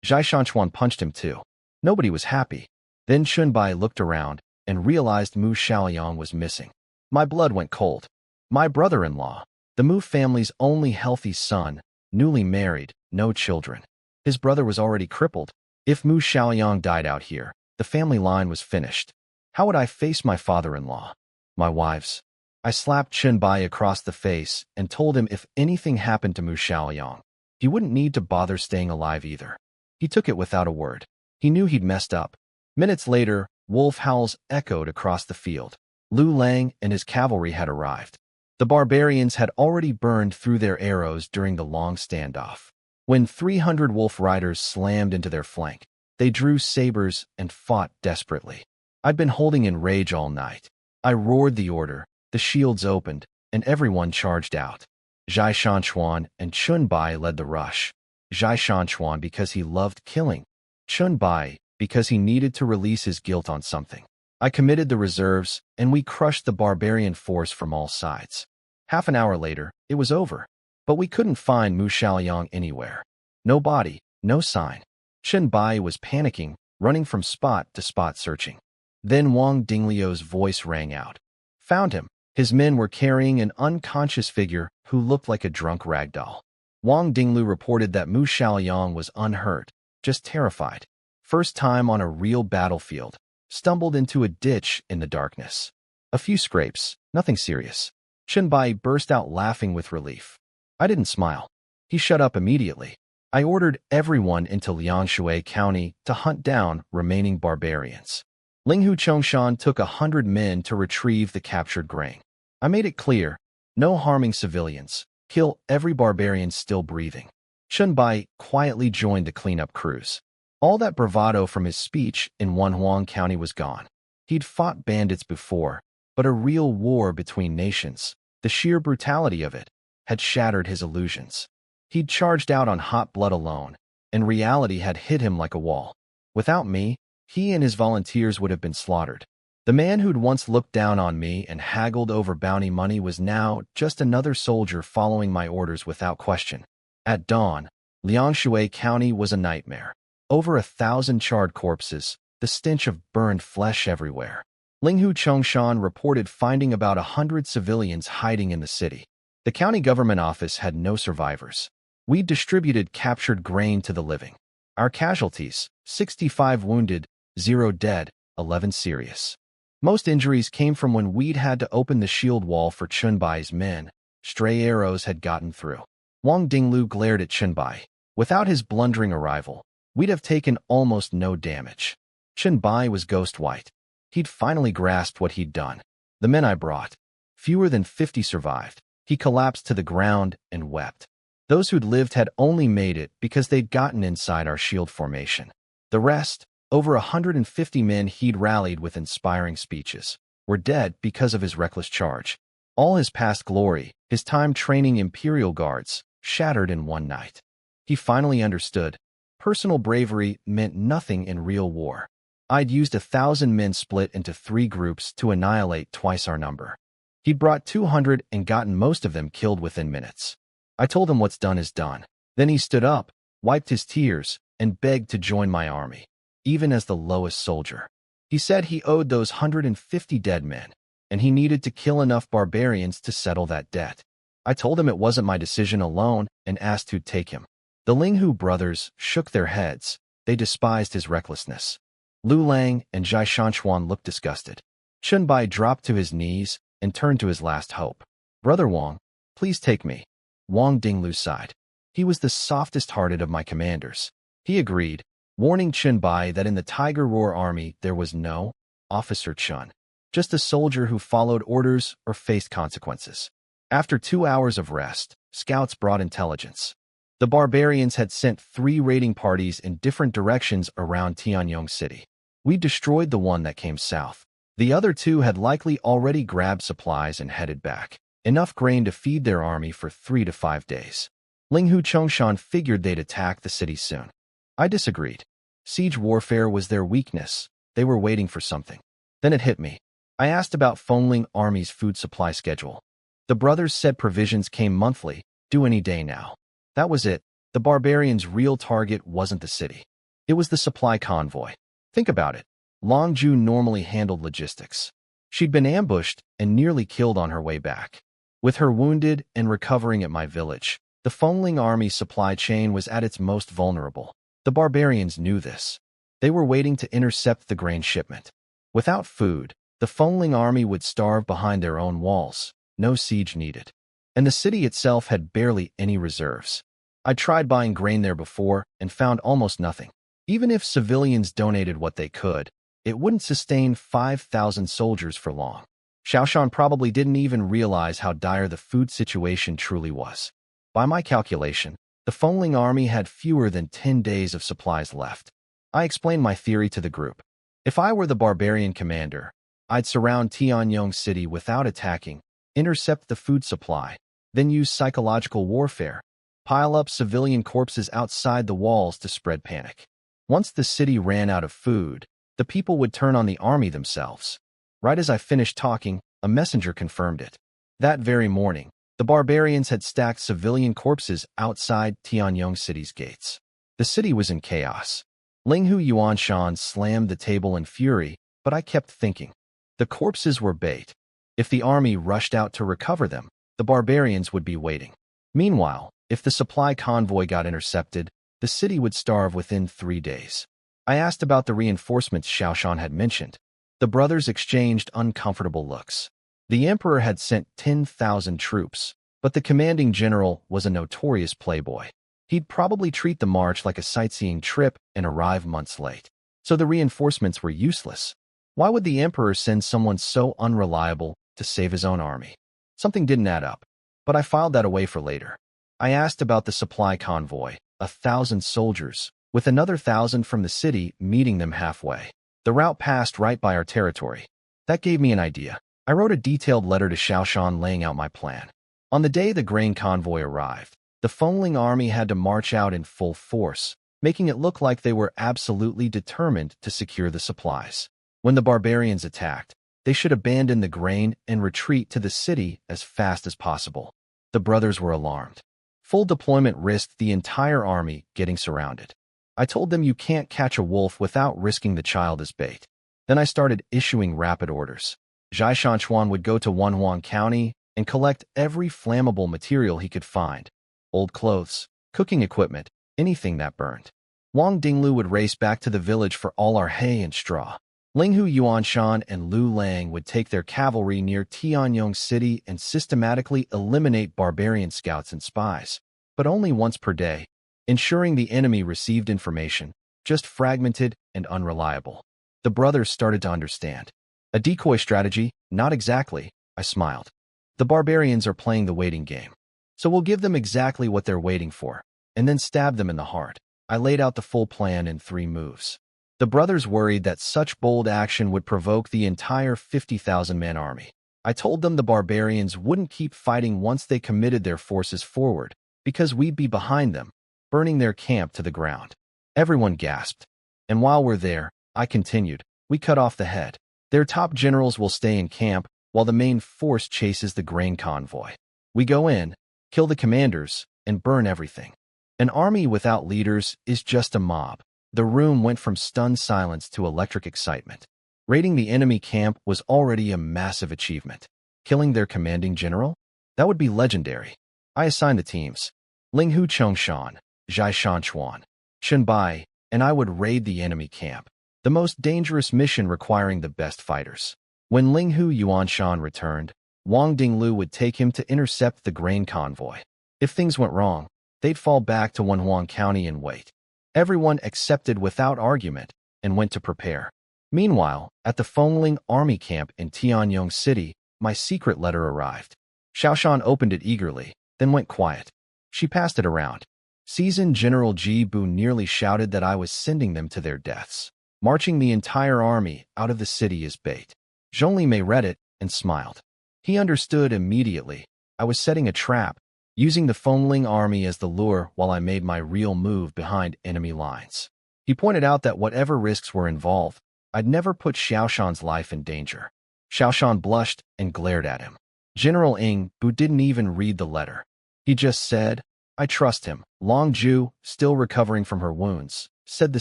Zhai Shanchuan punched him too. Nobody was happy. Then Chunbai looked around and realized Mu Xiaoyang was missing. My blood went cold. My brother-in-law, the Mu family's only healthy son, newly married, no children. His brother was already crippled. If Mu Xiaoyang died out here, the family line was finished. How would I face my father-in-law? My wives? I slapped Chunbai across the face and told him if anything happened to Mu Xiaoyang, he wouldn't need to bother staying alive either. He took it without a word. He knew he'd messed up. Minutes later, wolf howls echoed across the field. Lu Lang and his cavalry had arrived. The barbarians had already burned through their arrows during the long standoff. When 300 wolf riders slammed into their flank, they drew sabers and fought desperately. I'd been holding in rage all night. I roared the order, the shields opened, and everyone charged out. Zhai Shanchuan and Chunbai led the rush. Zhai Shanchuan because he loved killing. Chunbai because he needed to release his guilt on something. I committed the reserves, and we crushed the barbarian force from all sides. Half an hour later, it was over. But we couldn't find Mu Xiaoyang anywhere. No body, no sign. Chunbai was panicking, running from spot to spot searching. Then Wang Dingliu's voice rang out. Found him. His men were carrying an unconscious figure who looked like a drunk ragdoll. Wang Dinglu reported that Mu Xiaoyang was unhurt, just terrified. First time on a real battlefield. Stumbled into a ditch in the darkness. A few scrapes, nothing serious. Chunbai burst out laughing with relief. I didn't smile. He shut up immediately. I ordered everyone into Liangshui County to hunt down remaining barbarians. Linghu Chongshan took 100 men to retrieve the captured grain. I made it clear, no harming civilians. Kill every barbarian still breathing. Chunbai quietly joined the cleanup crews. All that bravado from his speech in Wenhuang County was gone. He'd fought bandits before, but a real war between nations, the sheer brutality of it, had shattered his illusions. He'd charged out on hot blood alone, and reality had hit him like a wall. Without me, he and his volunteers would have been slaughtered. The man who'd once looked down on me and haggled over bounty money was now just another soldier following my orders without question. At dawn, Liangshui County was a nightmare. Over 1,000 charred corpses, the stench of burned flesh everywhere. Linghu Chongshan reported finding about 100 civilians hiding in the city. The county government office had no survivors. We distributed captured grain to the living. Our casualties, 65 wounded, 0 dead, 11 serious. Most injuries came from when we'd had to open the shield wall for Chunbai's men. Stray arrows had gotten through. Wang Dinglu glared at Chunbai. Without his blundering arrival, we'd have taken almost no damage. Chunbai was ghost white. He'd finally grasped what he'd done. The men I brought. Fewer than 50 survived. He collapsed to the ground and wept. Those who'd lived had only made it because they'd gotten inside our shield formation. The rest, over 150 men he'd rallied with inspiring speeches, were dead because of his reckless charge. All his past glory, his time training Imperial Guards, shattered in one night. He finally understood. Personal bravery meant nothing in real war. I'd used 1,000 men split into 3 groups to annihilate twice our number. He'd brought 200 and gotten most of them killed within minutes. I told him what's done is done. Then he stood up, wiped his tears, and begged to join my army, even as the lowest soldier. He said he owed those 150 dead men, and he needed to kill enough barbarians to settle that debt. I told him it wasn't my decision alone and asked who'd take him. The Linghu brothers shook their heads. They despised his recklessness. Lu Lang and Zhai Shanchuan looked disgusted. Chun Bai dropped to his knees and turned to his last hope. Brother Wang, please take me. Wang Dinglu sighed. He was the softest-hearted of my commanders. He agreed, warning Chun Bai that in the Tiger Roar army there was no Officer Chun, just a soldier who followed orders or faced consequences. After 2 hours of rest, scouts brought intelligence. The barbarians had sent 3 raiding parties in different directions around Tianyong City. We destroyed the one that came south. The other 2 had likely already grabbed supplies and headed back. Enough grain to feed their army for 3 to 5 days. Linghu Chongshan figured they'd attack the city soon. I disagreed. Siege warfare was their weakness. They were waiting for something. Then it hit me. I asked about Fengling Army's food supply schedule. The brothers said provisions came monthly, due any day now. That was it. The barbarians' real target wasn't the city. It was the supply convoy. Think about it. Longju normally handled logistics. She'd been ambushed and nearly killed on her way back. With her wounded and recovering at my village, the Fengling Army supply chain was at its most vulnerable. The barbarians knew this. They were waiting to intercept the grain shipment. Without food, the Fengling Army would starve behind their own walls. No siege needed. And the city itself had barely any reserves. I tried buying grain there before and found almost nothing. Even if civilians donated what they could, it wouldn't sustain 5,000 soldiers for long. Xiaoshan probably didn't even realize how dire the food situation truly was. By my calculation, the Fengling Army had fewer than 10 days of supplies left. I explained my theory to the group. If I were the barbarian commander, I'd surround Tianyong City without attacking, intercept the food supply, then use psychological warfare, pile up civilian corpses outside the walls to spread panic. Once the city ran out of food, the people would turn on the army themselves. Right as I finished talking, a messenger confirmed it. That very morning, the barbarians had stacked civilian corpses outside Tianyong City's gates. The city was in chaos. Linghu Yuanshan slammed the table in fury, but I kept thinking. The corpses were bait. If the army rushed out to recover them, the barbarians would be waiting. Meanwhile, if the supply convoy got intercepted, the city would starve within 3 days. I asked about the reinforcements Xiaoshan had mentioned. The brothers exchanged uncomfortable looks. The emperor had sent 10,000 troops, but the commanding general was a notorious playboy. He'd probably treat the march like a sightseeing trip and arrive months late. So the reinforcements were useless. Why would the emperor send someone so unreliable to save his own army? Something didn't add up, but I filed that away for later. I asked about the supply convoy, 1,000 soldiers, with another 1,000 from the city meeting them halfway. The route passed right by our territory. That gave me an idea. I wrote a detailed letter to Xiaoshan laying out my plan. On the day the grain convoy arrived, the Fengling Army had to march out in full force, making it look like they were absolutely determined to secure the supplies. When the barbarians attacked, they should abandon the grain and retreat to the city as fast as possible. The brothers were alarmed. Full deployment risked the entire army getting surrounded. I told them you can't catch a wolf without risking the child as bait. Then I started issuing rapid orders. Zhai Shanchuan would go to Wenhuang County and collect every flammable material he could find. Old clothes, cooking equipment, anything that burned. Wang Dinglu would race back to the village for all our hay and straw. Linghu Yuanshan and Lu Lang would take their cavalry near Tianyong City and systematically eliminate barbarian scouts and spies, but only once per day, ensuring the enemy received information, just fragmented and unreliable. The brothers started to understand. A decoy strategy? Not exactly, I smiled. The barbarians are playing the waiting game. So we'll give them exactly what they're waiting for, and then stab them in the heart. I laid out the full plan in 3 moves. The brothers worried that such bold action would provoke the entire 50,000-man army. I told them the barbarians wouldn't keep fighting once they committed their forces forward, because we'd be behind them, burning their camp to the ground. Everyone gasped. And while we're there, I continued, we cut off the head. Their top generals will stay in camp, while the main force chases the grain convoy. We go in, kill the commanders, and burn everything. An army without leaders is just a mob. The room went from stunned silence to electric excitement. Raiding the enemy camp was already a massive achievement. Killing their commanding general? That would be legendary. I assigned the teams. Linghu Chongshan, Zhai Shanchuan, Shunbai, and I would raid the enemy camp. The most dangerous mission requiring the best fighters. When Linghu Yuanshan returned, Wang Dinglu would take him to intercept the grain convoy. If things went wrong, they'd fall back to Wenhuang County and wait. Everyone accepted without argument and went to prepare. Meanwhile, at the Fengling army camp in Tianyong City, my secret letter arrived. Xiaoshan opened it eagerly, then went quiet. She passed it around. Seasoned General Ji Bu nearly shouted that I was sending them to their deaths. Marching the entire army out of the city is bait. Zhongli Mei read it and smiled. He understood immediately. I was setting a trap, using the Fengling army as the lure while I made my real move behind enemy lines. He pointed out that whatever risks were involved, I'd never put Xiaoshan's life in danger. Xiaoshan blushed and glared at him. General Ing Bu didn't even read the letter. He just said, I trust him. Long Ju, still recovering from her wounds, said the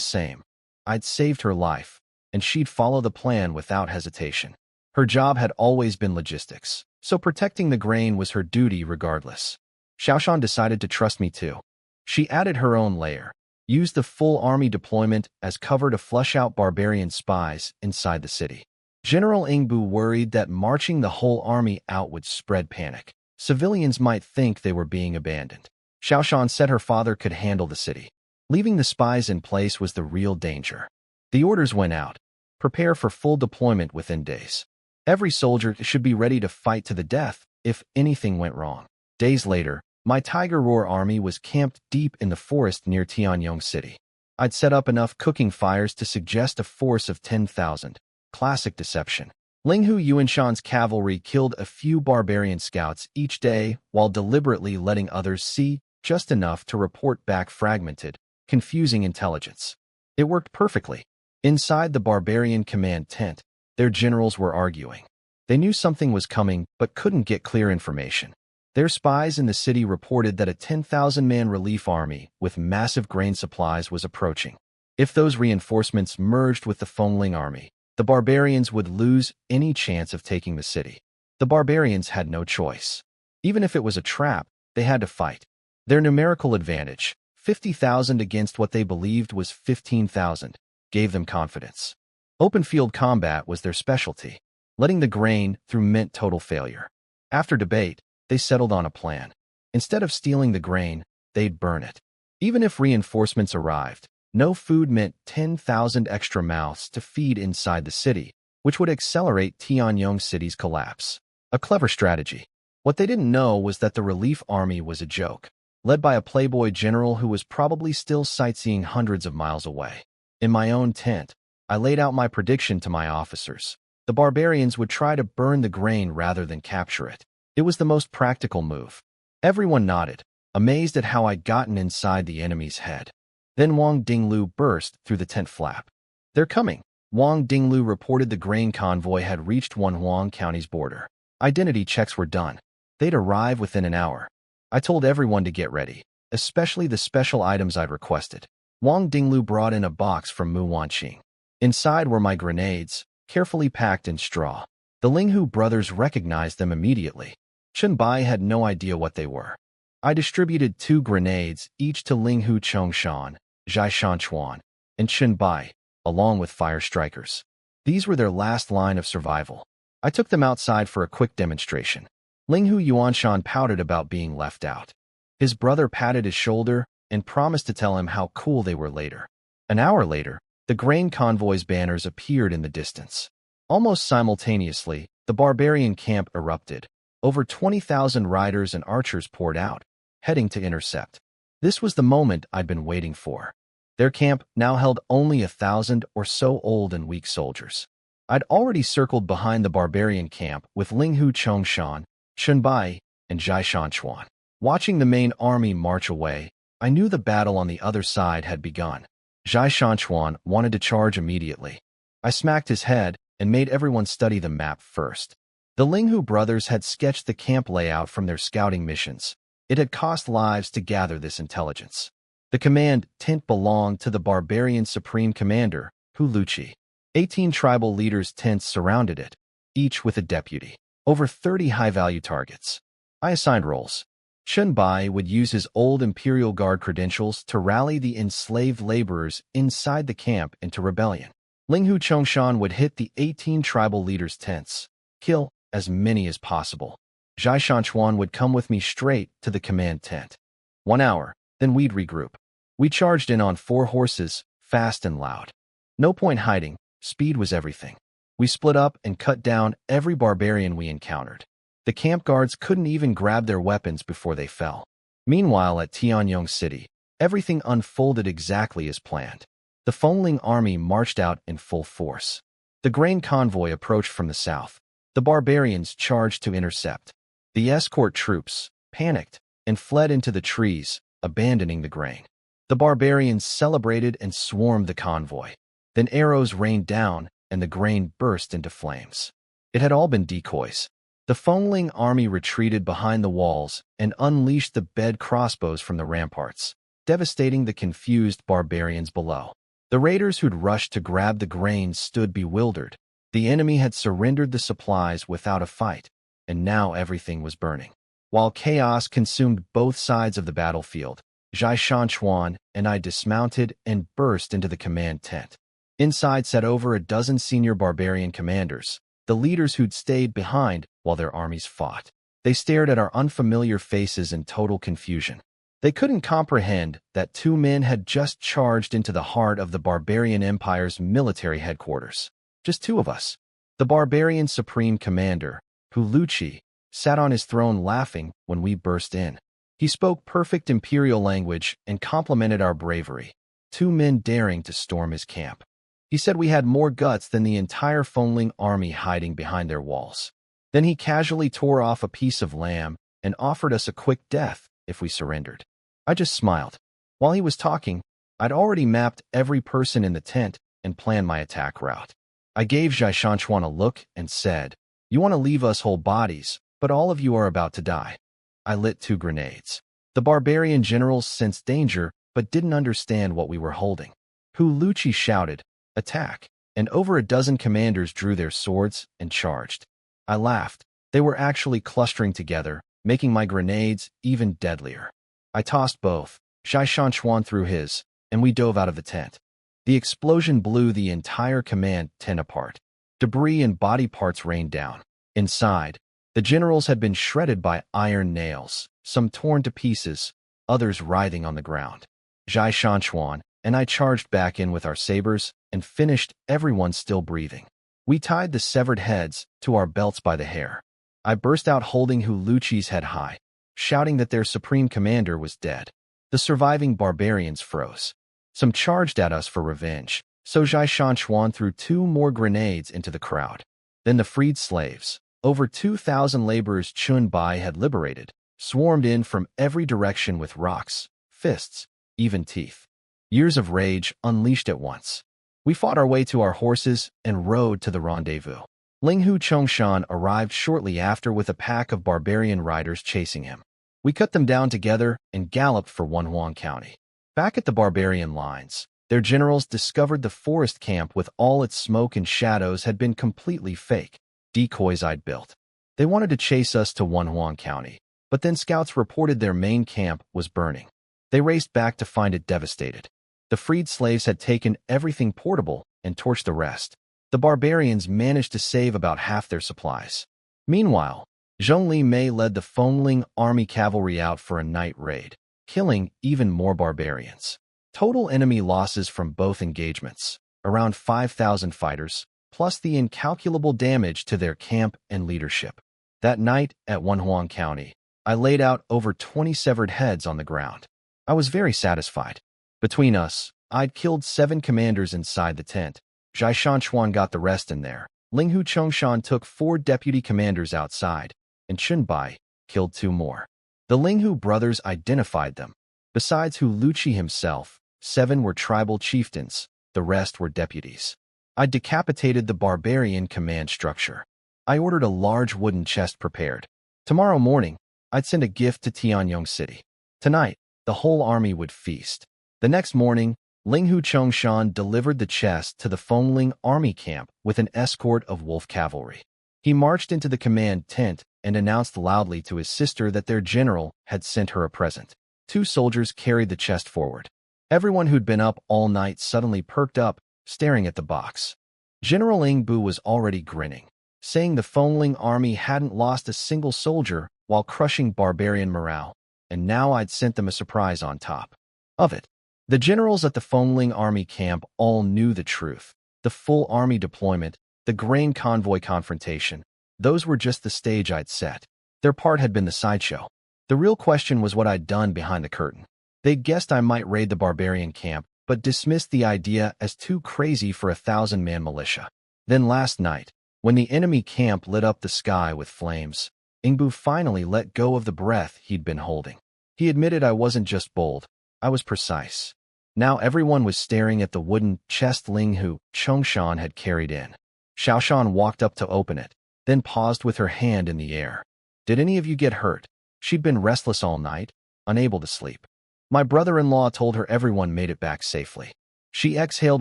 same. I'd saved her life, and she'd follow the plan without hesitation. Her job had always been logistics, so protecting the grain was her duty regardless. Xiaoshan decided to trust me too. She added her own layer, used the full army deployment as cover to flush out barbarian spies inside the city. General Ingbu worried that marching the whole army out would spread panic. Civilians might think they were being abandoned. Xiaoshan said her father could handle the city. Leaving the spies in place was the real danger. The orders went out. Prepare for full deployment within days. Every soldier should be ready to fight to the death if anything went wrong. Days later, my Tiger Roar army was camped deep in the forest near Tianyong City. I'd set up enough cooking fires to suggest a force of 10,000. Classic deception. Linghu Yuanshan's cavalry killed a few barbarian scouts each day while deliberately letting others see just enough to report back fragmented, confusing intelligence. It worked perfectly. Inside the barbarian command tent, their generals were arguing. They knew something was coming but couldn't get clear information. Their spies in the city reported that a 10,000-man relief army with massive grain supplies was approaching. If those reinforcements merged with the Fengling army, the barbarians would lose any chance of taking the city. The barbarians had no choice. Even if it was a trap, they had to fight. Their numerical advantage, 50,000 against what they believed was 15,000, gave them confidence. Open field combat was their specialty. Letting the grain through meant total failure. After debate, they settled on a plan. Instead of stealing the grain, they'd burn it. Even if reinforcements arrived, no food meant 10,000 extra mouths to feed inside the city, which would accelerate Tianyong City's collapse. A clever strategy. What they didn't know was that the relief army was a joke, led by a playboy general who was probably still sightseeing hundreds of miles away. In my own tent, I laid out my prediction to my officers. The barbarians would try to burn the grain rather than capture it. It was the most practical move. Everyone nodded, amazed at how I'd gotten inside the enemy's head. Then Wang Dinglu burst through the tent flap. They're coming. Wang Dinglu reported the grain convoy had reached Wenhuang County's border. Identity checks were done. They'd arrive within an hour. I told everyone to get ready, especially the special items I'd requested. Wang Dinglu brought in a box from Mu Wanqing. Inside were my grenades, carefully packed in straw. The Linghu brothers recognized them immediately. Chunbai had no idea what they were. I distributed 2 grenades, each to Linghu Chongshan, Zhai Shanchuan, and Chunbai, along with fire strikers. These were their last line of survival. I took them outside for a quick demonstration. Linghu Yuanshan pouted about being left out. His brother patted his shoulder and promised to tell him how cool they were later. An hour later, the grain convoy's banners appeared in the distance. Almost simultaneously, the barbarian camp erupted. Over 20,000 riders and archers poured out, heading to intercept. This was the moment I'd been waiting for. Their camp now held only 1,000 or so old and weak soldiers. I'd already circled behind the barbarian camp with Linghu Chongshan, Chunbai, and Zhai Shanchuan. Watching the main army march away, I knew the battle on the other side had begun. Zhai Shanchuan wanted to charge immediately. I smacked his head and made everyone study the map first. The Linghu brothers had sketched the camp layout from their scouting missions. It had cost lives to gather this intelligence. The command tent belonged to the barbarian supreme commander, Hu Luqi. 18 tribal leaders' tents surrounded it, each with a deputy. Over 30 high-value targets. I assigned roles. Chunbai would use his old Imperial Guard credentials to rally the enslaved laborers inside the camp into rebellion. Linghu Chongshan would hit the 18 tribal leaders' tents, kill as many as possible. Zhai Shanchuan would come with me straight to the command tent. 1 hour, then we'd regroup. We charged in on 4 horses, fast and loud. No point hiding, speed was everything. We split up and cut down every barbarian we encountered. The camp guards couldn't even grab their weapons before they fell. Meanwhile, at Tianyong City, everything unfolded exactly as planned. The Fengling army marched out in full force. The grain convoy approached from the south. The barbarians charged to intercept. The escort troops panicked and fled into the trees, abandoning the grain. The barbarians celebrated and swarmed the convoy. Then arrows rained down, and the grain burst into flames. It had all been decoys. The Fengling army retreated behind the walls and unleashed the bed crossbows from the ramparts, devastating the confused barbarians below. The raiders who'd rushed to grab the grain stood bewildered. The enemy had surrendered the supplies without a fight, and now everything was burning. While chaos consumed both sides of the battlefield, Zhai Shanchuan and I dismounted and burst into the command tent. Inside sat over a dozen senior barbarian commanders, the leaders who'd stayed behind while their armies fought. They stared at our unfamiliar faces in total confusion. They couldn't comprehend that 2 men had just charged into the heart of the barbarian empire's military headquarters. Just 2 of us. The barbarian supreme commander, Hu Luqi, sat on his throne laughing when we burst in. He spoke perfect imperial language and complimented our bravery, 2 men daring to storm his camp. He said we had more guts than the entire Fengling army hiding behind their walls. Then he casually tore off a piece of lamb and offered us a quick death if we surrendered. I just smiled. While he was talking, I'd already mapped every person in the tent and planned my attack route. I gave Zhai Shanchuan a look and said, "You want to leave us whole bodies, but all of you are about to die." I lit 2 grenades. The barbarian generals sensed danger, but didn't understand what we were holding. Hu Luqi shouted, "Attack!" and over a dozen commanders drew their swords and charged. I laughed. They were actually clustering together, making my grenades even deadlier. I tossed both. Zhai Shanchuan threw his, and we dove out of the tent. The explosion blew the entire command tent apart. Debris and body parts rained down. Inside, the generals had been shredded by iron nails, some torn to pieces, others writhing on the ground. Zhai Shanchuan and I charged back in with our sabers and finished everyone still breathing. We tied the severed heads to our belts by the hair. I burst out holding Hu Luqi's head high, shouting that their supreme commander was dead. The surviving barbarians froze. Some charged at us for revenge, so Zhai Shanchuan threw 2 more grenades into the crowd. Then the freed slaves, over 2,000 laborers Chunbai had liberated, swarmed in from every direction with rocks, fists, even teeth. Years of rage unleashed at once. We fought our way to our horses and rode to the rendezvous. Linghu Chongshan arrived shortly after with a pack of barbarian riders chasing him. We cut them down together and galloped for Wonhuang County. Back at the barbarian lines, their generals discovered the forest camp with all its smoke and shadows had been completely fake, decoys I'd built. They wanted to chase us to Wonhuang County, but then scouts reported their main camp was burning. They raced back to find it devastated. The freed slaves had taken everything portable and torched the rest. The barbarians managed to save about half their supplies. Meanwhile, Zhongli Mei led the Fengling army cavalry out for a night raid, killing even more barbarians. Total enemy losses from both engagements, around 5,000 fighters, plus the incalculable damage to their camp and leadership. That night at Wenhuang County, I laid out over 20 severed heads on the ground. I was very satisfied. Between us, I'd killed 7 commanders inside the tent. Zhai Shanchuan got the rest in there. Linghu Chongshan took 4 deputy commanders outside, and Chunbai killed 2 more. The Linghu brothers identified them. Besides Hu Luqi himself, 7 were tribal chieftains, the rest were deputies. I decapitated the barbarian command structure. I ordered a large wooden chest prepared. Tomorrow morning, I'd send a gift to Tianyong City. Tonight, the whole army would feast. The next morning, Linghu Chongshan delivered the chest to the Fengling army camp with an escort of wolf cavalry. He marched into the command tent and announced loudly to his sister that their general had sent her a present. 2 soldiers carried the chest forward. Everyone who'd been up all night suddenly perked up, staring at the box. General Ingbu was already grinning, saying the Fengling army hadn't lost a single soldier while crushing barbarian morale, and now I'd sent them a surprise on top of it. The generals at the Fengling army camp all knew the truth. The full army deployment, the grain convoy confrontation, those were just the stage I'd set. Their part had been the sideshow. The real question was what I'd done behind the curtain. They guessed I might raid the barbarian camp, but dismissed the idea as too crazy for a 1,000-man militia. Then last night, when the enemy camp lit up the sky with flames, Ingbu finally let go of the breath he'd been holding. He admitted I wasn't just bold, I was precise. Now everyone was staring at the wooden chest Linghu Chongshan had carried in. Xiaoshan walked up to open it, then paused with her hand in the air. Did any of you get hurt? She'd been restless all night, unable to sleep. My brother-in-law told her everyone made it back safely. She exhaled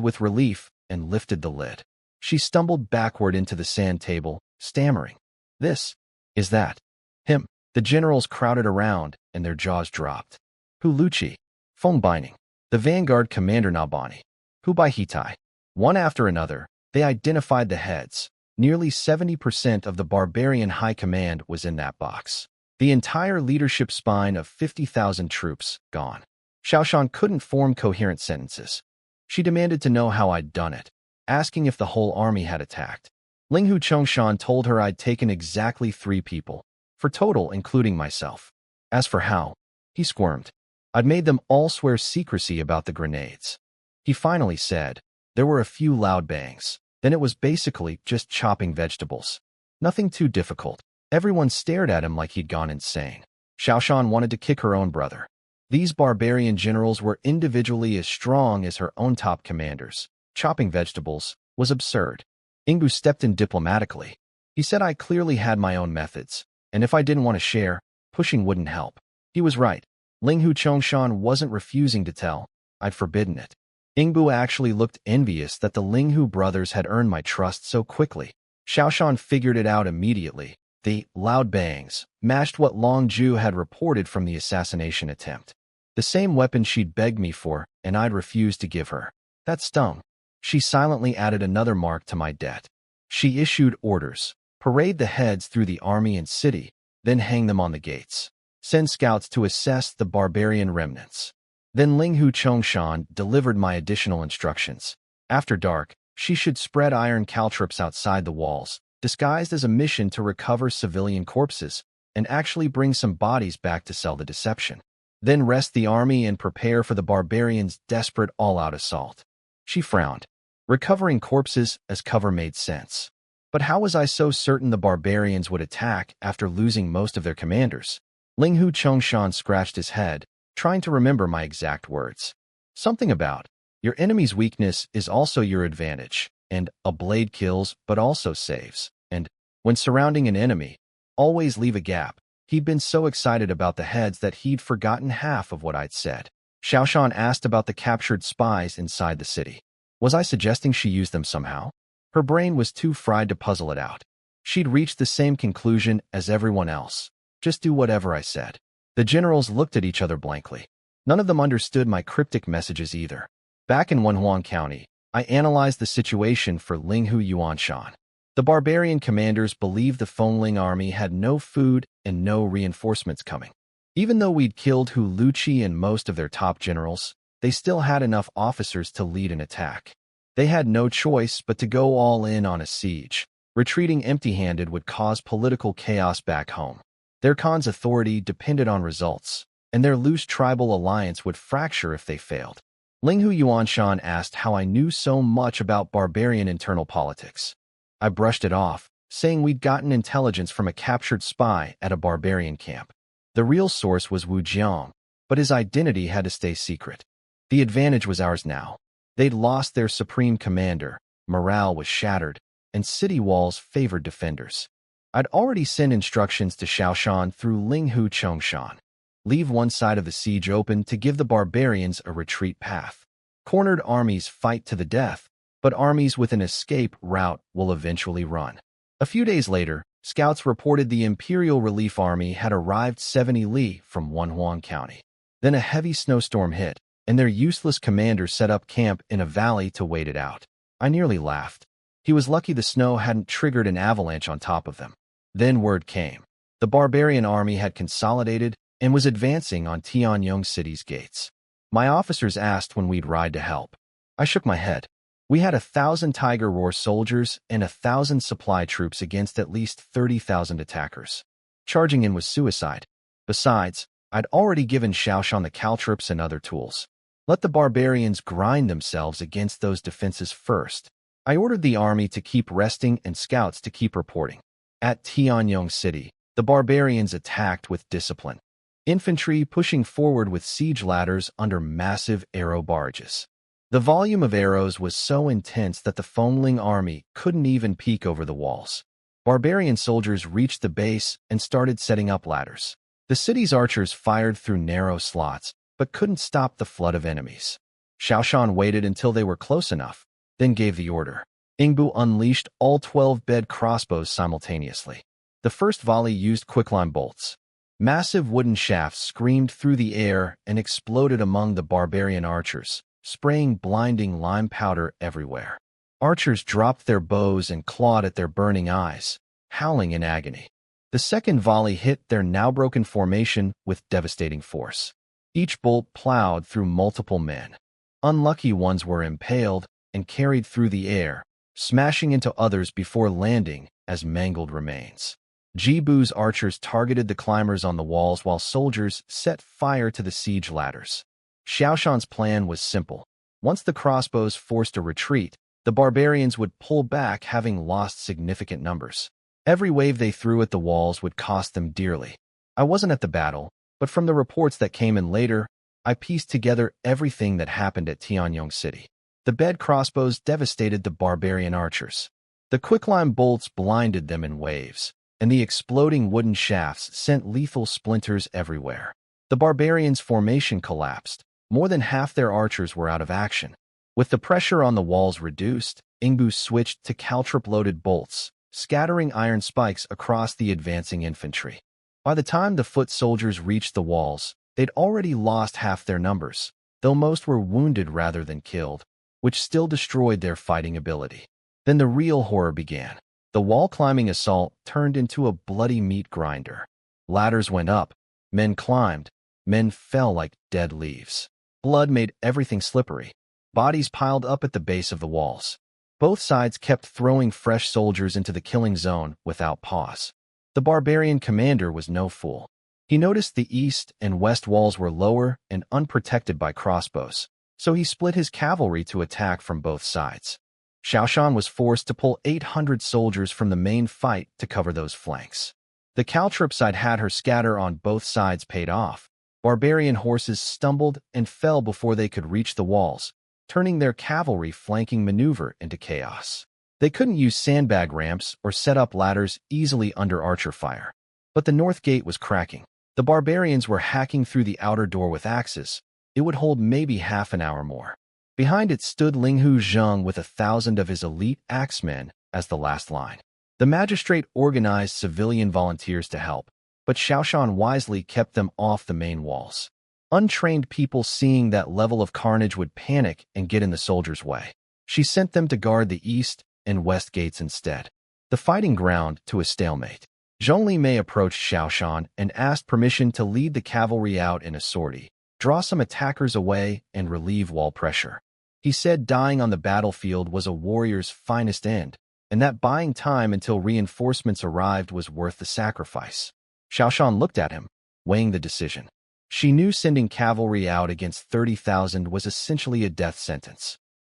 with relief and lifted the lid. She stumbled backward into the sand table, stammering. Is that him? The generals crowded around, and their jaws dropped. Hu Luqi, Feng Baining, the vanguard commander Nabani, Hu Baihitai. One after another, they identified the heads. Nearly 70% of the barbarian high command was in that box. The entire leadership spine of 50,000 troops gone. Xiaoshan couldn't form coherent sentences. She demanded to know how I'd done it, asking if the whole army had attacked. Linghu Chongshan told her I'd taken exactly 3 people, for total including myself. As for how, he squirmed. I'd made them all swear secrecy about the grenades. He finally said, there were a few loud bangs. Then it was basically just chopping vegetables. Nothing too difficult. Everyone stared at him like he'd gone insane. Xiaoshan wanted to kick her own brother. These barbarian generals were individually as strong as her own top commanders. Chopping vegetables was absurd. Ingbu stepped in diplomatically. He said I clearly had my own methods, and if I didn't want to share, pushing wouldn't help. He was right. Linghu Chongshan wasn't refusing to tell. I'd forbidden it. Ingbu actually looked envious that the Linghu brothers had earned my trust so quickly. Xiaoshan figured it out immediately. The loud bangs matched what Long Ju had reported from the assassination attempt. The same weapon she'd begged me for, and I'd refused to give her. That stung. She silently added another mark to my debt. She issued orders. Parade the heads through the army and city, then hang them on the gates. Send scouts to assess the barbarian remnants. Then Linghu Chongshan delivered my additional instructions. After dark, she should spread iron caltrops outside the walls, disguised as a mission to recover civilian corpses, and actually bring some bodies back to sell the deception. Then rest the army and prepare for the barbarians' desperate all-out assault. She frowned. Recovering corpses as cover made sense. But how was I so certain the barbarians would attack after losing most of their commanders? Linghu Chongshan scratched his head, trying to remember my exact words. Something about, your enemy's weakness is also your advantage, and a blade kills but also saves, and when surrounding an enemy, always leave a gap. He'd been so excited about the heads that he'd forgotten half of what I'd said. Xiaoshan asked about the captured spies inside the city. Was I suggesting she used them somehow? Her brain was too fried to puzzle it out. She'd reached the same conclusion as everyone else. Just do whatever I said. The generals looked at each other blankly. None of them understood my cryptic messages either. Back in Wenhuang County, I analyzed the situation for Linghu Yuanshan. The barbarian commanders believed the Fengling army had no food and no reinforcements coming. Even though we'd killed Hu Luqi and most of their top generals, they still had enough officers to lead an attack. They had no choice but to go all in on a siege. Retreating empty-handed would cause political chaos back home. Their Khan's authority depended on results, and their loose tribal alliance would fracture if they failed. Linghu Yuanshan asked how I knew so much about barbarian internal politics. I brushed it off, saying we'd gotten intelligence from a captured spy at a barbarian camp. The real source was Wu Jiang, but his identity had to stay secret. The advantage was ours now. They'd lost their supreme commander, morale was shattered, and city walls favored defenders. I'd already sent instructions to Xiaoshan through Linghu Chongshan. Leave one side of the siege open to give the barbarians a retreat path. Cornered armies fight to the death, but armies with an escape route will eventually run. A few days later, scouts reported the Imperial Relief Army had arrived 70 li from Wenhuang County. Then a heavy snowstorm hit, and their useless commander set up camp in a valley to wait it out. I nearly laughed. He was lucky the snow hadn't triggered an avalanche on top of them. Then word came. The barbarian army had consolidated and was advancing on Tianyong City's gates. My officers asked when we'd ride to help. I shook my head. We had 1,000 Tiger Roar soldiers and 1,000 supply troops against at least 30,000 attackers. Charging in was suicide. Besides, I'd already given Xiaoshan the caltrops and other tools. Let the barbarians grind themselves against those defenses first. I ordered the army to keep resting and scouts to keep reporting. At Tianyong City, the barbarians attacked with discipline. Infantry pushing forward with siege ladders under massive arrow barrages. The volume of arrows was so intense that the Fengling army couldn't even peek over the walls. Barbarian soldiers reached the base and started setting up ladders. The city's archers fired through narrow slots, but couldn't stop the flood of enemies. Xiaoshan waited until they were close enough, then gave the order. Ingbu unleashed all 12 bed crossbows simultaneously. The first volley used quicklime bolts. Massive wooden shafts screamed through the air and exploded among the barbarian archers, spraying blinding lime powder everywhere. Archers dropped their bows and clawed at their burning eyes, howling in agony. The second volley hit their now broken formation with devastating force. Each bolt plowed through multiple men. Unlucky ones were impaled and carried through the air, smashing into others before landing as mangled remains. Jibu's archers targeted the climbers on the walls while soldiers set fire to the siege ladders. Xiaoshan's plan was simple. Once the crossbows forced a retreat, the barbarians would pull back, having lost significant numbers. Every wave they threw at the walls would cost them dearly. I wasn't at the battle, but from the reports that came in later, I pieced together everything that happened at Tianyong City. The bed crossbows devastated the barbarian archers. The quicklime bolts blinded them in waves, and the exploding wooden shafts sent lethal splinters everywhere. The barbarians' formation collapsed. More than half their archers were out of action. With the pressure on the walls reduced, Ingbu switched to caltrop-loaded bolts, scattering iron spikes across the advancing infantry. By the time the foot soldiers reached the walls, they'd already lost half their numbers, though most were wounded rather than killed, which still destroyed their fighting ability. Then the real horror began. The wall-climbing assault turned into a bloody meat grinder. Ladders went up, men climbed, men fell like dead leaves. Blood made everything slippery. Bodies piled up at the base of the walls. Both sides kept throwing fresh soldiers into the killing zone without pause. The barbarian commander was no fool. He noticed the east and west walls were lower and unprotected by crossbows, so he split his cavalry to attack from both sides. Xiaoshan was forced to pull 800 soldiers from the main fight to cover those flanks. The caltrops I'd had her scatter on both sides paid off. Barbarian horses stumbled and fell before they could reach the walls, turning their cavalry flanking maneuver into chaos. They couldn't use sandbag ramps or set up ladders easily under archer fire. But the north gate was cracking. The barbarians were hacking through the outer door with axes. It would hold maybe half an hour more. Behind it stood Linghu Zheng with 1,000 of his elite axemen as the last line. The magistrate organized civilian volunteers to help, but Xiaoshan wisely kept them off the main walls. Untrained people seeing that level of carnage would panic and get in the soldiers' way. She sent them to guard the east and west gates instead. The fighting ground to a stalemate. Zhongli Mei approached Xiaoshan and asked permission to lead the cavalry out in a sortie, draw some attackers away, and relieve wall pressure. He said dying on the battlefield was a warrior's finest end, and that buying time until reinforcements arrived was worth the sacrifice. Xiaoshan looked at him, weighing the decision. She knew sending cavalry out against 30,000 was essentially a death sentence.